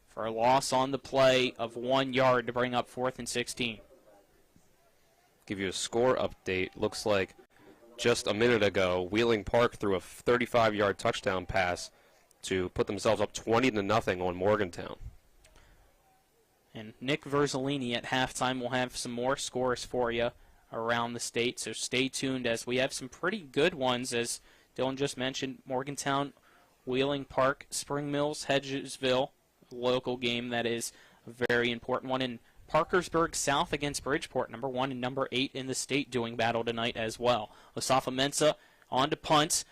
for a loss on the play of 1 yard to bring up 4th and 16. Give you a score update. Looks like just a minute ago, Wheeling Park threw a 35-yard touchdown pass to put themselves up 20-0 on Morgantown. And Nick Verzolini at halftime will have some more scores for you around the state, so stay tuned as we have some pretty good ones, as Dylan just mentioned. Morgantown, Wheeling Park, Spring Mills, Hedgesville, local game that is a very important one, and Parkersburg South against Bridgeport, number 1 and number 8 in the state, doing battle tonight as well. Osafa Mensah on to punt.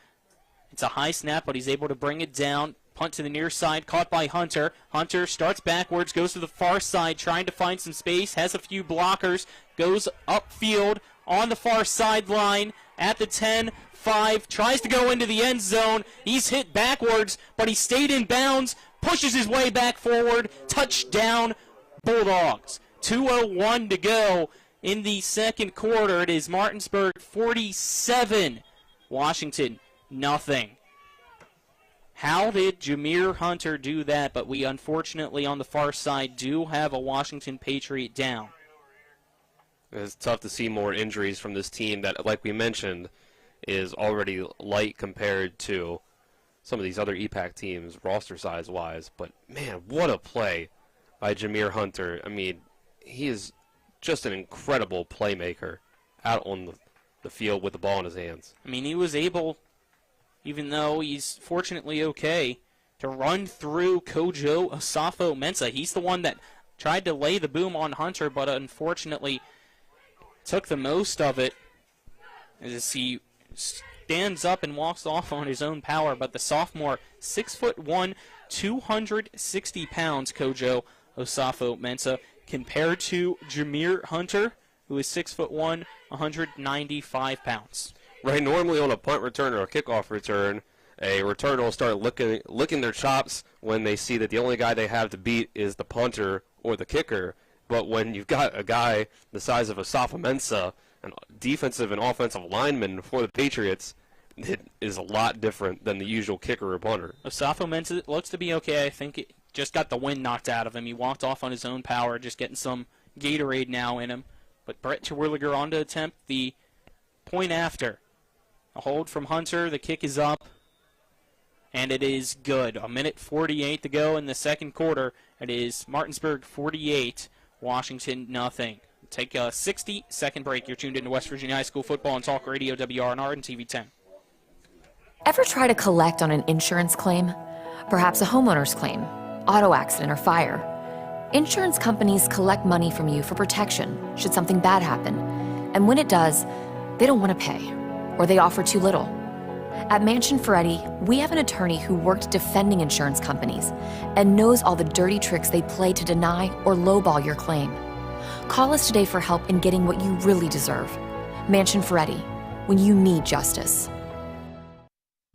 It's a high snap, but he's able to bring it down. Punt to the near side, caught by Hunter. Hunter starts backwards, goes to the far side, trying to find some space, has a few blockers, goes upfield on the far sideline at the 10-5, tries to go into the end zone. He's hit backwards, but he stayed in bounds, pushes his way back forward. Touchdown, Bulldogs. 2:01 to go in the second quarter. It is Martinsburg 47, Washington nothing. How did Jameer Hunter do that? But we unfortunately on the far side do have a Washington Patriot down. It's tough to see more injuries from this team that, like we mentioned, is already light compared to some of these other EPAC teams roster size-wise. But, man, what a play by Jameer Hunter. I mean, he is just an incredible playmaker out on the field with the ball in his hands. I mean, he was able, even though he's fortunately okay, to run through Kojo Asafo Mensah. He's the one that tried to lay the boom on Hunter, but unfortunately took the most of it as he stands up and walks off on his own power. But the sophomore, 6'1", 260 pounds, Kojo Asafo Mensah, compared to Jameer Hunter, who is 6'1", 195 pounds. Right, normally on a punt return or a kickoff return, a returner will start licking their chops when they see that the only guy they have to beat is the punter or the kicker. But when you've got a guy the size of Asafa Mensah, a defensive and offensive lineman for the Patriots, it is a lot different than the usual kicker or punter. Asafa Mensah looks to be okay. I think it just got the wind knocked out of him. He walked off on his own power, just getting some Gatorade now in him. But Brett Terwilliger on to attempt the point after. A hold from Hunter. The kick is up. And it is good. 1:48 to go in the second quarter. It is Martinsburg 48, Washington nothing. Take a 60-second break. You're tuned into West Virginia High School football on Talk Radio, WRNR, and TV 10. Ever try to collect on an insurance claim? Perhaps a homeowner's claim, auto accident, or fire. Insurance companies collect money from you for protection should something bad happen. And when it does, they don't want to pay, or they offer too little. At Mansion Ferretti, we have an attorney who worked defending insurance companies and knows all the dirty tricks they play to deny or lowball your claim. Call us today for help in getting what you really deserve. Mansion Ferretti, when you need justice.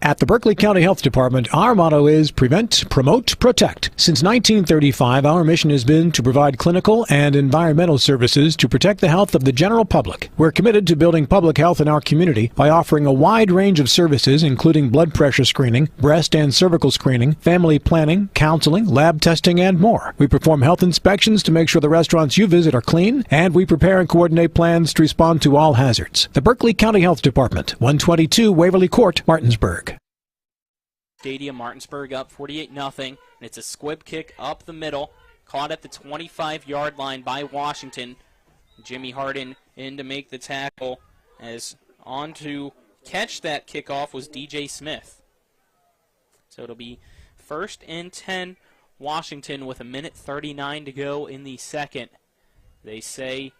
At the Berkeley County Health Department, our motto is prevent, promote, protect. Since 1935, our mission has been to provide clinical and environmental services to protect the health of the general public. We're committed to building public health in our community by offering a wide range of services, including blood pressure screening, breast and cervical screening, family planning, counseling, lab testing, and more. We perform health inspections to make sure the restaurants you visit are clean, and we prepare and coordinate plans to respond to all hazards. The Berkeley County Health Department, 122 Waverly Court, Martinsburg. Stadium, Martinsburg up 48-0, and it's a squib kick up the middle, caught at the 25-yard line by Washington. Jimmy Harden in to make the tackle, as on to catch that kickoff was DJ Smith. So it'll be 1st and 10, Washington, with 1:39 to go in the second. They say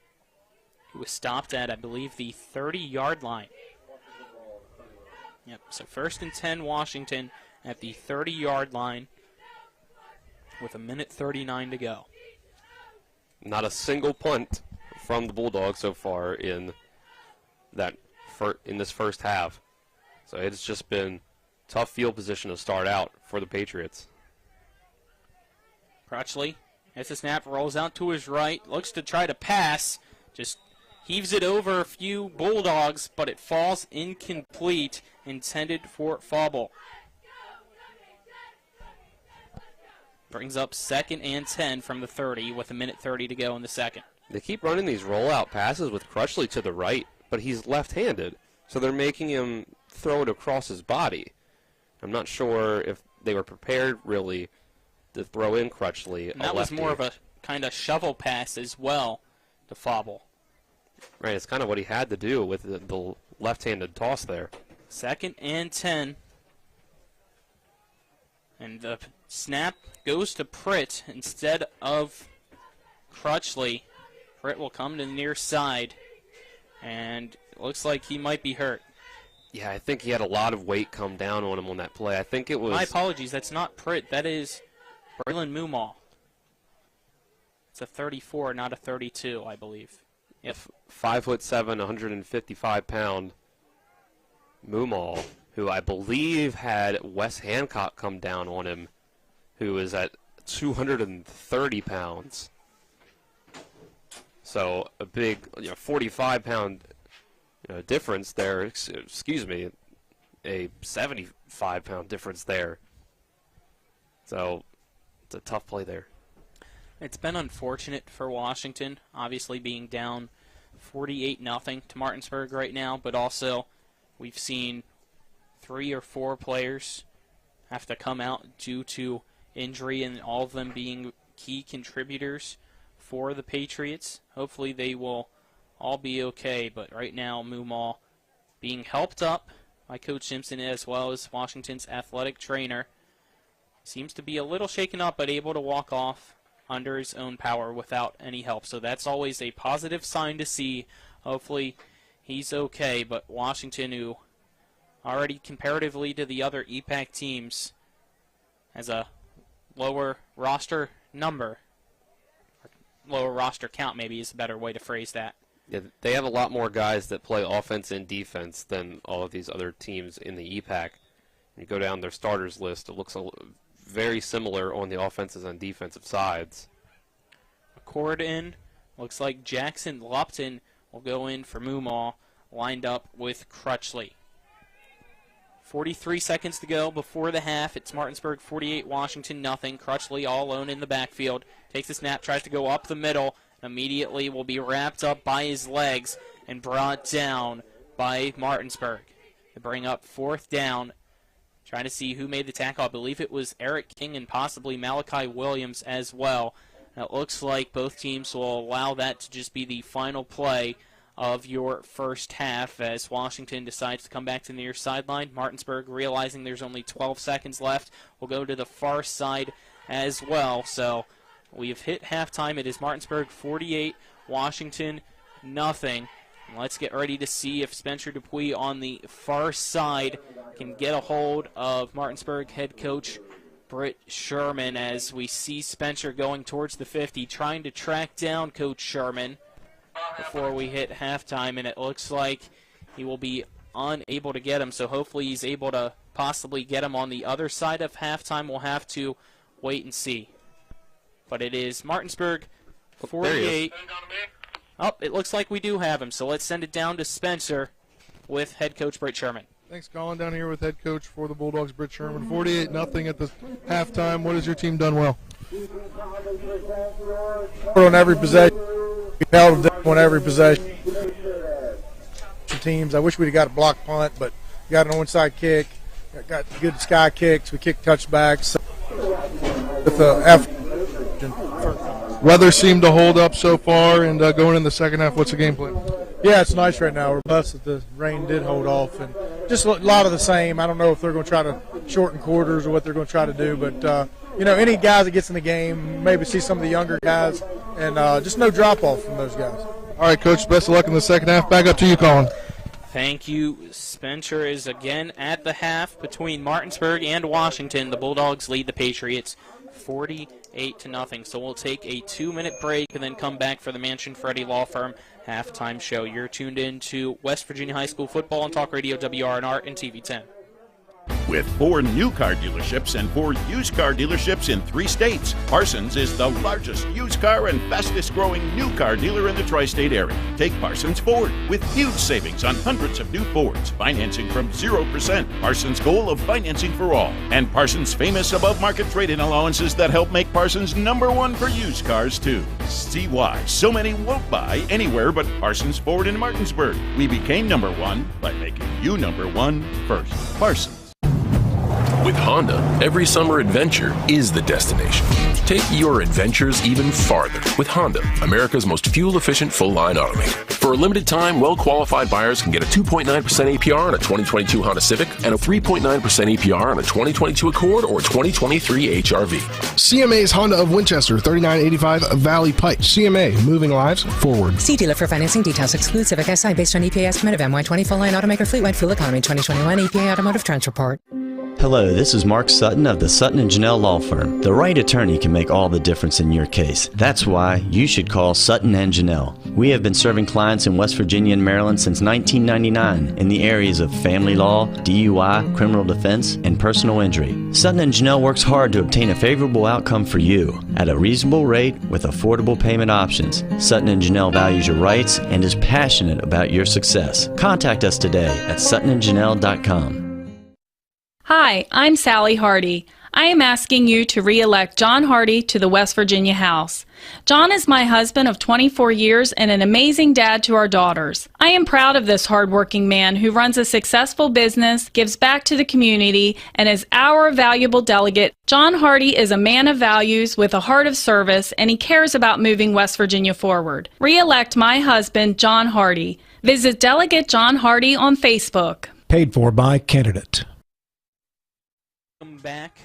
it was stopped at, I believe, the 30-yard line. Yep, so 1st and 10, Washington at the 30-yard line with 1:39 to go. Not a single punt from the Bulldogs so far in this first half. So it's just been tough field position to start out for the Patriots. Crutchley, as the snap, rolls out to his right, looks to try to pass, just heaves it over a few Bulldogs, but it falls incomplete, intended for fumble. Brings up 2nd and 10 from the 30 with 1:30 to go in the second. They keep running these rollout passes with Crutchley to the right, but he's left-handed, so they're making him throw it across his body. I'm not sure if they were prepared, really, to throw in Crutchley. And that was more of a kind of shovel pass as well to fumble. Right, it's kind of what he had to do with the left-handed toss there. 2nd and 10. And the snap goes to Pritt instead of Crutchley. Pritt will come to the near side, and it looks like he might be hurt. Yeah, I think he had a lot of weight come down on him on that play. I think it was... My apologies, that's not Pritt. That is Braylon Mumal. It's a 34, not a 32, I believe. Yep. 5'7", 155-pound Mumal, who I believe had Wes Hancock come down on him, who is at 230 pounds. So a big 45-pound difference there. Excuse me, a 75-pound difference there. So it's a tough play there. It's been unfortunate for Washington, obviously being down 48-0 to Martinsburg right now, but also we've seen 3 or 4 players have to come out due to injury, and all of them being key contributors for the Patriots. Hopefully they will all be okay, but right now Mumal being helped up by Coach Simpson as well as Washington's athletic trainer. Seems to be a little shaken up, but able to walk off under his own power without any help. So that's always a positive sign to see. Hopefully he's okay, but Washington, who already comparatively to the other EPAC teams has a lower roster number, lower roster count maybe is a better way to phrase that. Yeah, they have a lot more guys that play offense and defense than all of these other teams in the EPAC. You go down their starters list, it looks very similar on the offensive and defensive sides. McCord in. Looks like Jackson Lupton will go in for Mumal, lined up with Crutchley. 43 seconds to go before the half. It's Martinsburg 48, Washington 0. Crutchley all alone in the backfield. Takes the snap, tries to go up the middle. Immediately will be wrapped up by his legs and brought down by Martinsburg. They bring up 4th down. Trying to see who made the tackle. I believe it was Eric King and possibly Malachi Williams as well. Now it looks like both teams will allow that to just be the final play of your first half as Washington decides to come back to the near sideline. Martinsburg, realizing there's only 12 seconds left, will go to the far side as well. So we've hit halftime. It is Martinsburg 48, Washington 0. Let's get ready to see if Spencer Dupuis on the far side can get a hold of Martinsburg head coach Britt Sherman, as we see Spencer going towards the 50, trying to track down Coach Sherman before we hit halftime, and it looks like he will be unable to get him, so hopefully he's able to possibly get him on the other side of halftime. We'll have to wait and see. But it is Martinsburg 48. Oh, it looks like we do have him, so let's send it down to Spencer with head coach Britt Sherman. Thanks, Colin. Down here with head coach for the Bulldogs, Britt Sherman. 48-0 at the halftime. What has your team done well? On every possession, we held them on every possession. Teams, I wish we'd have got a block punt, but got an onside kick, got good sky kicks. We kicked touchbacks. With the Weather seemed to hold up so far, and going in the second half, what's the game plan? Yeah, it's nice right now. We're blessed that the rain did hold off, and just a lot of the same. I don't know if they're going to try to shorten quarters or what they're going to try to do, but any guys that gets in the game, maybe see some of the younger guys, and just no drop off from those guys. All right, Coach, best of luck in the second half. Back up to you, Colin. Thank you. Spencer is again at the half between Martinsburg and Washington. The Bulldogs lead the Patriots 48-0. So we'll take a 2-minute break and then come back for the Mansion Freddie Law Firm halftime show. You're tuned in to West Virginia High School football on Talk Radio WRNR and TV 10. With 4 new car dealerships and 4 used car dealerships in 3 states, Parsons is the largest used car and fastest growing new car dealer in the tri-state area. Take Parsons Ford with huge savings on hundreds of new Fords, financing from 0%. Parsons' goal of financing for all, and Parsons' famous above-market trade-in allowances that help make Parsons #1 for used cars too. See why so many won't buy anywhere but Parsons Ford in Martinsburg. We became #1 by making you #1 first. Parsons. With Honda, every summer adventure is the destination. Take your adventures even farther with Honda, America's most fuel-efficient full-line automaker. For a limited time, well-qualified buyers can get a 2.9% APR on a 2022 Honda Civic and a 3.9% APR on a 2022 Accord or 2023 HRV. CMA's Honda of Winchester, 3985 Valley Pike. CMA, moving lives forward. See dealer for financing details. Exclude Civic SI based on EPA estimate of MY20 full-line automaker fleet-wide fuel economy 2021 EPA Automotive Trends Report. Hello, this is Mark Sutton of the Sutton & Janelle Law Firm. The right attorney can make all the difference in your case. That's why you should call Sutton & Janelle. We have been serving clients in West Virginia and Maryland since 1999 in the areas of family law, DUI, criminal defense, and personal injury. Sutton & Janelle works hard to obtain a favorable outcome for you at a reasonable rate with affordable payment options. Sutton & Janelle values your rights and is passionate about your success. Contact us today at suttonandjanelle.com. Hi, I'm Sally Hardy. I am asking you to re-elect John Hardy to the West Virginia House. John is my husband of 24 years and an amazing dad to our daughters. I am proud of this hardworking man who runs a successful business, gives back to the community, and is our valuable delegate. John Hardy is a man of values with a heart of service, and he cares about moving West Virginia forward. Re-elect my husband, John Hardy. Visit Delegate John Hardy on Facebook. Paid for by candidate. Welcome back.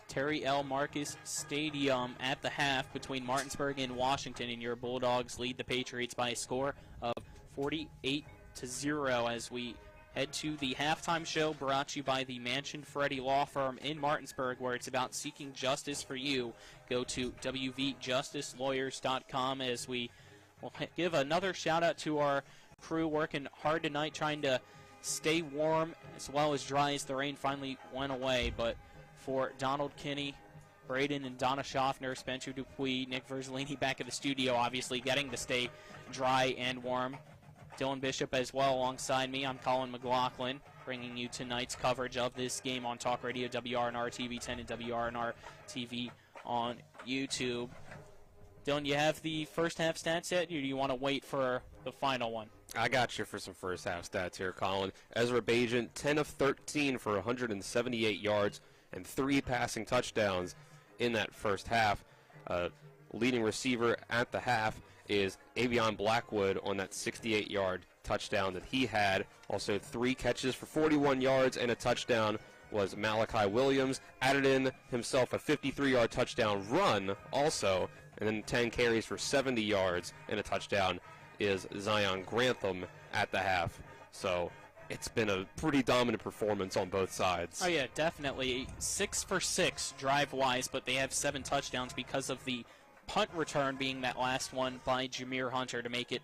Terry L. Marcus Stadium at the half between Martinsburg and Washington, and your Bulldogs lead the Patriots by a score of 48-0 as we head to the halftime show brought to you by the Mansion Freddie Law Firm in Martinsburg, where it's about seeking justice for you. Go to wvjusticelawyers.com as we will give another shout out to our crew working hard tonight trying to stay warm as well as dry as the rain finally went away. But for Donald Kinney, Braden and Donna Schaffner, Spencer Dupuis, Nick Verzolini back at the studio, obviously getting to stay dry and warm. Dylan Bishop as well alongside me. I'm Colin McLaughlin, bringing you tonight's coverage of this game on Talk Radio, WRNR TV 10 and WRNR TV on YouTube. Dylan, you have the first half stats yet, or do you want to wait for the final one? I got you for some first half stats here, Colin. Ezra Bajan, 10 of 13 for 178 yards and 3 passing touchdowns in that first half. Leading receiver at the half is Avion Blackwood on that 68-yard touchdown that he had. Also 3 catches for 41 yards and a touchdown was Malachi Williams. Added in himself a 53-yard touchdown run also, and then 10 carries for 70 yards and a touchdown is Zion Grantham at the half. So it's been a pretty dominant performance on both sides. Oh, yeah, definitely. 6 for 6 drive-wise, but they have 7 touchdowns because of the punt return being that last one by Jameer Hunter to make it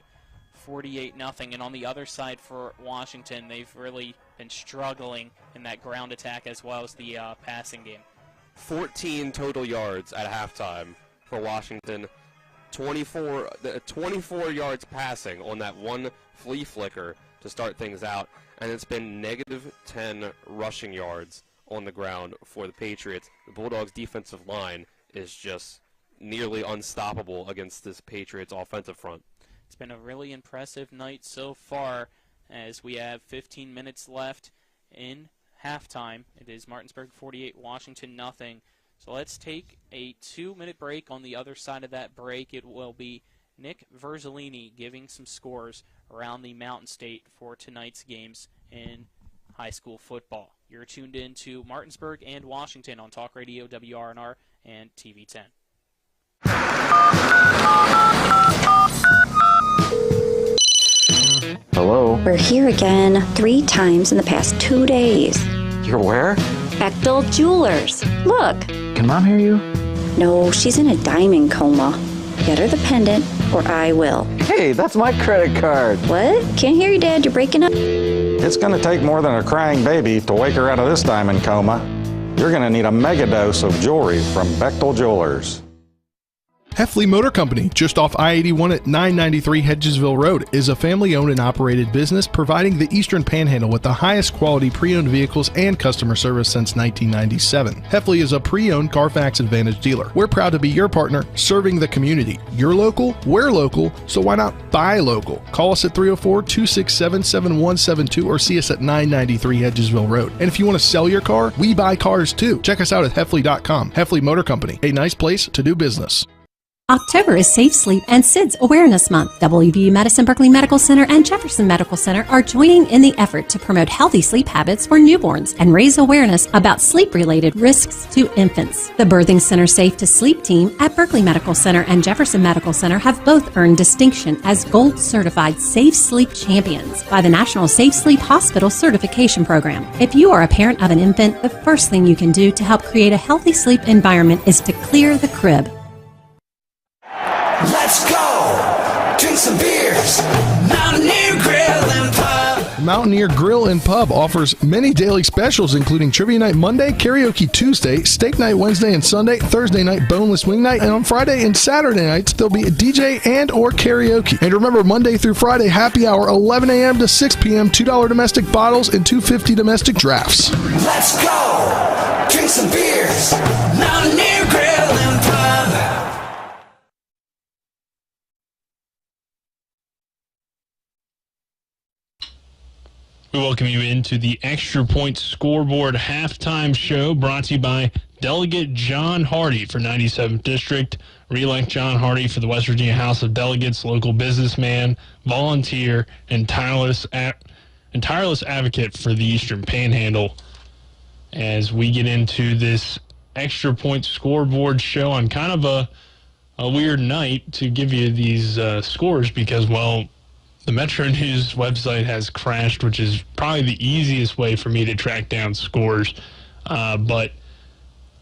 48-0. And on the other side for Washington, they've really been struggling in that ground attack as well as the passing game. 14 total yards at halftime for Washington. 24 yards passing on that one flea flicker to start things out. And it's been negative 10 rushing yards on the ground for the Patriots. The Bulldogs' defensive line is just nearly unstoppable against this Patriots offensive front. It's been a really impressive night so far as we have 15 minutes left in halftime. It is Martinsburg 48, Washington 0. So let's take a 2-minute break. On the other side of that break, it will be Nick Verzolini giving some scores around the Mountain State for tonight's games in high school football. You're tuned in to Martinsburg and Washington on Talk Radio WRNR and TV 10. Hello? We're here again 3 times in the past 2 days. You're where? Bechtel Jewelers. Look. Can Mom hear you? No, she's in a diamond coma. Get her the pendant, or I will. Hey, that's my credit card. What? Can't hear you, Dad. You're breaking up. It's going to take more than a crying baby to wake her out of this diamond coma. You're going to need a mega dose of jewelry from Bechtel Jewelers. Heffley Motor Company, just off I-81 at 993 Hedgesville Road, is a family-owned and operated business providing the Eastern Panhandle with the highest quality pre-owned vehicles and customer service since 1997. Heffley is a pre-owned Carfax Advantage dealer. We're proud to be your partner, serving the community. You're local, we're local, so why not buy local? Call us at 304-267-7172 or see us at 993 Hedgesville Road. And if you want to sell your car, we buy cars too. Check us out at Heffley.com. Heffley Motor Company, a nice place to do business. October is Safe Sleep and SIDS Awareness Month. WVU Medicine, Berkeley Medical Center, and Jefferson Medical Center are joining in the effort to promote healthy sleep habits for newborns and raise awareness about sleep-related risks to infants. The Birthing Center Safe to Sleep team at Berkeley Medical Center and Jefferson Medical Center have both earned distinction as Gold Certified Safe Sleep Champions by the National Safe Sleep Hospital Certification Program. If you are a parent of an infant, the first thing you can do to help create a healthy sleep environment is to clear the crib. Let's go! Drink some beers! Mountaineer Grill and Pub! Mountaineer Grill and Pub offers many daily specials, including Trivia Night Monday, Karaoke Tuesday, Steak Night Wednesday and Sunday, Thursday night Boneless Wing Night, and on Friday and Saturday nights, there'll be a DJ and or karaoke. And remember, Monday through Friday, happy hour, 11 a.m. to 6 p.m., $2 domestic bottles and $2.50 domestic drafts. Let's go! Drink some beers! Mountaineer Grill and Pub! We welcome you into the Extra Point Scoreboard halftime show brought to you by Delegate John Hardy for 97th District. Re-elect John Hardy for the West Virginia House of Delegates, local businessman, volunteer, and tireless advocate for the Eastern Panhandle. As we get into this Extra Point Scoreboard show on kind of a weird night to give you these scores because, well, the Metro News website has crashed, which is probably the easiest way for me to track down scores. But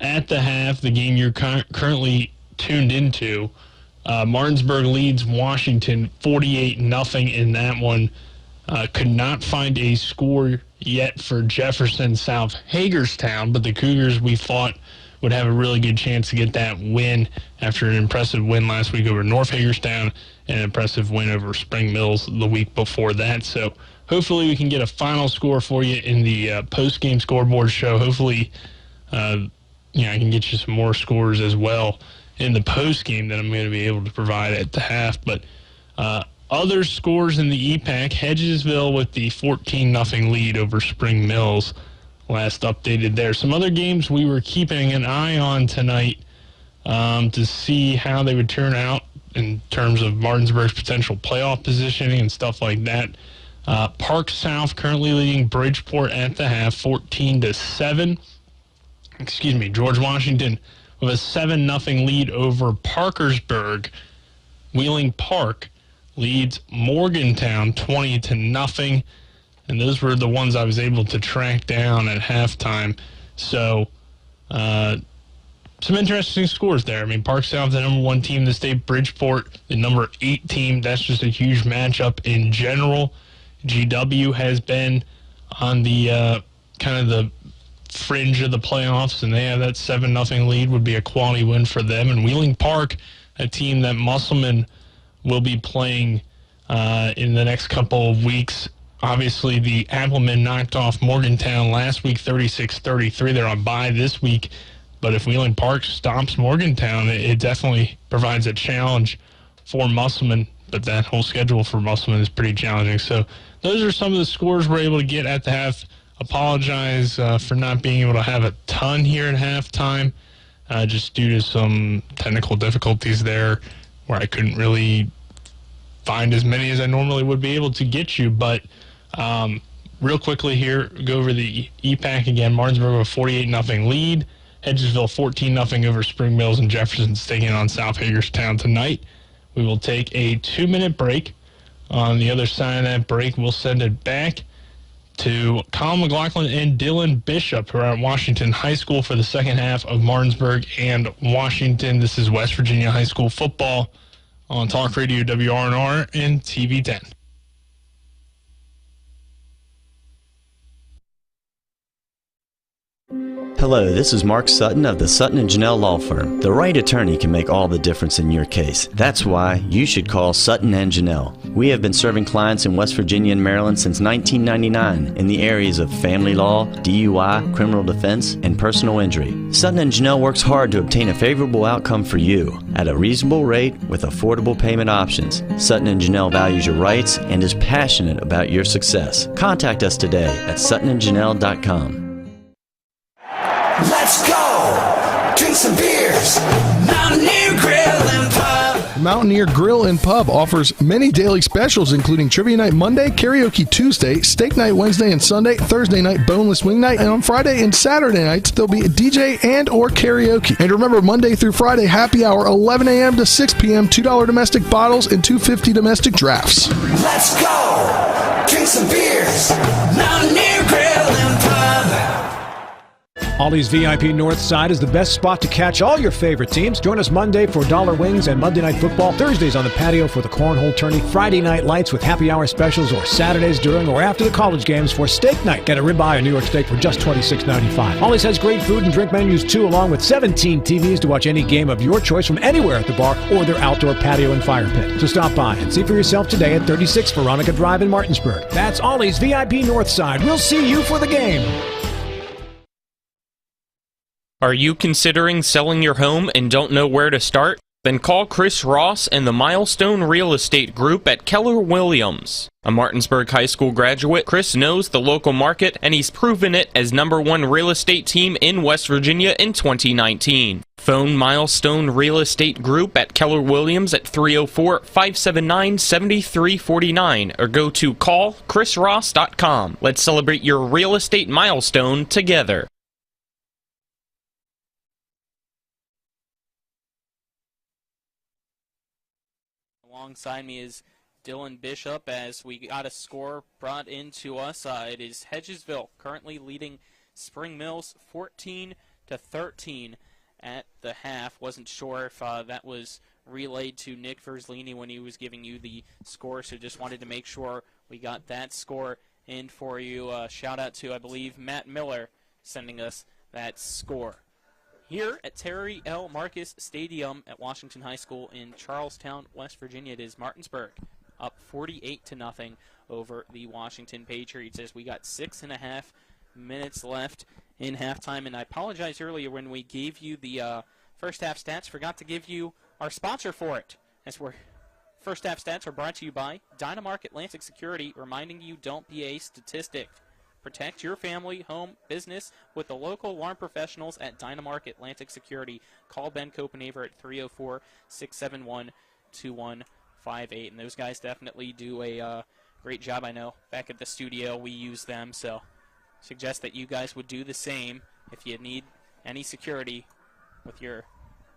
at the half, the game you're currently tuned into, Martinsburg leads Washington 48-0 in that one. Could not find a score yet for Jefferson South Hagerstown, but the Cougars, we thought, would have a really good chance to get that win after an impressive win last week over North Hagerstown and an impressive win over Spring Mills the week before that. So hopefully we can get a final score for you in the post-game scoreboard show. Hopefully, I can get you some more scores as well in the post-game that I'm going to be able to provide at the half. But other scores in the EPAC, Hedgesville with the 14-0 lead over Spring Mills. Last updated there. Some other games we were keeping an eye on tonight to see how they would turn out in terms of Martinsburg's potential playoff positioning and stuff like that. Park South currently leading Bridgeport at the half, 14-7. George Washington with a 7-0 lead over Parkersburg. Wheeling Park leads Morgantown 20-0. And those were the ones I was able to track down at halftime. So some interesting scores there. I mean, Park South, the number 1 team in the state, Bridgeport, the number 8 team. That's just a huge matchup in general. GW has been on the kind of the fringe of the playoffs, and they have that 7-0 lead. Would be a quality win for them. And Wheeling Park, a team that Musselman will be playing in the next couple of weeks. Obviously, the Applemen knocked off Morgantown last week, 36-33. They're on bye this week. But if Wheeling Park stops Morgantown, it definitely provides a challenge for Musselman. But that whole schedule for Musselman is pretty challenging. So those are some of the scores we're able to get at the half. Apologize for not being able to have a ton here at halftime, just due to some technical difficulties there where I couldn't really find as many as I normally would be able to get you. But real quickly here, go over the EPAC again. Martinsburg with a 48-0 lead. Hedgesville 14-0 over Spring Mills, and Jefferson's taking on South Hagerstown tonight. We will take a 2-minute break. On the other side of that break, we'll send it back to Colin McLaughlin and Dylan Bishop, who are at Washington High School for the second half of Martinsburg and Washington. This is West Virginia High School football on Talk Radio WRNR and TV 10. Hello, this is Mark Sutton of the Sutton & Janelle Law Firm. The right attorney can make all the difference in your case. That's why you should call Sutton & Janelle. We have been serving clients in West Virginia and Maryland since 1999 in the areas of family law, DUI, criminal defense, and personal injury. Sutton & Janelle works hard to obtain a favorable outcome for you at a reasonable rate with affordable payment options. Sutton & Janelle values your rights and is passionate about your success. Contact us today at suttonandjanelle.com. Let's go! Drink some beers! Mountaineer Grill and Pub! Mountaineer Grill and Pub offers many daily specials, including Trivia Night Monday, Karaoke Tuesday, Steak Night Wednesday and Sunday, Thursday night Boneless Wing Night, and on Friday and Saturday nights, there'll be a DJ and or karaoke. And remember, Monday through Friday, happy hour, 11 a.m. to 6 p.m., $2 domestic bottles and $2.50 domestic drafts. Let's go! Drink some beers! Mountaineer Grill and Pub! Ollie's VIP North Side is the best spot to catch all your favorite teams. Join us Monday for dollar wings and Monday Night Football, Thursdays on the patio for the cornhole tourney, Friday night lights with happy hour specials, or Saturdays during or after the college games for steak night. Get a ribeye or New York steak for just $26.95. Ollie's has great food and drink menus too, along with 17 TVs to watch any game of your choice from anywhere at the bar or their outdoor patio and fire pit. So stop by and see for yourself today at 36 Veronica Drive in Martinsburg. That's Ollie's VIP North Side. We'll see you for the game. Are you considering selling your home and don't know where to start? Then call Chris Ross and the Milestone Real Estate Group at Keller Williams. A Martinsburg High School graduate, Chris knows the local market, and he's proven it as #1 real estate team in West Virginia in 2019. Phone Milestone Real Estate Group at Keller Williams at 304-579-7349 or go to callchrisross.com. Let's celebrate your real estate milestone together. Alongside me is Dylan Bishop as we got a score brought into us. It is Hedgesville currently leading Spring Mills 14-13 at the half. Wasn't sure if that was relayed to Nick Verslini when he was giving you the score, so just wanted to make sure we got that score in for you. Shout out to, I believe, Matt Miller sending us that score. Here at Terry L. Marcus Stadium at Washington High School in Charlestown, West Virginia, it is Martinsburg up 48-0 over the Washington Patriots as we got 6.5 minutes left in halftime. And I apologize earlier when we gave you the first half stats, forgot to give you our sponsor for it. As we're first half stats are brought to you by Dynamark Atlantic Security, reminding you don't be a statistic. Protect your family, home, business with the local alarm professionals at Dynamark Atlantic Security. Call Ben Copenaver at 304-671-2158. And those guys definitely do a great job. I know back at the studio we use them, so suggest that you guys would do the same if you need any security with your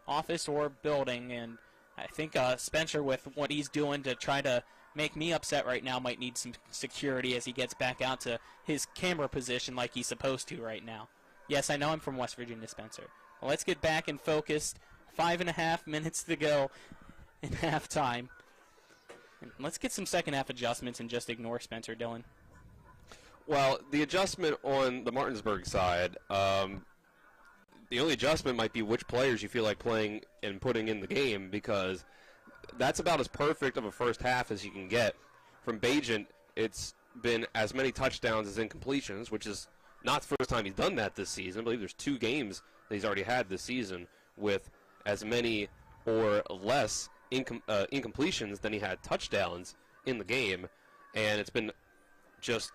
office or building. And I think Spencer, with what he's doing to try to make me upset right now, might need some security as he gets back out to his camera position like he's supposed to right now. Yes, I know I'm from West Virginia, Spencer. Well, let's get back and focused. 5.5 minutes to go in halftime. And let's get some second half adjustments and just ignore Spencer Dillon. Well, the adjustment on the Martinsburg side, the only adjustment might be which players you feel like playing and putting in the game, because that's about as perfect of a first half as you can get. From Bajent, it's been as many touchdowns as incompletions, which is not the first time he's done that this season. I believe there's 2 games that he's already had this season with as many or less incompletions than he had touchdowns in the game. And it's been just,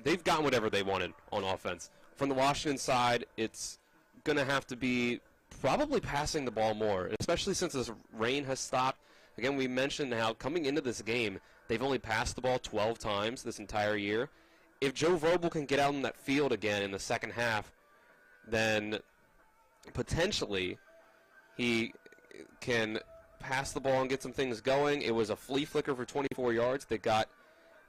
they've gotten whatever they wanted on offense. From the Washington side, it's going to have to be probably passing the ball more, especially since this rain has stopped. Again, we mentioned how coming into this game, they've only passed the ball 12 times this entire year. If Joe Vrobel can get out on that field again in the second half, then potentially he can pass the ball and get some things going. It was a flea flicker for 24 yards that got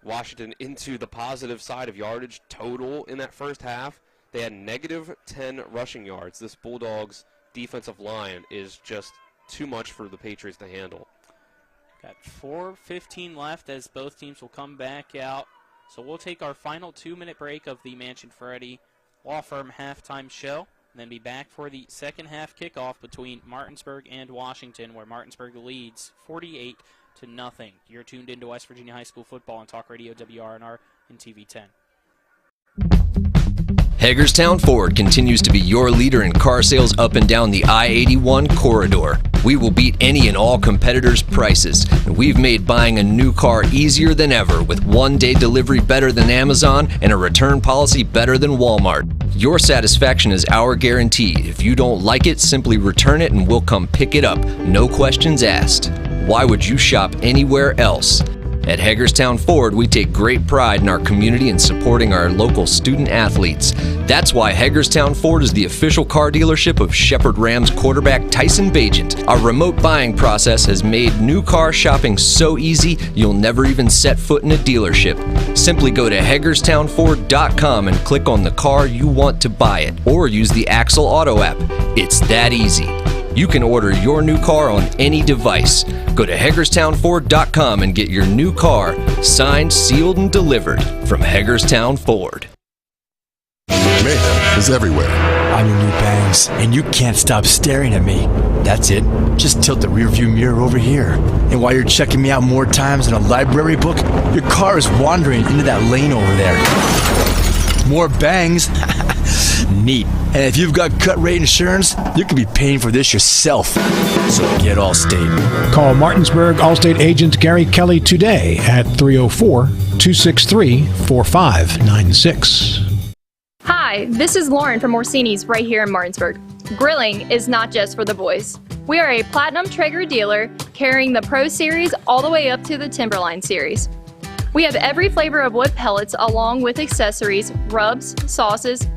Washington into the positive side of yardage total in that first half. They had negative 10 rushing yards. This Bulldogs defensive line is just too much for the Patriots to handle. Got 4:15 left as both teams will come back out. So we'll take our final 2-minute break of the Mansion Ferretti Law Firm halftime show, and then be back for the second half kickoff between Martinsburg and Washington, where Martinsburg leads 48-0. You're tuned into West Virginia High School football on Talk Radio WRNR and TV 10. Hagerstown Ford continues to be your leader in car sales up and down the I-81 corridor. We will beat any and all competitors' prices, and we've made buying a new car easier than ever with one-day delivery better than Amazon and a return policy better than Walmart. Your satisfaction is our guarantee. If you don't like it, simply return it and we'll come pick it up. No questions asked. Why would you shop anywhere else? At Hagerstown Ford, we take great pride in our community and supporting our local student athletes. That's why Hagerstown Ford is the official car dealership of Shepherd Rams quarterback Tyson Bajent. Our remote buying process has made new car shopping so easy, you'll never even set foot in a dealership. Simply go to HagerstownFord.com and click on the car you want to buy it, or use the Axle Auto app. It's that easy. You can order your new car on any device. Go to HagerstownFord.com and get your new car signed, sealed, and delivered from Hagerstown Ford. Mayhem is everywhere. I'm your new bangs, and you can't stop staring at me. That's it. Just tilt the rearview mirror over here. And while you're checking me out more times than a library book, your car is wandering into that lane over there. More bangs. Neat. And if you've got cut rate insurance, you could be paying for this yourself. So get Allstate. Call Martinsburg Allstate agent Gary Kelly today at 304-263-4596. Hi, this is Lauren from Orsini's right here in Martinsburg. Grilling is not just for the boys. We are a Platinum Traeger dealer carrying the Pro Series all the way up to the Timberline Series. We have every flavor of wood pellets along with accessories, rubs, sauces.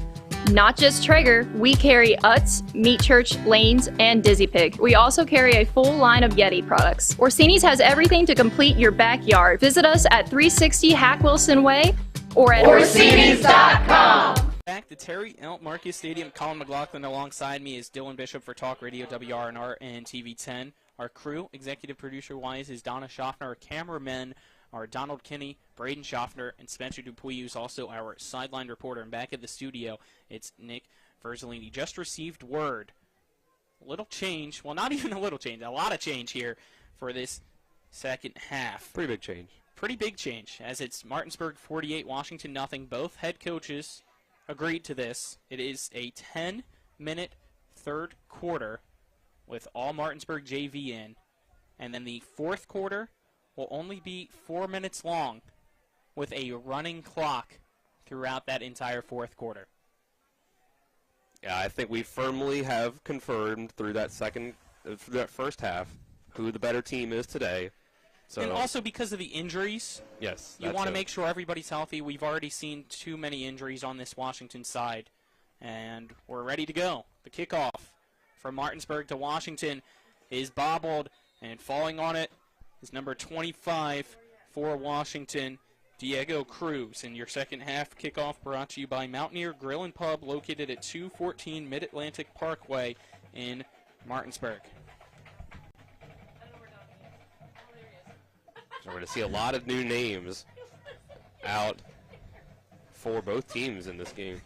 Not just Traeger, we carry Utz, Meat Church, Lanes, and Dizzy Pig. We also carry a full line of Yeti products. Orsini's has everything to complete your backyard. Visit us at 360 Hack Wilson Way or at Orsinis.com. Back to Terry L. Marcus Stadium. Colin McLaughlin alongside me is Dylan Bishop for Talk Radio WRNR and TV 10. Our crew, executive producer-wise, is Donna Schaffner. Our cameramen are Donald Kinney, Braden Schaffner, and Spencer Dupuis, who's also our sideline reporter. And back at the studio, it's Nick Verzolini. Just received word. A little change. Well, not even a little change. A lot of change here for this second half. Pretty big change. Pretty big change, as it's Martinsburg 48, Washington nothing. Both head coaches agreed to this. It is a 10-minute third quarter with all Martinsburg JV in. And then the fourth quarter will only be 4 minutes long with a running clock throughout that entire fourth quarter. Yeah, I think we firmly have confirmed through that first half who the better team is today. So, and also because of the injuries, yes, you want to make sure everybody's healthy. We've already seen too many injuries on this Washington side, and we're ready to go. The kickoff from Martinsburg to Washington is bobbled, and falling on it is number 25 for Washington, Diego Cruz. In your second half kickoff brought to you by Mountaineer Grill and Pub, located at 214 Mid-Atlantic Parkway in Martinsburg. So we're going to see a lot of new names out for both teams in this game.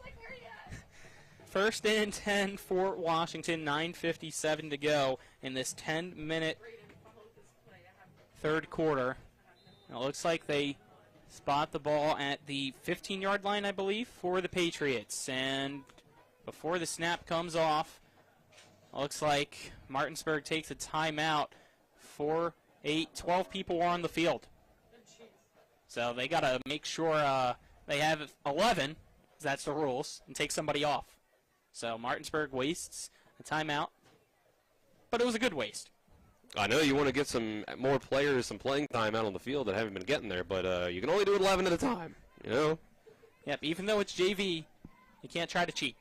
First and 10 for Washington, 9:57 to go in this 10-minute third quarter. It looks like they spot the ball at the 15-yard line, I believe, for the Patriots. And before the snap comes off, it looks like Martinsburg takes a timeout. 12 people are on the field. So they got to make sure they have 11, that's the rules, and take somebody off. So Martinsburg wastes a timeout, but it was a good waste. I know you want to get some more players some playing time out on the field that haven't been getting there, but you can only do it 11 at a time, you know? Yep, even though it's JV, you can't try to cheat.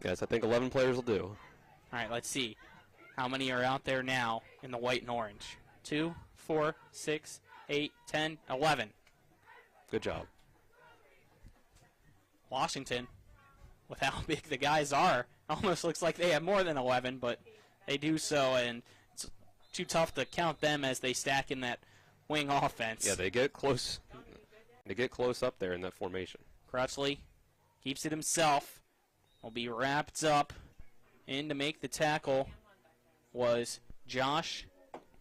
Yes, I think 11 players will do. All right, let's see. How many are out there now in the white and orange? 2, 4, 6, 8, 10, 11. Good job. Washington, with how big the guys are, almost looks like they have more than 11, but they do so, and it's too tough to count them as they stack in that wing offense. Yeah, they get close. They get close up there in that formation. Crutchley keeps it himself. Will be wrapped up. In to make the tackle was Josh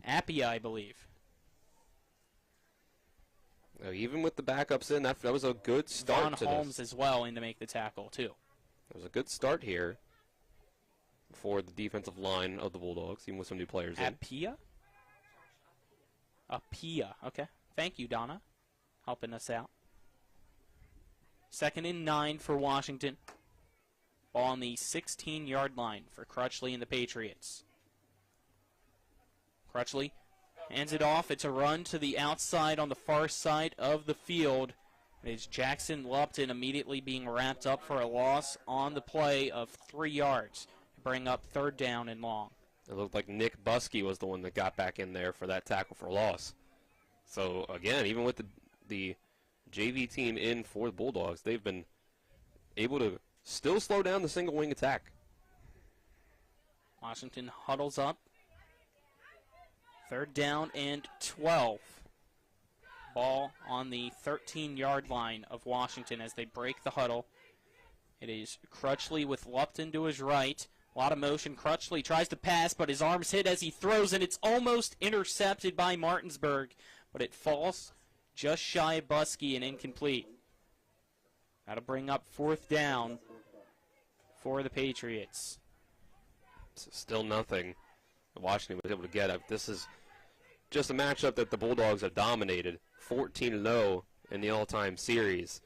Appia, I believe. Even with the backups in, that was a good start to Holmes this. as well in to make the tackle, too. It was a good start here for the defensive line of the Bulldogs, even with some new players in. Appia? Appia, okay. Thank you, Donna, helping us out. 2nd and 9 for Washington. Ball on the 16-yard line for Crutchley and the Patriots. Crutchley hands it off. It's a run to the outside on the far side of the field. It's Jackson Lupton immediately being wrapped up for a loss on the play of 3 yards to bring up 3rd down and long. It looked like Nick Buskey was the one that got back in there for that tackle for loss. So, again, even with the JV team in for the Bulldogs, they've been able to still slow down the single wing attack. Washington huddles up. 3rd down and 12. Ball on the 13-yard line of Washington as they break the huddle. It is Crutchley with Lupton to his right. A lot of motion. Crutchley tries to pass, but his arms hit as he throws, and it's almost intercepted by Martinsburg. But it falls just shy of Buskey and incomplete. That'll bring up 4th down for the Patriots. Still nothing. Washington was able to get up. This is just a matchup that the Bulldogs have dominated, 14-0 in the all-time series.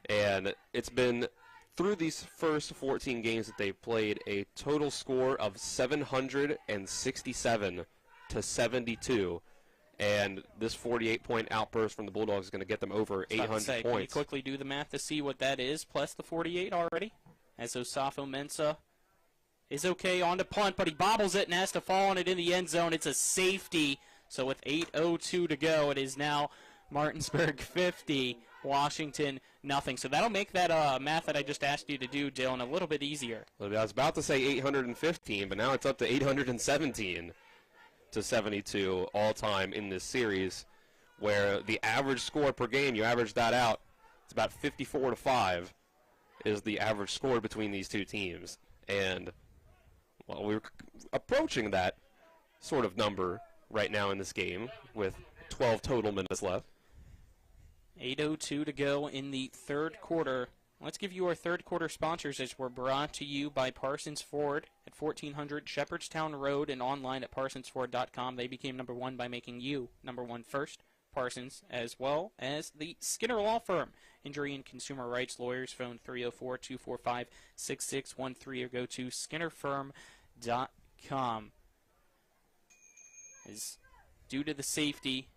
And it's been, through these first 14 games that they've played, a total score of 767 to 72. And this 48-point outburst from the Bulldogs is going to get them over 800 points. Can you quickly do the math to see what that is, plus the 48 already? As Osafo Mensah is okay on the punt, but he bobbles it and has to fall on it in the end zone. It's a safety. So with 8:02 to go, it is now Martinsburg 50, Washington nothing. So that'll make that math that I just asked you to do, Dylan, a little bit easier. I was about to say 815, but now it's up to 817 to 72 all-time in this series, where the average score per game, you average that out, it's about 54-5 is the average score between these two teams. And well, we're approaching that sort of number right now in this game with 12 total minutes left. 8:02 to go in the third quarter. Let's give you our third quarter sponsors, as we're brought to you by Parsons Ford at 1400 Shepherdstown Road and online at parsonsford.com. They became number one by making you number one first. Parsons, as well as the Skinner Law Firm. Injury and consumer rights lawyers, phone 304-245-6613 or go to skinnerfirm.com. As due to the safety,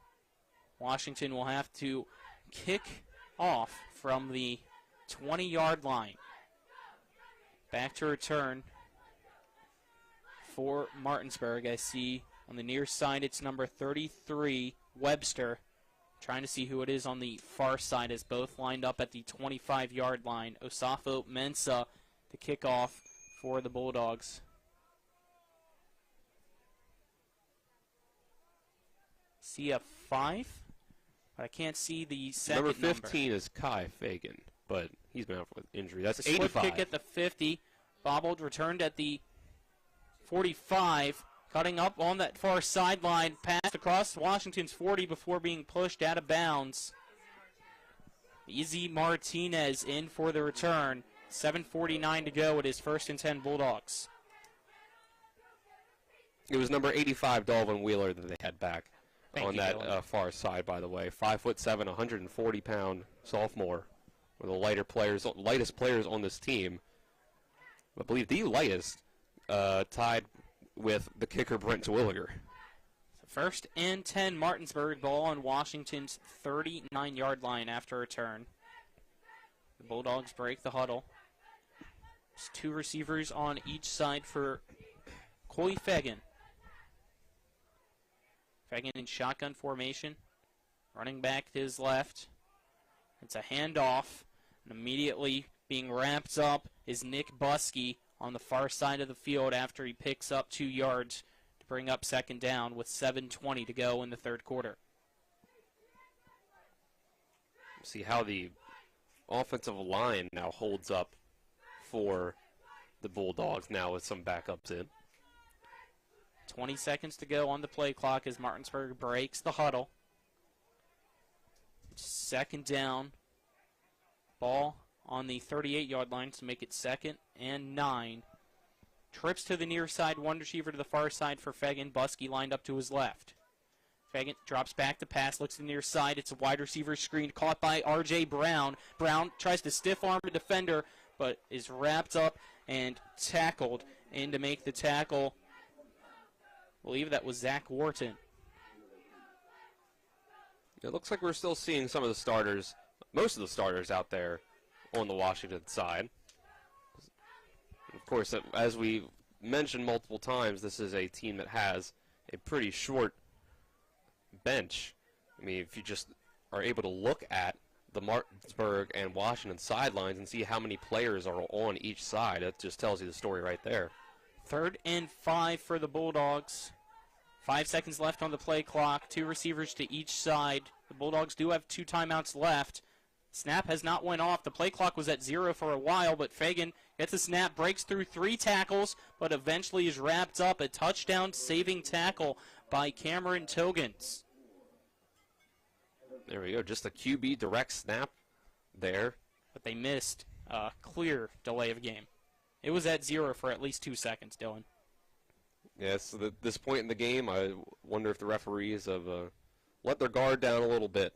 Washington will have to kick off from the 20-yard line. Back to return for Martinsburg. I see on the near side it's number 33, Webster. Trying to see who it is on the far side as both lined up at the 25-yard line. Osafo Mensah to kick off for the Bulldogs. See a 5, but I can't see the second number. Number 15 is Kai Fagan, but he's been out with injury. That's a 85. Kick at the 50, bobbled, returned at the 45, cutting up on that far sideline, passed across Washington's 40 before being pushed out of bounds. Izzy Martinez in for the return. 7:49 to go. It is 1st and 10 Bulldogs. It was number 85, Dalvin Wheeler, that they had back on that far side, by the way. 5'7", 140-pound sophomore. One of the lightest players on this team. I believe the lightest, tied with the kicker Brent Zwilliger. 1st and 10 Martinsburg, ball on Washington's 39-yard line after a return. The Bulldogs break the huddle. There's 2 receivers on each side for Coy Fagan. Fagan in shotgun formation. Running back to his left. It's a handoff. And immediately being wrapped up is Nick Buskey on the far side of the field after he picks up 2 yards to bring up 2nd down with 7:20 to go in the 3rd quarter. See how the offensive line now holds up for the Bulldogs now with some backups in. 20 seconds to go on the play clock as Martinsburg breaks the huddle. 2nd down. Ball on the 38-yard line to make it 2nd and 9. Trips to the near side, one receiver to the far side for Fagan. Buskey lined up to his left. Fagan drops back to pass, looks to the near side. It's a wide receiver screen caught by R.J. Brown. Brown tries to stiff arm a defender, but is wrapped up and tackled. And to make the tackle, I believe that was Zach Wharton. It looks like we're still seeing some of the starters, most of the starters out there on the Washington side. Of course, as we mentioned multiple times, this is a team that has a pretty short bench. I mean, if you just are able to look at the Martinsburg and Washington sidelines and see how many players are on each side, it just tells you the story right there. 3rd and 5 for the Bulldogs. 5 seconds left on the play clock. 2 receivers to each side. The Bulldogs do have 2 timeouts left. Snap has not went off. The play clock was at 0 for a while, but Fagan gets a snap, breaks through 3 tackles, but eventually is wrapped up. A touchdown-saving tackle by Cameron Togans. There we go. Just a QB direct snap there. But they missed a clear delay of game. It was at 0 for at least 2 seconds, Dylan. Yes, so at this point in the game, I wonder if the referees have let their guard down a little bit.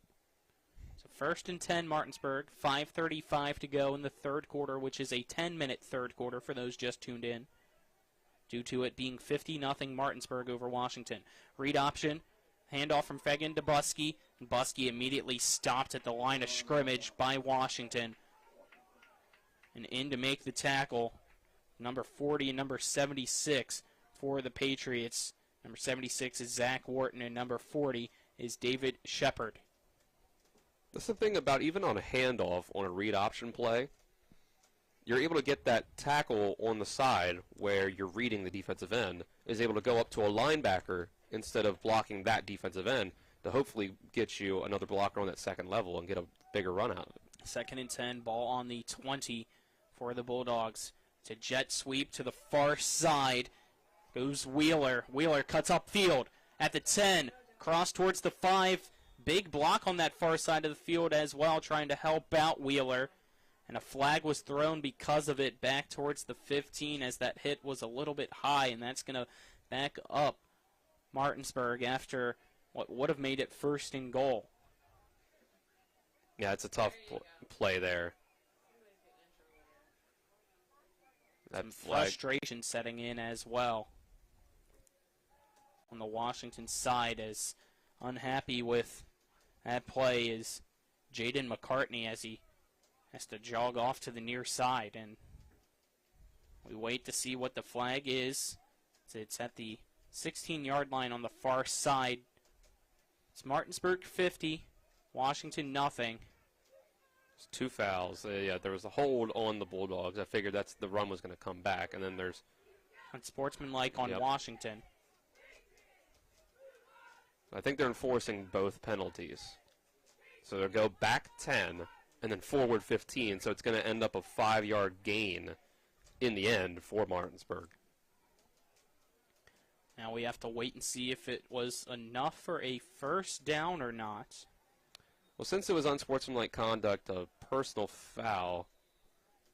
So 1st and 10 Martinsburg, 5:35 to go in the 3rd quarter, which is a 10-minute 3rd quarter for those just tuned in, due to it being 50-0 Martinsburg over Washington. Read option, handoff from Fagan to Buskey, and Buskey immediately stopped at the line of scrimmage by Washington. And in to make the tackle, number 40 and number 76 for the Patriots. Number 76 is Zach Wharton, and number 40 is David Shepard. That's the thing about even on a handoff on a read option play, you're able to get that tackle on the side where you're reading the defensive end, is able to go up to a linebacker instead of blocking that defensive end to hopefully get you another blocker on that 2nd level and get a bigger run out of it. 2nd and 10, ball on the 20 for the Bulldogs. It's a jet sweep to the far side. Goes Wheeler. Wheeler cuts upfield at the 10. Cross towards the 5. Big block on that far side of the field as well, trying to help out Wheeler. And a flag was thrown because of it back towards the 15 as that hit was a little bit high, and that's going to back up Martinsburg after what would have made it 1st and goal. Yeah, it's a tough play there. Some frustration setting in as well on the Washington side, as unhappy with that play is Jaden McCartney as he has to jog off to the near side. And we wait to see what the flag is. It's at the 16-yard line on the far side. It's Martinsburg 50, Washington, nothing. It's 2 fouls. Yeah, there was a hold on the Bulldogs. I figured the run was going to come back, and then there's Unsportsmanlike on Washington. I think they're enforcing both penalties. So they'll go back 10 and then forward 15, so it's going to end up a 5-yard gain in the end for Martinsburg. Now we have to wait and see if it was enough for a first down or not. Well, since it was unsportsmanlike conduct, a personal foul,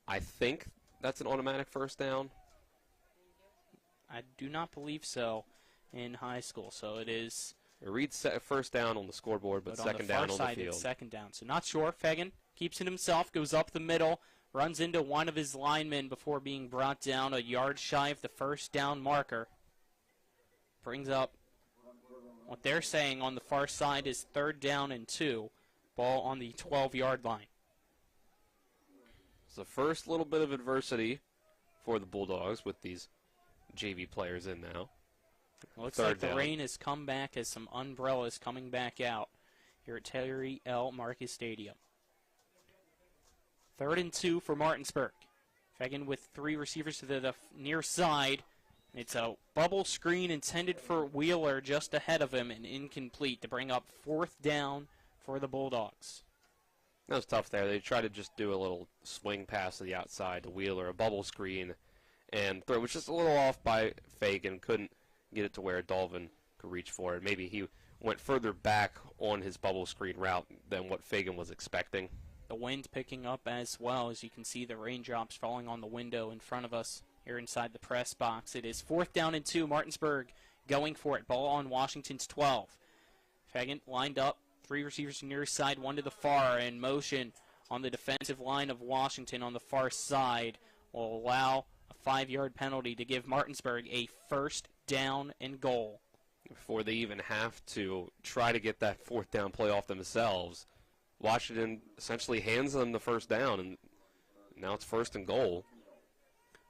I think that's an automatic first down. I do not believe so in high school, so it is. It reads first down on the scoreboard, but second down on the field. It's second down, so not sure. Fagan keeps it himself, goes up the middle, runs into one of his linemen before being brought down a yard shy of the first down marker. Brings up what they're saying on the far side is 3rd down and 2. Ball on the 12-yard line. It's the first little bit of adversity for the Bulldogs with these JV players in now. Looks like the rain has come back as some umbrellas coming back out here at Terry L. Marcus Stadium. 3rd and 2 for Martinsburg. Fagan with 3 receivers to the near side. It's a bubble screen intended for Wheeler just ahead of him and incomplete to bring up 4th down for the Bulldogs. That was tough there. They tried to just do a little swing pass to the outside to Wheeler, a bubble screen, and throw. It was just a little off by Fagan. Couldn't get it to where Dolvin could reach for it. Maybe he went further back on his bubble screen route than what Fagan was expecting. The wind picking up as well, as you can see the raindrops falling on the window in front of us here inside the press box. It is 4th down and 2. Martinsburg going for it. Ball on Washington's 12. Fagan lined up. 3 receivers near side, 1 to the far, and motion on the defensive line of Washington on the far side will allow a 5-yard penalty to give Martinsburg a 1st down and goal. Before they even have to try to get that 4th down play off themselves, Washington essentially hands them the 1st down, and now it's 1st and goal.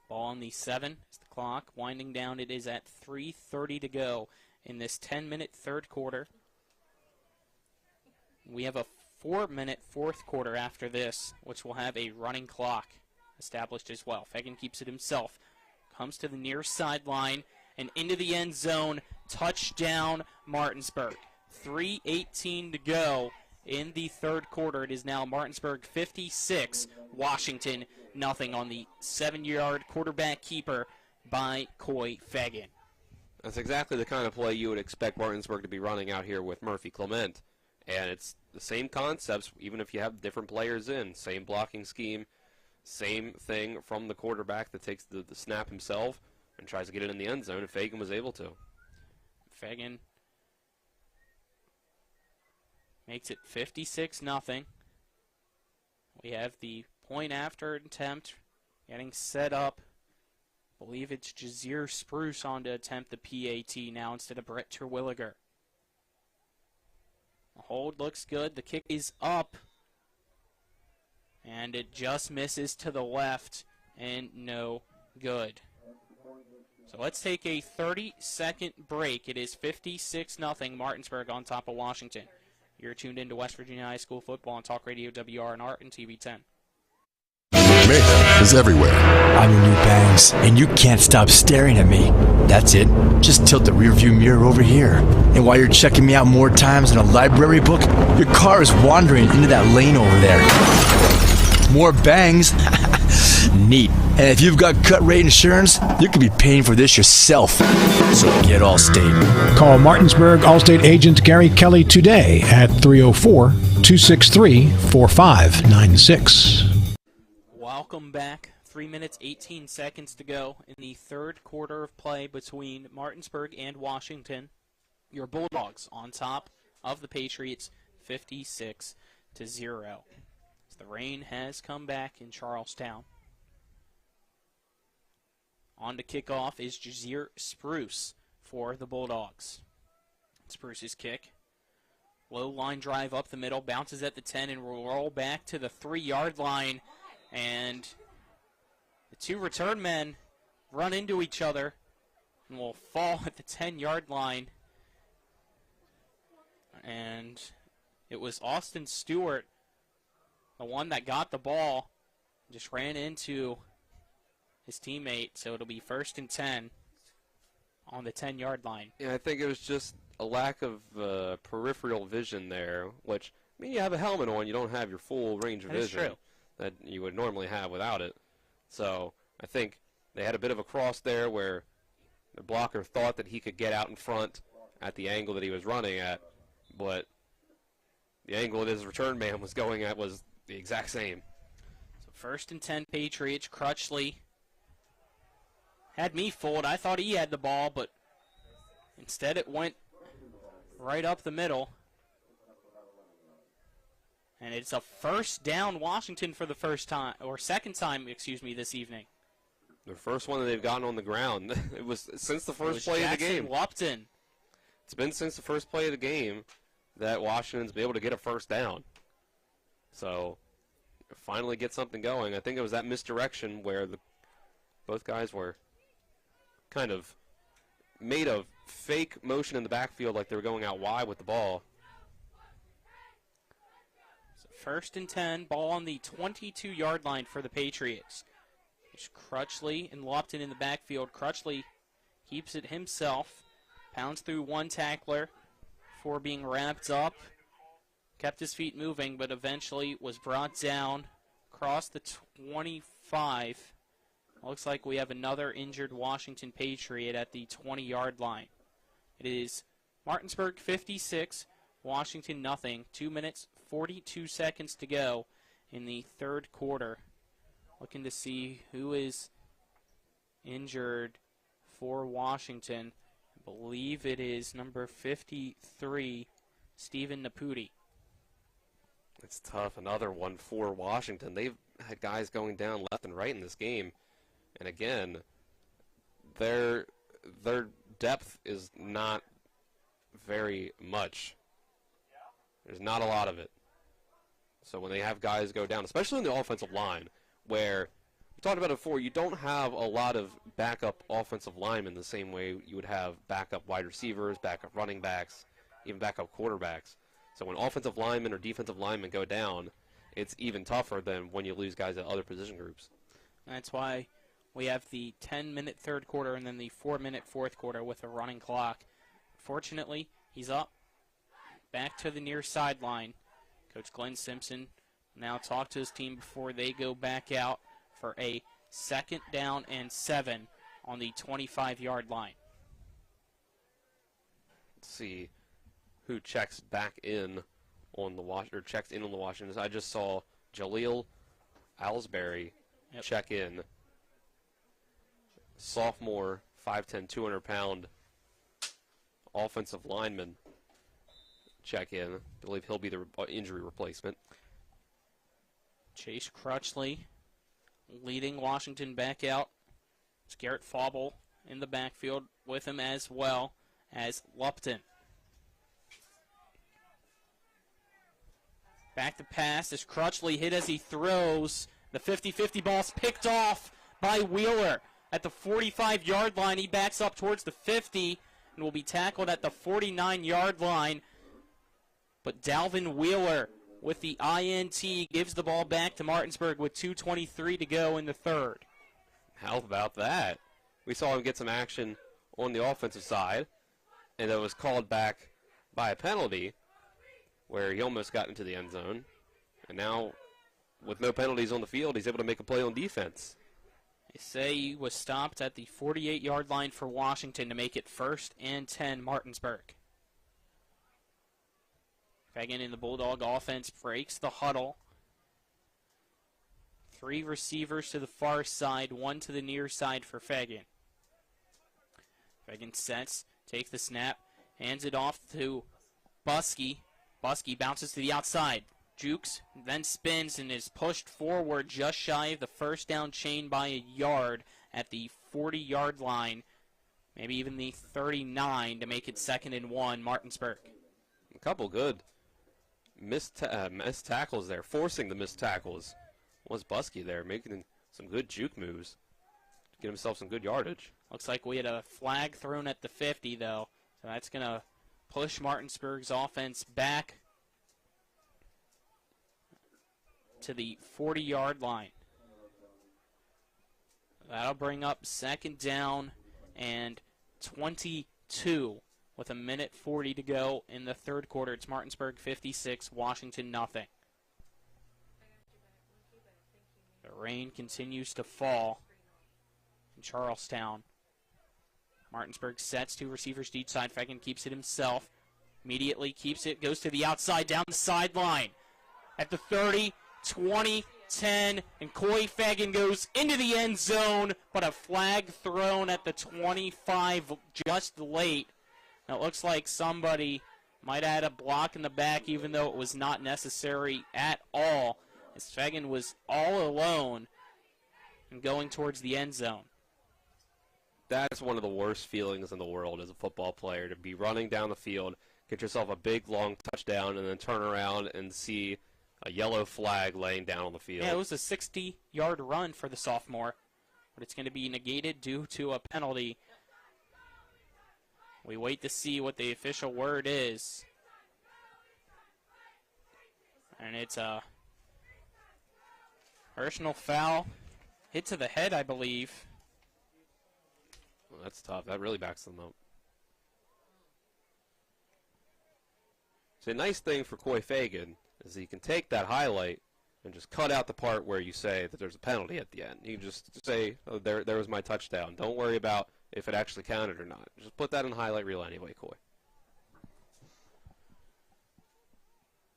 Ball on the 7 is the clock. Winding down, it is at 3:30 to go in this 10-minute 3rd quarter. We have a 4-minute 4th quarter after this, which will have a running clock established as well. Fagan keeps it himself. Comes to the near sideline and into the end zone. Touchdown, Martinsburg. 3:18 to go in the 3rd quarter. It is now Martinsburg 56, Washington nothing on the 7-yard quarterback keeper by Coy Fagan. That's exactly the kind of play you would expect Martinsburg to be running out here with Murphy Clement. And it's the same concepts, even if you have different players in. Same blocking scheme, same thing from the quarterback that takes the snap himself and tries to get it in the end zone, and Fagan was able to. Fagan makes it 56-0. We have the point after attempt getting set up. I believe it's Jazeer Spruce on to attempt the PAT now instead of Brett Terwilliger. The hold looks good. The kick is up. And it just misses to the left and no good. So let's take a 30-second break. It is 56-0 Martinsburg on top of Washington. You're tuned into West Virginia High School football on Talk Radio WRNR and TV 10. Mayhem is everywhere. I'm your new bangs, and you can't stop staring at me. That's it. Just tilt the rearview mirror over here. And while you're checking me out more times than a library book, your car is wandering into that lane over there. More bangs? Neat. And if you've got cut rate insurance, you could be paying for this yourself. So get Allstate. Call Martinsburg Allstate agent Gary Kelly today at 304-263-4596. Welcome back. 3 minutes, 18 seconds to go in the 3rd quarter of play between Martinsburg and Washington. Your Bulldogs on top of the Patriots, 56-0. As the rain has come back in Charlestown. On to kickoff is Jazeer Spruce for the Bulldogs. Spruce's kick. Low line drive up the middle, bounces at the 10 and will roll back to the 3-yard line. And the 2 return men run into each other and will fall at the 10-yard line. And It was Austin Stewart, the one that got the ball, just ran into his teammate, so it'll be 1st and 10 on the 10-yard line. Yeah, I think it was just a lack of peripheral vision there, which, I mean, you have a helmet on, you don't have your full range of vision that you would normally have without it. So I think they had a bit of a cross there where the blocker thought that he could get out in front at the angle that he was running at, but the angle that his return man was going at was the exact same. So 1st and 10 Patriots. Crutchley had me fooled. I thought he had the ball, but instead it went right up the middle. And it's a 1st down Washington for the second time, this evening. The first one that they've gotten on the ground. It was since the first play of the game. Lupton. It's been since the first play of the game that Washington's been able to get a 1st down. So, finally get something going. I think it was that misdirection where both guys were kind of made a fake motion in the backfield like they were going out wide with the ball. So 1st and 10, ball on the 22-yard line for the Patriots. There's Crutchley and Lupton in the backfield. Crutchley keeps it himself, pounds through one tackler before being wrapped up. Kept his feet moving, but eventually was brought down across the 25. Looks like we have another injured Washington Patriot at the 20-yard line. It is Martinsburg 56, Washington nothing. 2 minutes, 42 seconds to go in the 3rd quarter. Looking to see who is injured for Washington. I believe it is number 53, Stephen Naputi. It's tough. Another one for Washington. They've had guys going down left and right in this game. And again, their depth is not very much. There's not a lot of it. So when they have guys go down, especially in the offensive line, where we talked about it before, you don't have a lot of backup offensive linemen the same way you would have backup wide receivers, backup running backs, even backup quarterbacks. So when offensive linemen or defensive linemen go down, it's even tougher than when you lose guys at other position groups. That's why we have the 10-minute 3rd quarter and then the 4-minute 4th quarter with a running clock. Fortunately, he's up, back to the near sideline. Coach Glenn Simpson now talk to his team before they go back out for a 2nd down and 7 on the 25-yard line. Let's see who checks back in on the checks in on the Washingtons. I just saw Jaleel Alsbury check in. Sophomore, 5'10", 200-pound offensive lineman check in. I believe he'll be the injury replacement. Chase Crutchley leading Washington back out. It's Garrett Fauble in the backfield with him as well as Lupton. Back to pass as Crutchley hit as he throws. The 50-50 ball's picked off by Wheeler. At the 45-yard line, he backs up towards the 50 and will be tackled at the 49-yard line. But Dalvin Wheeler with the INT gives the ball back to Martinsburg with 2:23 to go in the 3rd. How about that? We saw him get some action on the offensive side, and it was called back by a penalty where he almost got into the end zone. And now, with no penalties on the field, he's able to make a play on defense. They say he was stopped at the 48-yard line for Washington to make it 1st and 10 Martinsburg. Fagan in the Bulldog offense breaks the huddle. 3 receivers to the far side, 1 to the near side for Fagan. Fagan sets, takes the snap, hands it off to Buskey. Buskey bounces to the outside. Jukes, then spins and is pushed forward just shy of the 1st down chain by a yard at the 40-yard line, maybe even the 39 to make it 2nd and 1, Martinsburg. A couple good missed tackles there, forcing the missed tackles. Was Buskey there, making some good juke moves to get himself some good yardage. Looks like we had a flag thrown at the 50, though, so that's going to push Martinsburg's offense back to the 40-yard line. That'll bring up 2nd down and 22 with 1:40 to go in the 3rd quarter. It's Martinsburg 56, Washington nothing. The rain continues to fall in Charlestown. Martinsburg sets 2 receivers to each side. Fagan keeps it himself. Immediately keeps it, goes to the outside, down the sideline. At the 30, 20, 10, and Coy Fagan goes into the end zone, but a flag thrown at the 25 just late. Now it looks like somebody might have had a block in the back, even though it was not necessary at all, as Fagan was all alone and going towards the end zone. That's one of the worst feelings in the world as a football player, to be running down the field, get yourself a big, long touchdown, and then turn around and see a yellow flag laying down on the field. Yeah, it was a 60-yard run for the sophomore, but it's going to be negated due to a penalty. We wait to see what the official word is. And it's a personal foul. Hit to the head, I believe. Well, that's tough. That really backs them up. So a nice thing for Coy Fagan is he can take that highlight and just cut out the part where you say that there's a penalty at the end. You can just say, oh, there was my touchdown. Don't worry about if it actually counted or not. Just put that in the highlight reel anyway, Coy.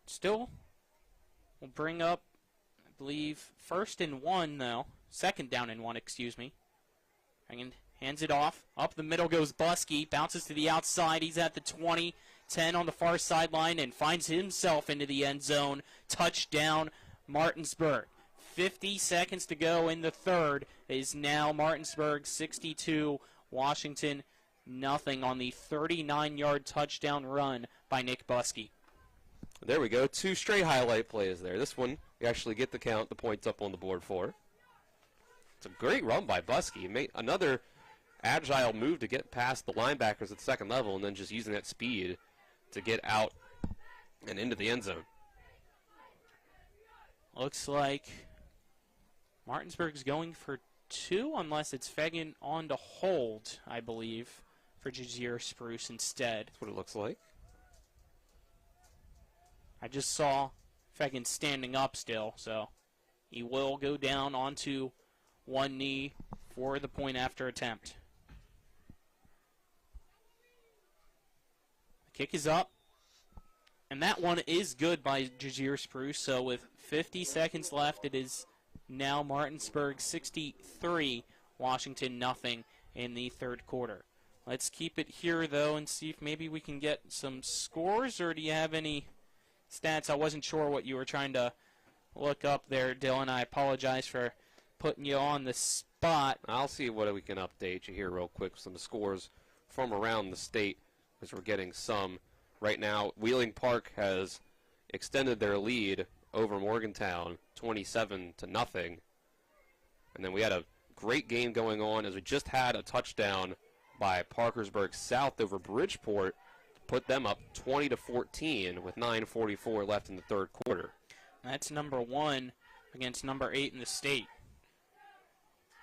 Still, we'll bring up, I believe, 1st and 1, though. 2nd down and 1, excuse me. And hands it off. Up the middle goes Buskey. Bounces to the outside. He's at the 20. 10 on the far sideline and finds himself into the end zone. Touchdown, Martinsburg. 50 seconds to go in the 3rd. It is now Martinsburg 62, Washington nothing on the 39-yard touchdown run by Nick Buskey. There we go. 2 straight highlight plays there. This one, you actually get the count, the points up on the board for. It's a great run by Buskey. Made another agile move to get past the linebackers at the 2nd level and then just using that speed to get out and into the end zone. Looks like Martinsburg's going for 2, unless it's Fagan on to hold, I believe, for Jazier Spruce instead. That's what it looks like. I just saw Fagan standing up still, so he will go down onto one knee for the point after attempt. The kick is up, and that one is good by Jazier Spruce, so with 50 seconds left, it is now Martinsburg 63, Washington nothing in the 3rd quarter. Let's keep it here, though, and see if maybe we can get some scores, or do you have any stats? I wasn't sure what you were trying to look up there, Dylan. I apologize for putting you on the spot. I'll see what we can update you here real quick. Some scores from around the state, as we're getting some. Right now, Wheeling Park has extended their lead over Morgantown 27-0. And then we had a great game going on as we just had a touchdown by Parkersburg South over Bridgeport to put them up 20-14 with 9:44 left in the 3rd quarter. That's number 1 against number 8 in the state.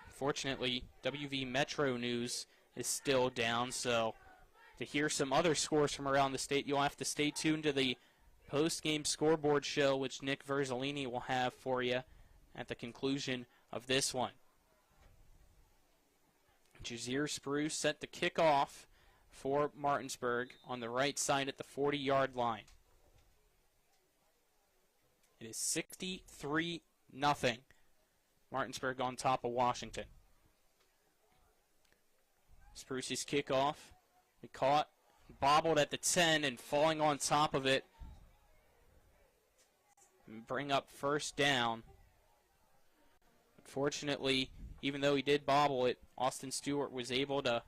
Unfortunately, WV Metro News is still down, so to hear some other scores from around the state, you'll have to stay tuned to the post-game scoreboard show, which Nick Verzolini will have for you at the conclusion of this one. Jazier Spruce set the kickoff for Martinsburg on the right side at the 40-yard line. It is 63-0. Martinsburg on top of Washington. Spruce's kickoff. We caught, bobbled at the 10, and falling on top of it. Bring up 1st down. Unfortunately, even though he did bobble it, Austin Stewart was able to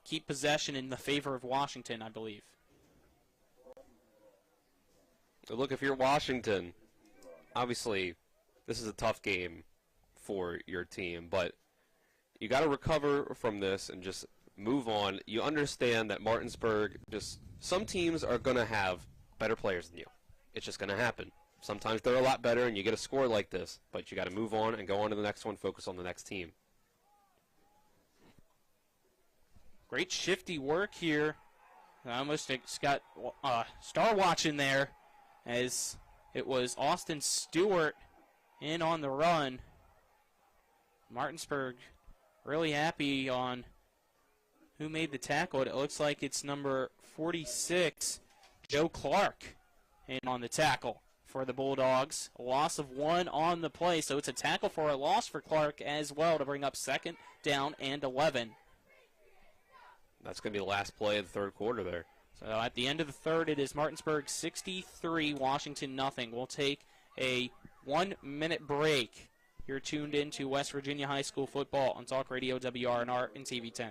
keep possession in the favor of Washington, I believe. Look, if you're Washington, obviously this is a tough game for your team, but you got to recover from this and just move on. You understand that Martinsburg, just some teams are going to have better players than you. It's just going to happen. sometimes they're a lot better and you get a score like this, but you got to move on and go on to the next one, focus on the next team. Great shifty work here. I almost got star watching there as it was Austin Stewart in on the run. Martinsburg really happy on who made the tackle. It looks like it's number 46, Joe Clark, in on the tackle for the Bulldogs. A loss of 1 on the play, so it's a tackle for a loss for Clark as well to bring up 2nd down and 11. That's going to be the last play of the third quarter there. So at the end of the third, it is Martinsburg 63, Washington nothing. We'll take a 1-minute break. You're tuned into West Virginia High School football on Talk Radio WRNR and TV 10.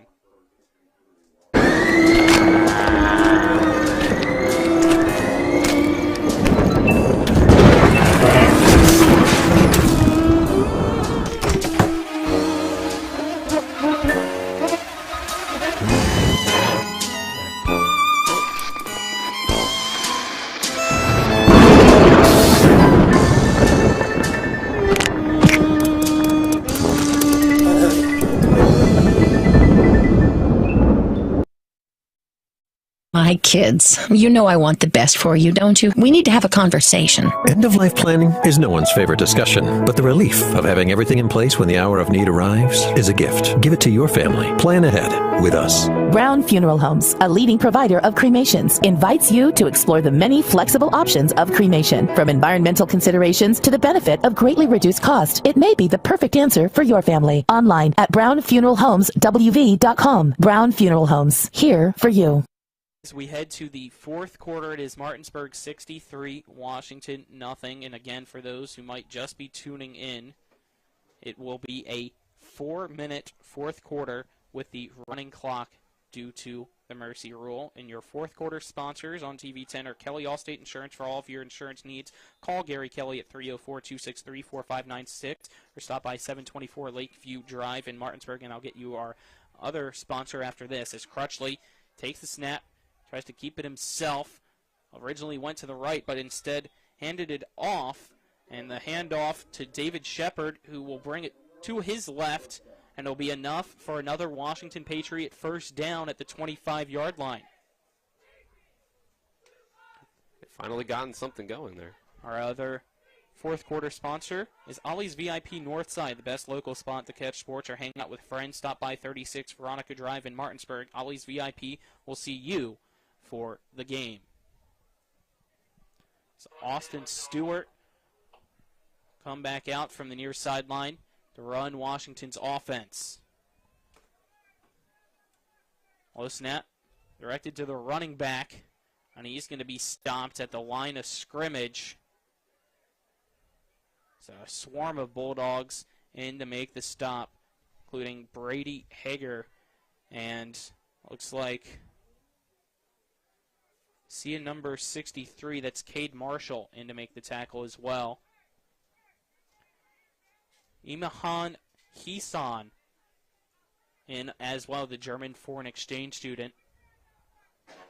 My kids, you know I want the best for you, don't you? We need to have a conversation. End-of-life planning is no one's favorite discussion, but the relief of having everything in place when the hour of need arrives is a gift. Give it to your family. Plan ahead with us. Brown Funeral Homes, a leading provider of cremations, invites you to explore the many flexible options of cremation. From environmental considerations to the benefit of greatly reduced cost, it may be the perfect answer for your family. Online at brownfuneralhomeswv.com. Brown Funeral Homes, here for you. As we head to the fourth quarter, it is Martinsburg 63, Washington nothing. And again, for those who might just be tuning in, it will be a 4-minute fourth quarter with the running clock due to the mercy rule. And your fourth quarter sponsors on TV 10 are Kelly Allstate Insurance for all of your insurance needs. Call Gary Kelly at 304-263-4596 or stop by 724 Lakeview Drive in Martinsburg, and I'll get you our other sponsor after this. As Crutchley takes the snap, tries to keep it himself. Originally went to the right, but instead handed it off. And the handoff to David Shepard, who will bring it to his left, and it'll be enough for another Washington Patriot first down at the 25-yard line. They've finally gotten something going there. Our other fourth quarter sponsor is Ollie's VIP Northside, the best local spot to catch sports or hang out with friends. Stop by 36 Veronica Drive in Martinsburg. Ollie's VIP will see you for the game. So Austin Stewart come back out from the near sideline to run Washington's offense. Low snap directed to the running back, and he's going to be stopped at the line of scrimmage. So a swarm of Bulldogs in to make the stop, including Brady Hager, and looks like see a number 63, that's Cade Marshall, in to make the tackle as well. Imahan Hisan in as well, the German foreign exchange student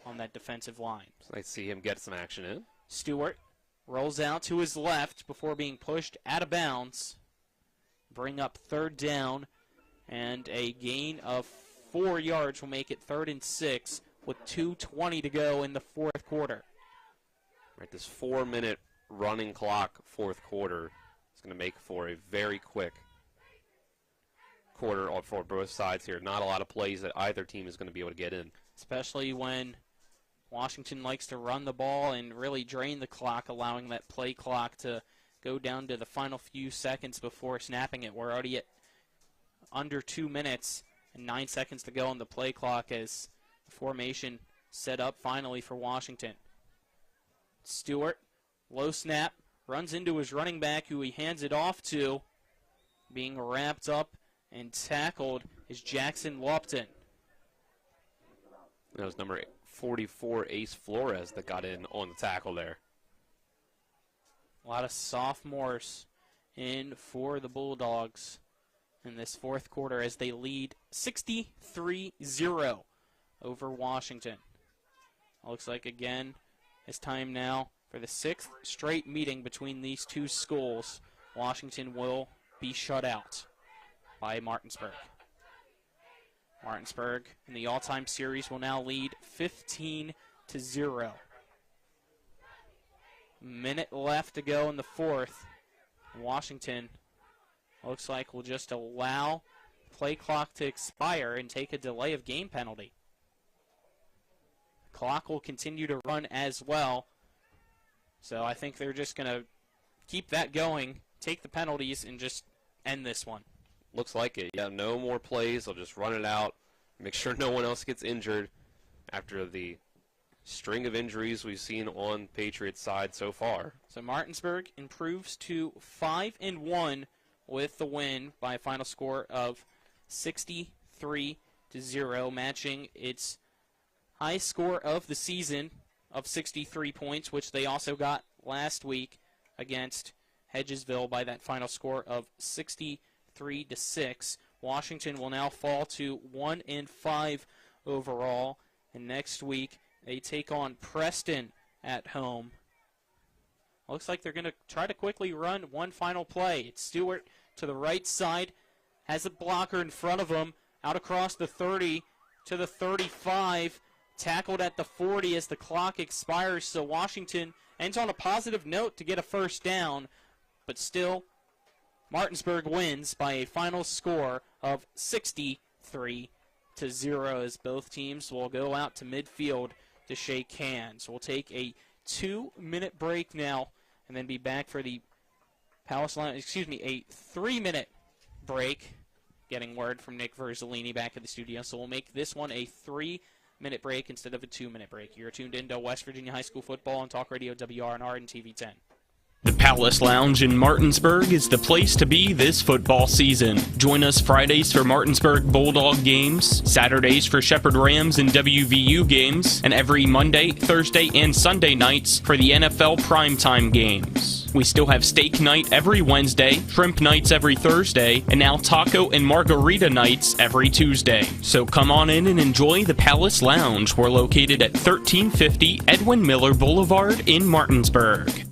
on that defensive line. So I see him get some action in. Stewart rolls out to his left before being pushed out of bounds. Bring up third down, and a gain of 4 yards will make it 3rd and 6 with 2:20 to go in the fourth quarter. Right, this 4-minute running clock fourth quarter is going to make for a very quick quarter for both sides here. Not a lot of plays that either team is going to be able to get in. Especially when Washington likes to run the ball and really drain the clock, allowing that play clock to go down to the final few seconds before snapping it. We're already at under 2 minutes and 9 seconds to go on the play clock as the formation set up finally for Washington. Stewart, low snap, runs into his running back, who he hands it off to. Being wrapped up and tackled is Jackson Lupton. That was number 44, Ace Flores, that got in on the tackle there. A lot of sophomores in for the Bulldogs in this fourth quarter as they lead 63-0 over Washington. Looks like, again, it's time now For the 6th straight meeting between these two schools, Washington will be shut out by Martinsburg. Martinsburg in the all-time series will now lead 15-0. Minute left to go in the 4th. Washington looks like will just allow play clock to expire and take a delay of game penalty. Clock will continue to run as well. So I think they're just going to keep that going, take the penalties, and just end this one. Looks like it. Yeah, no more plays. They'll just run it out, make sure no one else gets injured after the string of injuries we've seen on Patriots' side so far. So Martinsburg improves to 5-1 with the win by a final score of 63-0, matching its high score of the season of 63 points, which they also got last week against Hedgesville by that final score of 63-6. Washington will now fall to 1-5 overall, and next week they take on Preston at home. Looks like they're going to try to quickly run one final play. It's Stewart to the right side, has a blocker in front of him, out across the 30 to the 35, tackled at the 40 as the clock expires, so Washington ends on a positive note to get a first down, but still Martinsburg wins by a final score of 63-0 as both teams will go out to midfield to shake hands. We'll take a 2-minute break now and then be back for the a 3-minute break. Getting word from Nick Verzolini back at the studio, so we'll make this one a 3-minute break instead of a 2-minute break. You're tuned into West Virginia High School football on Talk Radio WRNR and TV 10. The Palace Lounge in Martinsburg is the place to be this football season. Join us Fridays for Martinsburg Bulldog games, Saturdays for Shepherd Rams and WVU games, and every Monday, Thursday, and Sunday nights for the NFL primetime games. We still have steak night every Wednesday, shrimp nights every Thursday, and now taco and margarita nights every Tuesday. So come on in and enjoy the Palace Lounge. We're located at 1350 Edwin Miller Boulevard in Martinsburg.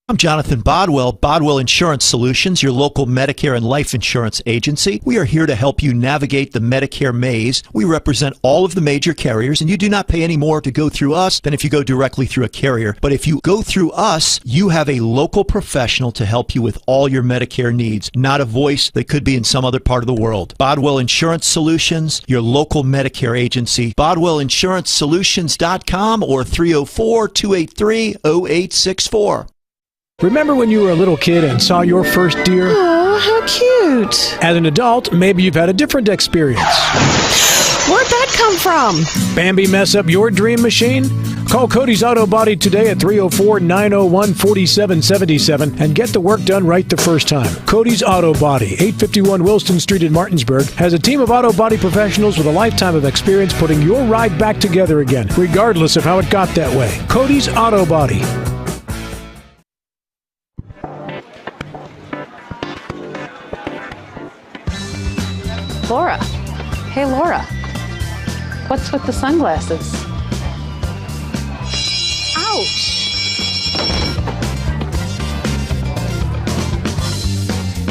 I'm Jonathan Bodwell, Bodwell Insurance Solutions, your local Medicare and life insurance agency. We are here to help you navigate the Medicare maze. We represent all of the major carriers, and you do not pay any more to go through us than if you go directly through a carrier. But if you go through us, you have a local professional to help you with all your Medicare needs, not a voice that could be in some other part of the world. Bodwell Insurance Solutions, your local Medicare agency, BodwellInsuranceSolutions.com or 304-283-0864. Remember when you were a little kid and saw your first deer? Oh, how cute. As an adult, maybe you've had a different experience. Where'd that come from? Bambi mess up your dream machine? Call Cody's Auto Body today at 304-901-4777 and get the work done right the first time. Cody's Auto Body, 851 Wilston Street in Martinsburg, has a team of auto body professionals with a lifetime of experience putting your ride back together again, regardless of how it got that way. Cody's Auto Body. Laura. Hey, Laura. What's with the sunglasses? Ouch!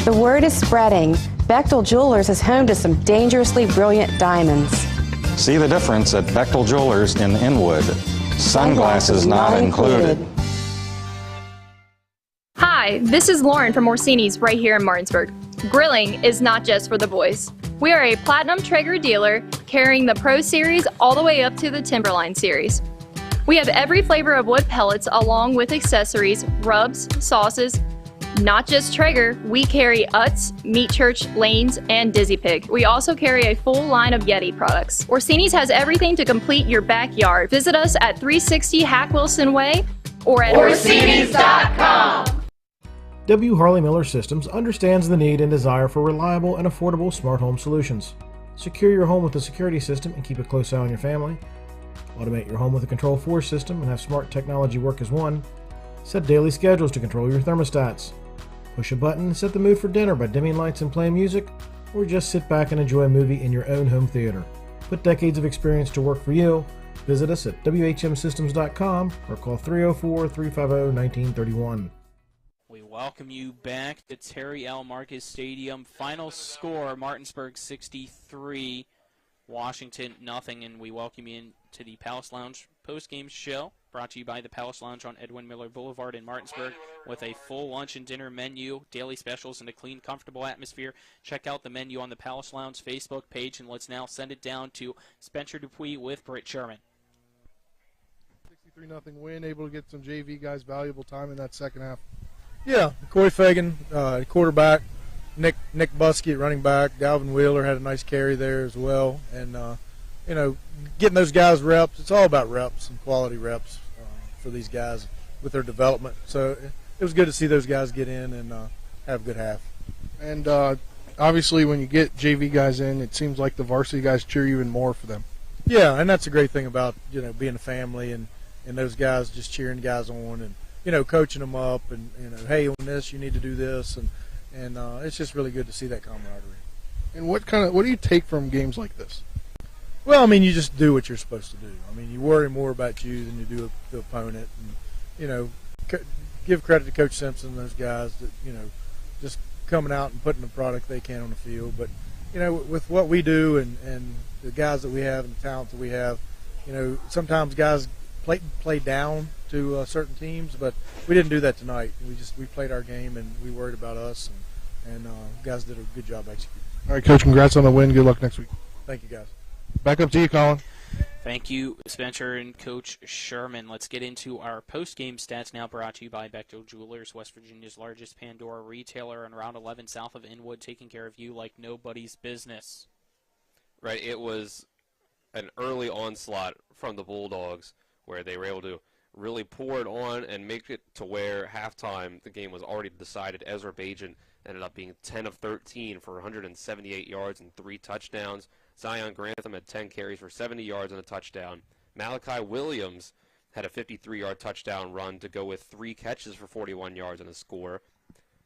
The word is spreading. Bechtel Jewelers is home to some dangerously brilliant diamonds. See the difference at Bechtel Jewelers in Inwood. Sunglasses not included. Hi, this is Lauren from Orsini's right here in Martinsburg. Grilling is not just for the boys. We are a Platinum Traeger dealer carrying the Pro Series all the way up to the Timberline Series. We have every flavor of wood pellets along with accessories, rubs, sauces. Not just Traeger, we carry Utz, Meat Church, Lanes, and Dizzy Pig. We also carry a full line of Yeti products. Orsini's has everything to complete your backyard. Visit us at 360 Hack Wilson Way or at Orsinis.com. W. Harley Miller Systems understands the need and desire for reliable and affordable smart home solutions. Secure your home with a security system and keep a close eye on your family. Automate your home with a Control4 system and have smart technology work as one. Set daily schedules to control your thermostats. Push a button and set the mood for dinner by dimming lights and playing music, or just sit back and enjoy a movie in your own home theater. Put decades of experience to work for you. Visit us at whmsystems.com or call 304-350-1931. We welcome you back to Terry L. Marcus Stadium. Final score, Martinsburg 63, Washington nothing, and we welcome you into the Palace Lounge post-game show, brought to you by the Palace Lounge on Edwin Miller Boulevard in Martinsburg, with a full lunch and dinner menu, daily specials, and a clean, comfortable atmosphere. Check out the menu on the Palace Lounge Facebook page, and let's now send it down to Spencer Dupuis with Britt Sherman. 63-0 win, able to get some JV guys valuable time in that second half. Yeah, Corey Fagan, quarterback, Nick Buskey at running back, Dalvin Wheeler had a nice carry there as well, and getting those guys reps. It's all about reps and quality reps for these guys with their development. So it was good to see those guys get in and have a good half. And obviously, when you get JV guys in, it seems like the varsity guys cheer even more for them. Yeah, and that's a great thing about being a family and those guys just cheering guys on and coaching them up and hey, on this you need to do this and it's just really good to see that camaraderie. And what do you take from games like this? Well, I mean, you just do what you're supposed to do. I mean, you worry more about you than you do the opponent, and give credit to Coach Simpson and those guys that just coming out and putting the product they can on the field. But with what we do and the guys that we have and the talent that we have, sometimes guys play down to certain teams, but we didn't do that tonight. We played our game and we worried about us, and guys did a good job executing. All right, Coach, congrats on the win. Good luck next week. Thank you, guys. Back up to you, Colin. Thank you, Spencer and Coach Sherman. Let's get into our post-game stats now, brought to you by Bechtel Jewelers, West Virginia's largest Pandora retailer on Route 11 south of Inwood, taking care of you like nobody's business. Right, it was an early onslaught from the Bulldogs where they were able to really pour it on and make it to where halftime the game was already decided. Ezra Bajan ended up being 10 of 13 for 178 yards and 3 touchdowns. Zion Grantham had 10 carries for 70 yards and a touchdown. Malachi Williams had a 53-yard touchdown run to go with 3 catches for 41 yards and a score.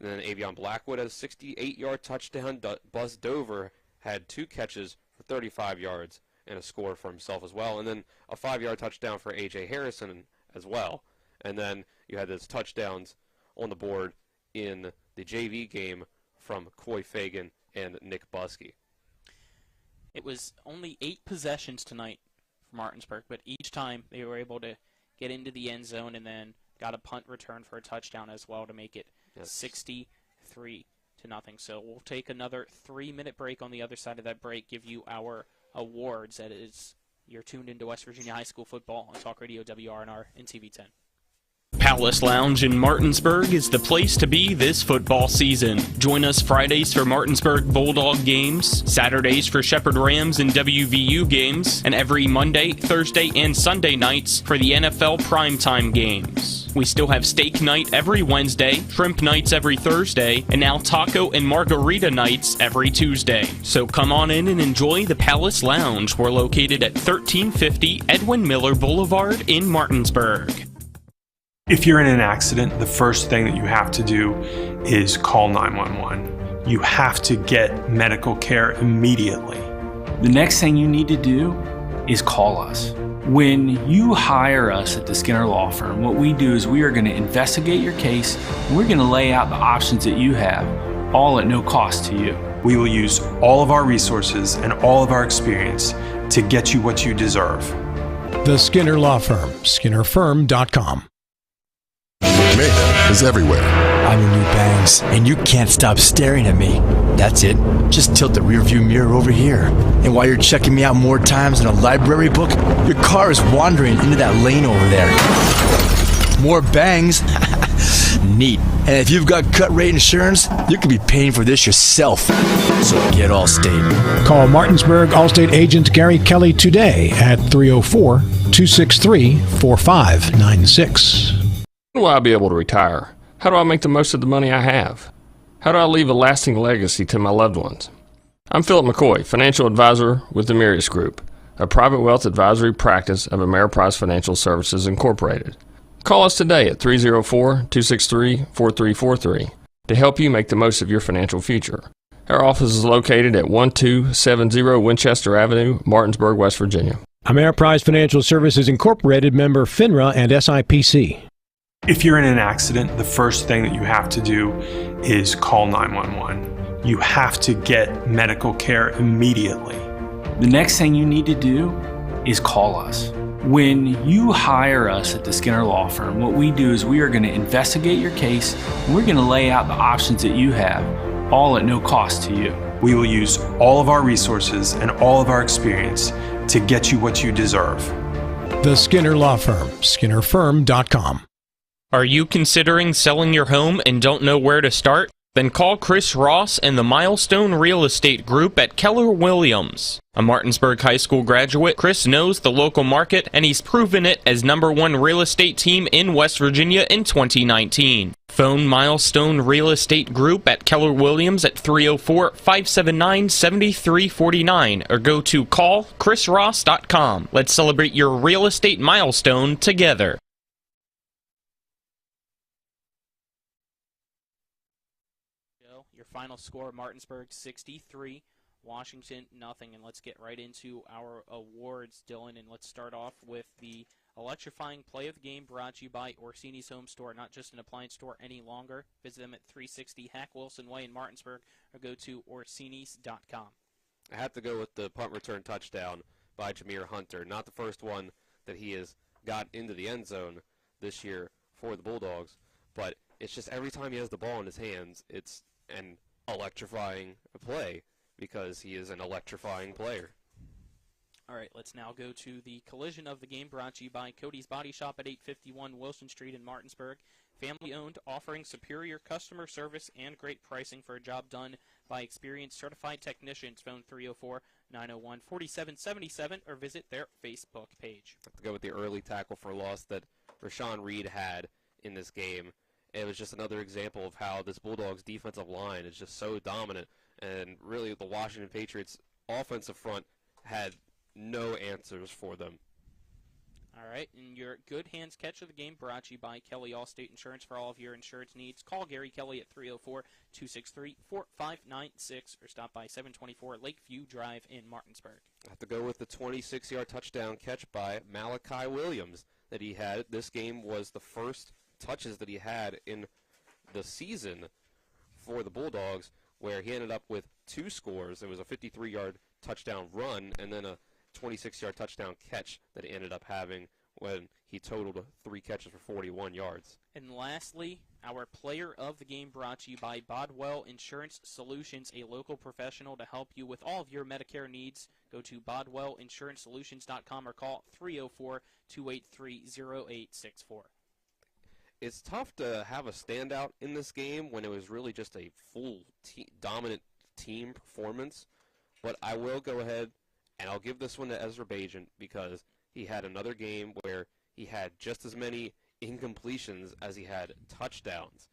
And then Avion Blackwood had a 68-yard touchdown. Buzz Dover had 2 catches for 35 yards and a score for himself as well. And then a 5-yard touchdown for A.J. Harrison as well. And then you had those touchdowns on the board in the JV game from Coy Fagan and Nick Buskey. It was only 8 possessions tonight for Martinsburg, but each time they were able to get into the end zone and then got a punt return for a touchdown as well to make it 63-0. So we'll take another 3-minute break. On the other side of that break, give you our awards. That is, you're tuned into West Virginia High School football on Talk Radio WRNR and TV10. Palace Lounge in Martinsburg is the place to be this football season. Join us Fridays for Martinsburg Bulldog games, Saturdays for Shepherd Rams and WVU games, and every Monday, Thursday, and Sunday nights for the NFL primetime games. We still have steak night every Wednesday, shrimp nights every Thursday, and now taco and margarita nights every Tuesday. So come on in and enjoy the Palace Lounge. We're located at 1350 Edwin Miller Boulevard in Martinsburg. If you're in an accident, the first thing that you have to do is call 911. You have to get medical care immediately. The next thing you need to do is call us. When you hire us at the Skinner Law Firm, what we do is we are going to investigate your case, and we're going to lay out the options that you have, all at no cost to you. We will use all of our resources and all of our experience to get you what you deserve. The Skinner Law Firm, SkinnerFirm.com. Mayhem is everywhere. I'm your new bangs, and you can't stop staring at me. That's it. Just tilt the rearview mirror over here. And while you're checking me out more times than a library book, your car is wandering into that lane over there. More bangs? Neat. And if you've got cut rate insurance, you could be paying for this yourself. So get Allstate. Call Martinsburg Allstate agent Gary Kelly today at 304-263-4596. How do I be able to retire? How do I make the most of the money I have? How do I leave a lasting legacy to my loved ones? I'm Philip McCoy, financial advisor with the Mirius Group, a private wealth advisory practice of Ameriprise Financial Services Incorporated. Call us today at 304-263-4343 to help you make the most of your financial future. Our office is located at 1270 Winchester Avenue, Martinsburg, West Virginia. Ameriprise Financial Services Incorporated, member FINRA and SIPC. If you're in an accident, the first thing that you have to do is call 911. You have to get medical care immediately. The next thing you need to do is call us. When you hire us at the Skinner Law Firm, what we do is we are going to investigate your case and we're going to lay out the options that you have, all at no cost to you. We will use all of our resources and all of our experience to get you what you deserve. The Skinner Law Firm, SkinnerFirm.com. Are you considering selling your home and don't know where to start? Then call Chris Ross and the Milestone Real Estate Group at Keller Williams. A Martinsburg High School graduate, Chris knows the local market, and he's proven it as #1 real estate team in West Virginia in 2019. Phone Milestone Real Estate Group at Keller Williams at 304-579-7349 or go to callchrisross.com. Let's celebrate your real estate milestone together. Your final score, Martinsburg 63, Washington nothing. And let's get right into our awards, Dylan, and let's start off with the electrifying play of the game brought to you by Orsini's Home Store, not just an appliance store any longer. Visit them at 360 Hack Wilson Way in Martinsburg or go to orsinis.com. I have to go with the punt return touchdown by Jameer Hunter. Not the first one that he has got into the end zone this year for the Bulldogs, but it's just every time he has the ball in his hands, it's an electrifying play because he is an electrifying player. All right, let's now go to the collision of the game brought to you by Cody's Body Shop at 851 Wilson Street in Martinsburg. Family-owned, offering superior customer service and great pricing for a job done by experienced certified technicians. Phone 304-901-4777 or visit their Facebook page. I have to go with the early tackle for loss that Rashawn Reed had in this game. It was just another example of how this Bulldogs defensive line is just so dominant, and really the Washington Patriots offensive front had no answers for them. All right, and your good hands catch of the game brought to you by Kelly Allstate Insurance. For all of your insurance needs, call Gary Kelly at 304-263-4596 or stop by 724 Lakeview Drive in Martinsburg. I have to go with the 26-yard touchdown catch by Malachi Williams that he had. This game was the first touches that he had in the season for the Bulldogs, where he ended up with 2 scores. It was a 53-yard touchdown run and then a 26-yard touchdown catch that he ended up having when he totaled 3 catches for 41 yards. And lastly, our player of the game brought to you by Bodwell Insurance Solutions, a local professional to help you with all of your Medicare needs. Go to bodwellinsurancesolutions.com or call 304-283-0864. It's tough to have a standout in this game when it was really just a full dominant team performance. But I will go ahead and I'll give this one to Ezra Bajan because he had another game where he had just as many incompletions as he had touchdowns.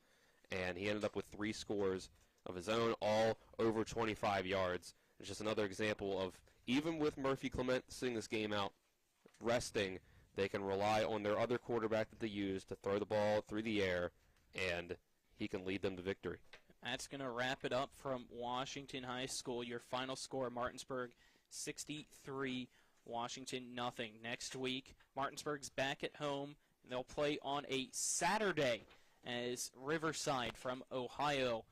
And he ended up with 3 scores of his own, all over 25 yards. It's just another example of, even with Murphy Clement sitting this game out, resting, they can rely on their other quarterback that they use to throw the ball through the air, and he can lead them to victory. That's going to wrap it up from Washington High School. Your final score, Martinsburg 63, Washington nothing. Next week, Martinsburg's back at home. They'll play on a Saturday as Riverside from Ohio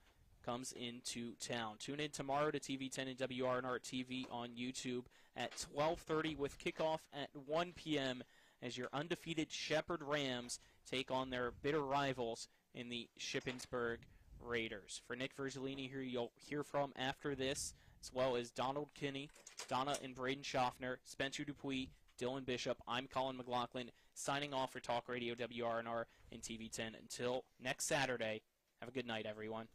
comes into town. Tune in tomorrow to TV10 and WRNR TV on YouTube at 12:30 with kickoff at 1 p.m. as your undefeated Shepherd Rams take on their bitter rivals in the Shippensburg Raiders. For Nick Virgilini, who you'll hear from after this, as well as Donald Kinney, Donna and Braden Schaffner, Spencer Dupuis, Dylan Bishop, I'm Colin McLaughlin, signing off for Talk Radio WRNR and TV10. Until next Saturday, have a good night, everyone.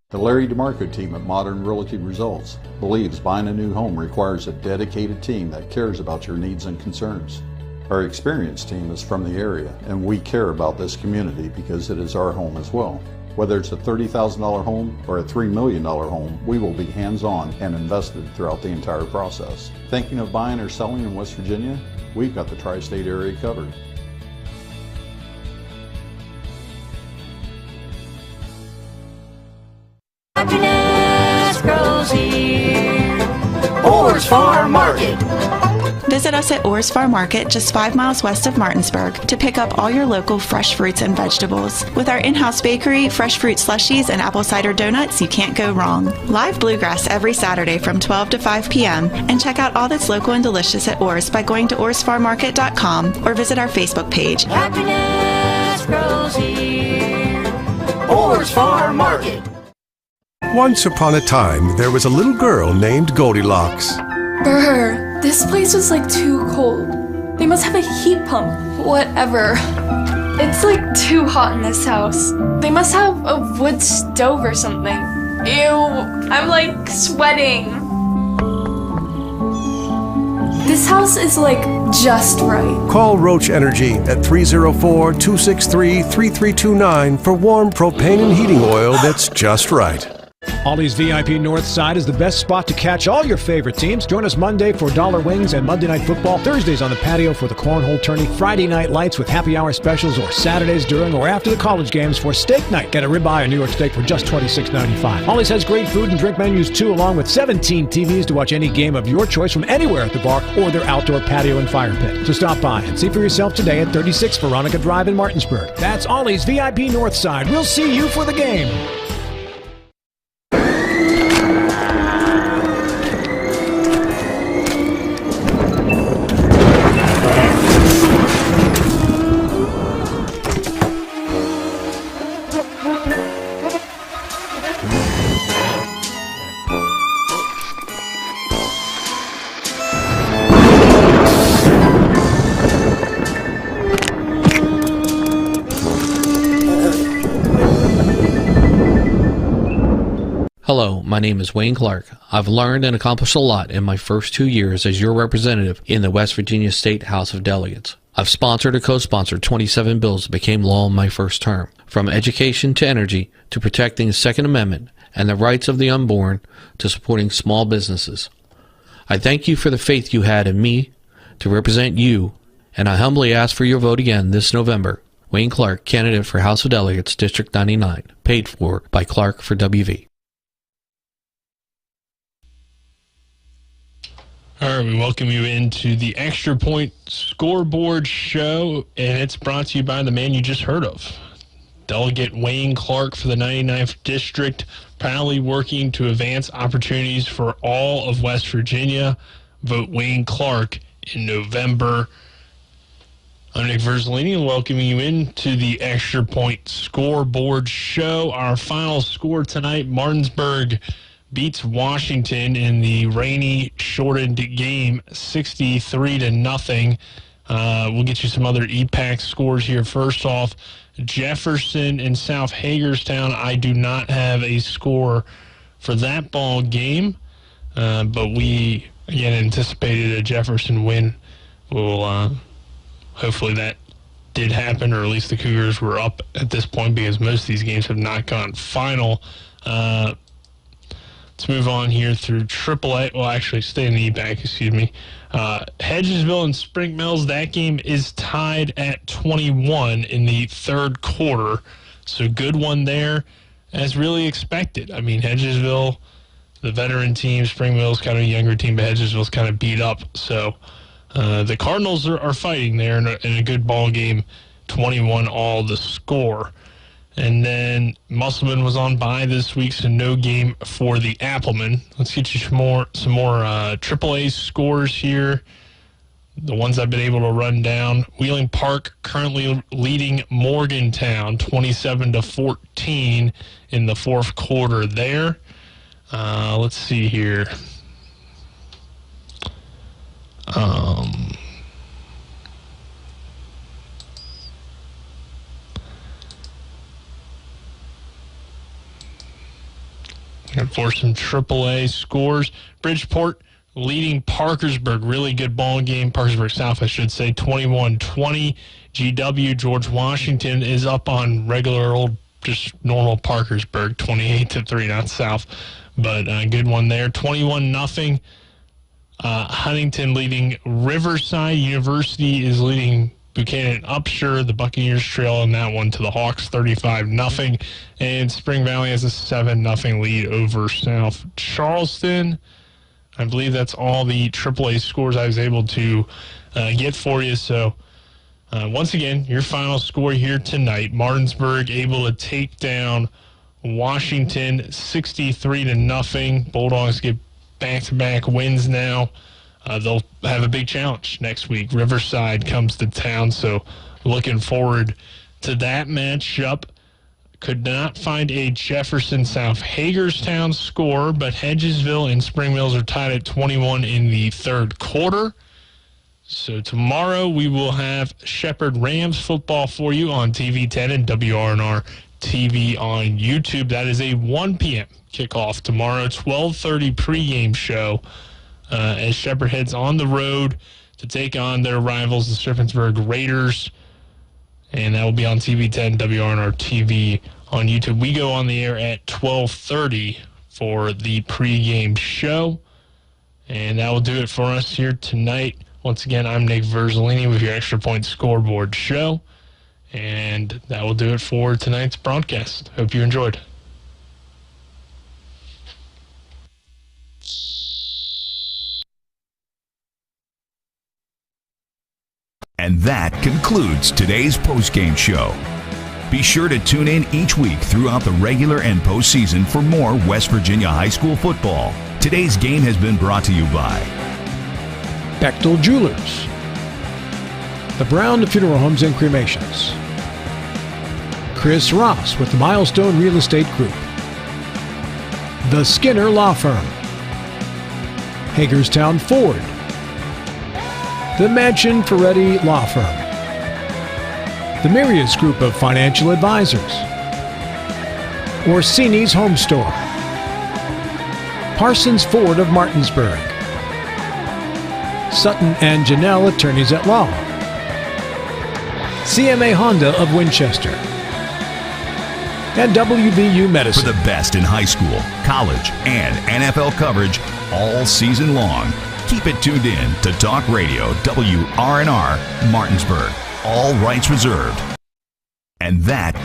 The Larry DeMarco team at Modern Realty Results believes buying a new home requires a dedicated team that cares about your needs and concerns. Our experienced team is from the area, and we care about this community because it is our home as well. Whether it's a $30,000 home or a $3 million home, we will be hands-on and invested throughout the entire process. Thinking of buying or selling in West Virginia? We've got the tri-state area covered. Happiness grows here. Orr's Farm Market. Visit us at Orr's Farm Market just 5 miles west of Martinsburg to pick up all your local fresh fruits and vegetables. With our in-house bakery, fresh fruit slushies, and apple cider donuts, you can't go wrong. Live bluegrass every Saturday from 12 to 5 p.m. And check out all that's local and delicious at Orr's by going to orrsfarmmarket.com or visit our Facebook page. Happiness grows here. Orr's Farm Market. Once upon a time, there was a little girl named Goldilocks. Brr, this place was like too cold. They must have a heat pump. Whatever. It's like too hot in this house. They must have a wood stove or something. Ew, I'm like sweating. This house is like just right. Call Roach Energy at 304-263-3329 for warm propane and heating oil that's just right. Ollie's VIP North Side is the best spot to catch all your favorite teams. Join us Monday for dollar wings and Monday Night Football, Thursdays on the patio for the cornhole tourney, Friday night lights with happy hour specials, or Saturdays during or after the college games for steak night. Get a ribeye or New York steak for just $26.95. Ollie's has great food and drink menus too, along with 17 TVs to watch any game of your choice from anywhere at the bar or their outdoor patio and fire pit. So stop by and see for yourself today at 36 Veronica Drive in Martinsburg. That's Ollie's VIP North Side. We'll see you for the game. Hello, my name is Wayne Clark. I've learned and accomplished a lot in my first 2 years as your representative in the West Virginia State House of Delegates. I've sponsored or co-sponsored 27 bills that became law in my first term, from education to energy to protecting the Second Amendment and the rights of the unborn to supporting small businesses. I thank you for the faith you had in me to represent you, and I humbly ask for your vote again this November. Wayne Clark, candidate for House of Delegates, District 99, paid for by Clark for WV. All right, we welcome you into the Extra Point Scoreboard Show, and it's brought to you by the man you just heard of, Delegate Wayne Clark for the 99th District, proudly working to advance opportunities for all of West Virginia. Vote Wayne Clark in November. I'm Nick Verzolini, welcoming you into the Extra Point Scoreboard Show. Our final score tonight, Martinsburg beats Washington in the rainy, shortened game, 63-0. We'll get you some other EPAC scores here. First off, Jefferson and South Hagerstown. I do not have a score for that ball game, but we, again, anticipated a Jefferson win. We'll hopefully that did happen, or at least the Cougars were up at this point, because most of these games have not gone final. Let's move on here through AAA. Well, actually, stay in the EPAC, excuse me. Hedgesville and Spring Mills, that game is tied at 21 in the third quarter. So good one there, as really expected. I mean, Hedgesville, the veteran team, Spring Mills kind of a younger team, but Hedgesville's kind of beat up. So the Cardinals are fighting there in a good ball game, 21 all the score. And then Musselman was on bye this week, so no game for the Applemen. Let's get you some more AAA scores here. The ones I've been able to run down. Wheeling Park currently leading Morgantown 27-14 in the fourth quarter there. Let's see here. And for some AAA scores, Bridgeport leading Parkersburg. Really good ball game. Parkersburg South, I should say, 21-20. GW, George Washington, is up on regular old, just normal Parkersburg, 28-3, not South. But good one there. 21-0. Huntington leading Riverside. University is leading Buchanan Upshur. The Buccaneers trail on that one to the Hawks, 35-0. And Spring Valley has a 7-0 lead over South Charleston. I believe that's all the AAA scores I was able to get for you. So, once again, your final score here tonight, Martinsburg able to take down Washington 63-0. Bulldogs get back-to-back wins now. They'll have a big challenge next week. Riverside comes to town, so looking forward to that matchup. Could not find a Jefferson South Hagerstown score, but Hedgesville and Spring Mills are tied at 21 in the third quarter. So tomorrow we will have Shepherd Rams football for you on TV 10 and WRNR TV on YouTube. That is a 1 p.m. kickoff tomorrow, 12:30 pregame show as Shepherd heads on the road to take on their rivals, the Shippensburg Raiders. And that will be on TV 10, WRNR TV on YouTube. We go on the air at 12:30 for the pregame show. And that will do it for us here tonight. Once again, I'm Nick Verzolini with your Extra Point Scoreboard show. And that will do it for tonight's broadcast. Hope you enjoyed. And that concludes today's postgame show. Be sure to tune in each week throughout the regular and postseason for more West Virginia high school football. Today's game has been brought to you by Bechtel Jewelers, the Brown Funeral Homes and Cremations, Chris Ross with the Milestone Real Estate Group, the Skinner Law Firm, Hagerstown Ford, the Mansion Ferretti Law Firm, the Mirius Group of Financial Advisors, Orsini's Home Store, Parsons Ford of Martinsburg, Sutton and Janelle Attorneys at Law, CMA Honda of Winchester, and WVU Medicine. For the best in high school, college, and NFL coverage all season long. Keep it tuned in to Talk Radio WRNR Martinsburg. All rights reserved. And that